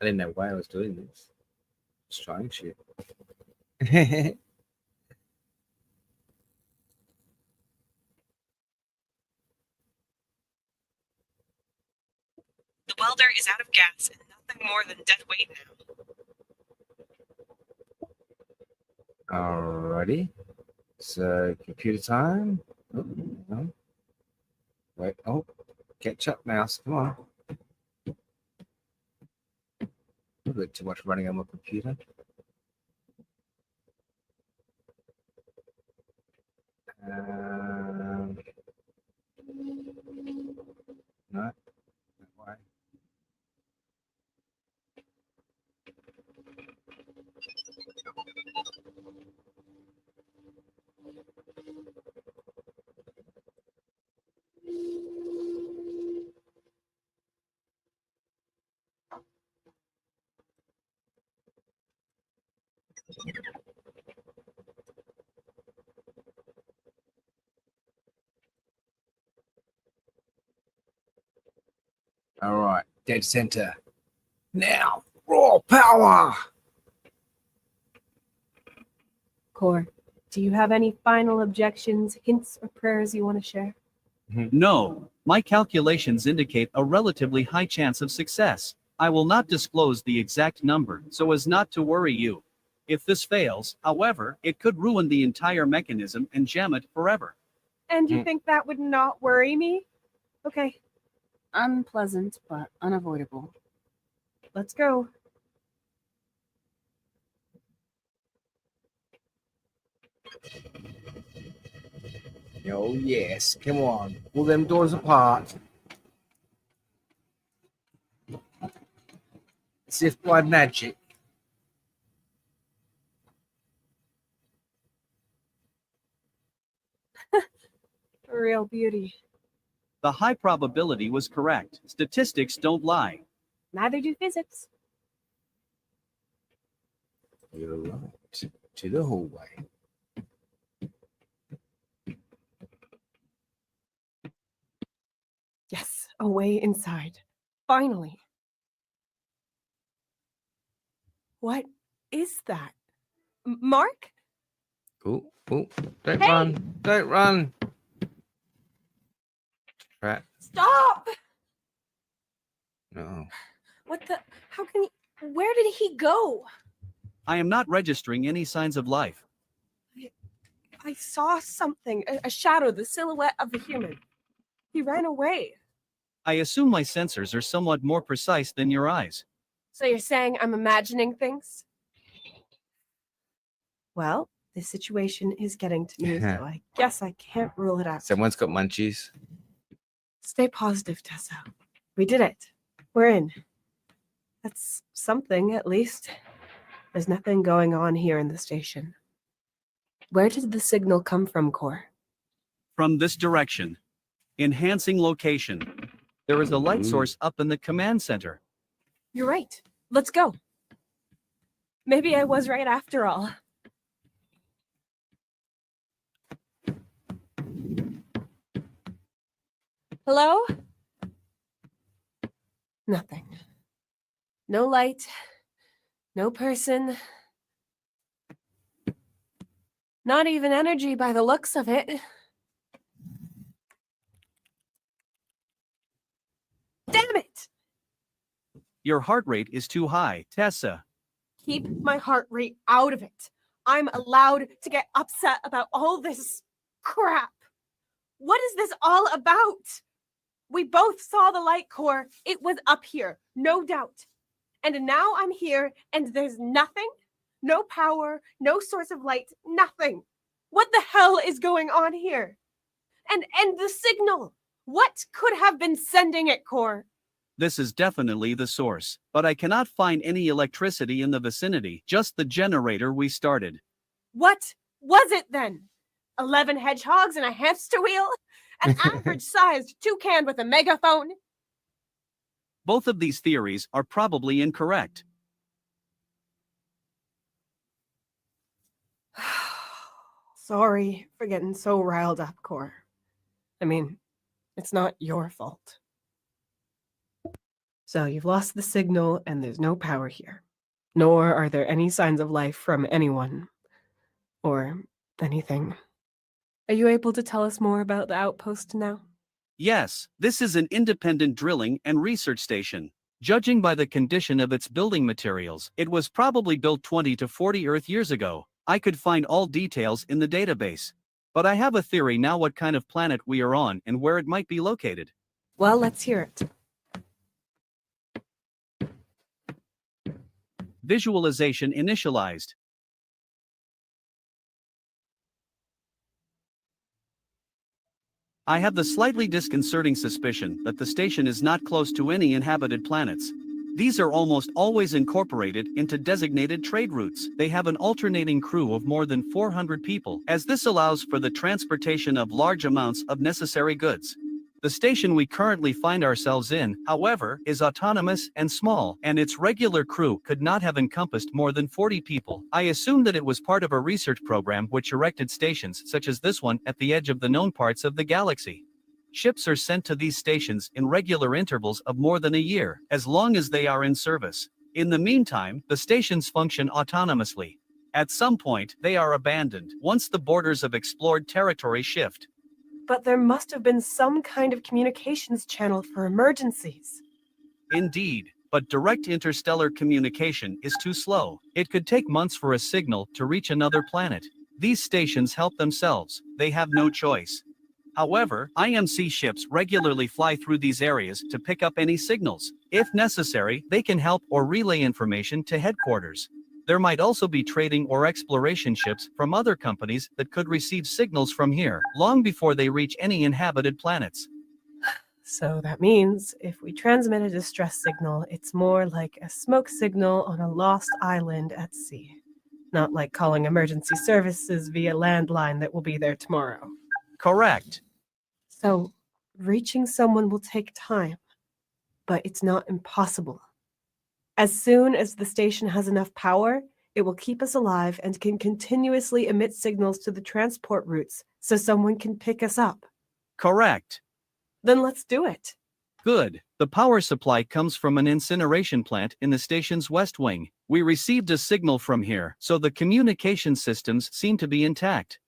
I didn't know why I was doing this. Just trying shit. The welder is out of gas and nothing more than dead weight now. Alrighty. So, computer time. Oh, no. Wait. Oh, catch up, mouse. Come on. A bit too much running on my computer. No. That way. All right, dead center. Now, raw power. Core, do you have any final objections, hints, or prayers you want to share? No, my calculations indicate a relatively high chance of success. I will not disclose the exact number so as not to worry you. If this fails, however, it could ruin the entire mechanism and jam it forever. And you think that would not worry me? Okay, Unpleasant, but unavoidable. let's go. Oh, yes. Come on. Pull them doors apart. As if by magic. Real beauty. The high probability was correct. Statistics don't lie. Neither do physics. You're right. To the hallway. Yes, away inside. Finally. What is that? Mark? Oh, don't Hey! run. Don't run. Trap. Stop! No. What the? How can he? Where did he go? I am not registering any signs of life. I saw something, a shadow, the silhouette of a human. He ran away. I assume my sensors are somewhat more precise than your eyes. So you're saying I'm imagining things? Well, this situation is getting to me, so I guess I can't rule it out. Someone's got munchies. Stay positive, Tessa. We did it. We're in. That's something, at least. There's nothing going on here in the station. Where did the signal come from, Core? From this direction. Enhancing location. There is a light source up in the command center. You're right. Let's go. Maybe I was right after all. Hello? Nothing. No light. No person. Not even energy by the looks of it. Damn it! Your heart rate is too high, Tessa. Keep my heart rate out of it. I'm allowed to get upset about all this crap. What is this all about? We both saw the light core. It was up here, no doubt. And now I'm here and there's nothing, no power, no source of light, nothing. What the hell is going on here? And the signal. What could have been sending it, Core? This is definitely the source, but I cannot find any electricity in the vicinity, just the generator we started. What was it then? 11 hedgehogs and a hamster wheel? An average-sized toucan with a megaphone? Both of these theories are probably incorrect. Sorry for getting so riled up, Core. I mean, it's not your fault. So you've lost the signal and there's no power here. Nor are there any signs of life from anyone. Or anything. Are you able to tell us more about the outpost now? Yes, this is an independent drilling and research station. Judging by the condition of its building materials, it was probably built 20 to 40 Earth years ago. I could find all details in the database. But I have a theory now what kind of planet we are on and where it might be located. Well, let's hear it. Visualization initialized. I have the slightly disconcerting suspicion that the station is not close to any inhabited planets. These are almost always incorporated into designated trade routes. They have an alternating crew of more than 400 people, as this allows for the transportation of large amounts of necessary goods. The station we currently find ourselves in, however, is autonomous and small, and its regular crew could not have encompassed more than 40 people. I assume that it was part of a research program which erected stations such as this one at the edge of the known parts of the galaxy. Ships are sent to these stations in regular intervals of more than a year, as long as they are in service. In the meantime, the stations function autonomously. At some point, they are abandoned once the borders of explored territory shift. But there must have been some kind of communications channel for emergencies. Indeed, but direct interstellar communication is too slow. It could take months for a signal to reach another planet. These stations help themselves, they have no choice. However, IMC ships regularly fly through these areas to pick up any signals. If necessary, they can help or relay information to headquarters. There might also be trading or exploration ships from other companies that could receive signals from here, long before they reach any inhabited planets. So that means if we transmit a distress signal, it's more like a smoke signal on a lost island at sea. Not like calling emergency services via landline that will be there tomorrow. Correct. So reaching someone will take time, but it's not impossible. As soon as the station has enough power, it will keep us alive and can continuously emit signals to the transport routes so someone can pick us up. Correct. Then let's do it. Good. The power supply comes from an incineration plant in the station's west wing. We received a signal from here, so the communication systems seem to be intact.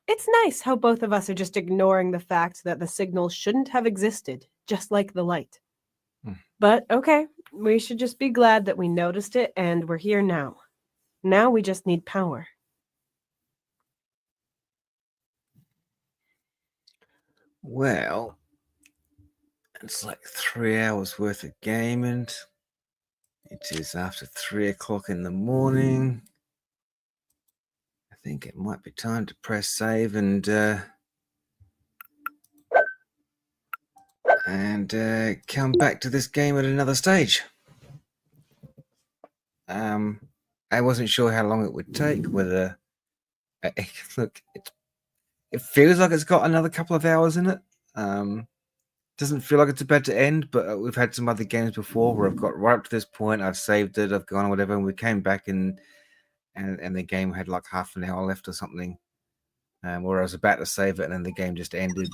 It's nice how both of us are just ignoring the fact that the signal shouldn't have existed, just like the light. But okay, we should just be glad that we noticed it and we're here now. Now we just need power. Well, it's like 3 hours worth of gaming. It is after 3 o'clock in the morning. I think it might be time to press save and come back to this game at another stage. I wasn't sure how long it would take. Whether look, it feels like it's got another couple of hours in it. Doesn't feel like it's about to end, but we've had some other games before where I've got right up to this point, I've saved it, I've gone or whatever, and we came back and the game had like half an hour left or something, where I was about to save it and then the game just ended.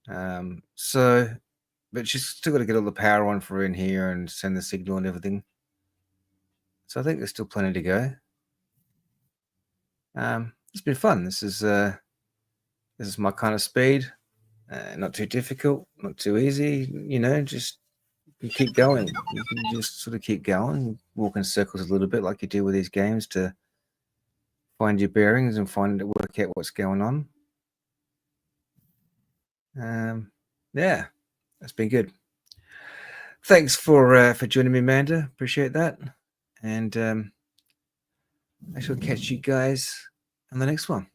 But she's still got to get all the power on for in here and send the signal and everything. So I think there's still plenty to go. It's been fun. This is my kind of speed. Not too difficult, not too easy. Just you keep going. You can just sort of keep going, walk in circles a little bit like you do with these games to find your bearings and work out what's going on. Yeah, that's been good. Thanks for joining me, Amanda. Appreciate that. And I shall catch you guys on the next one.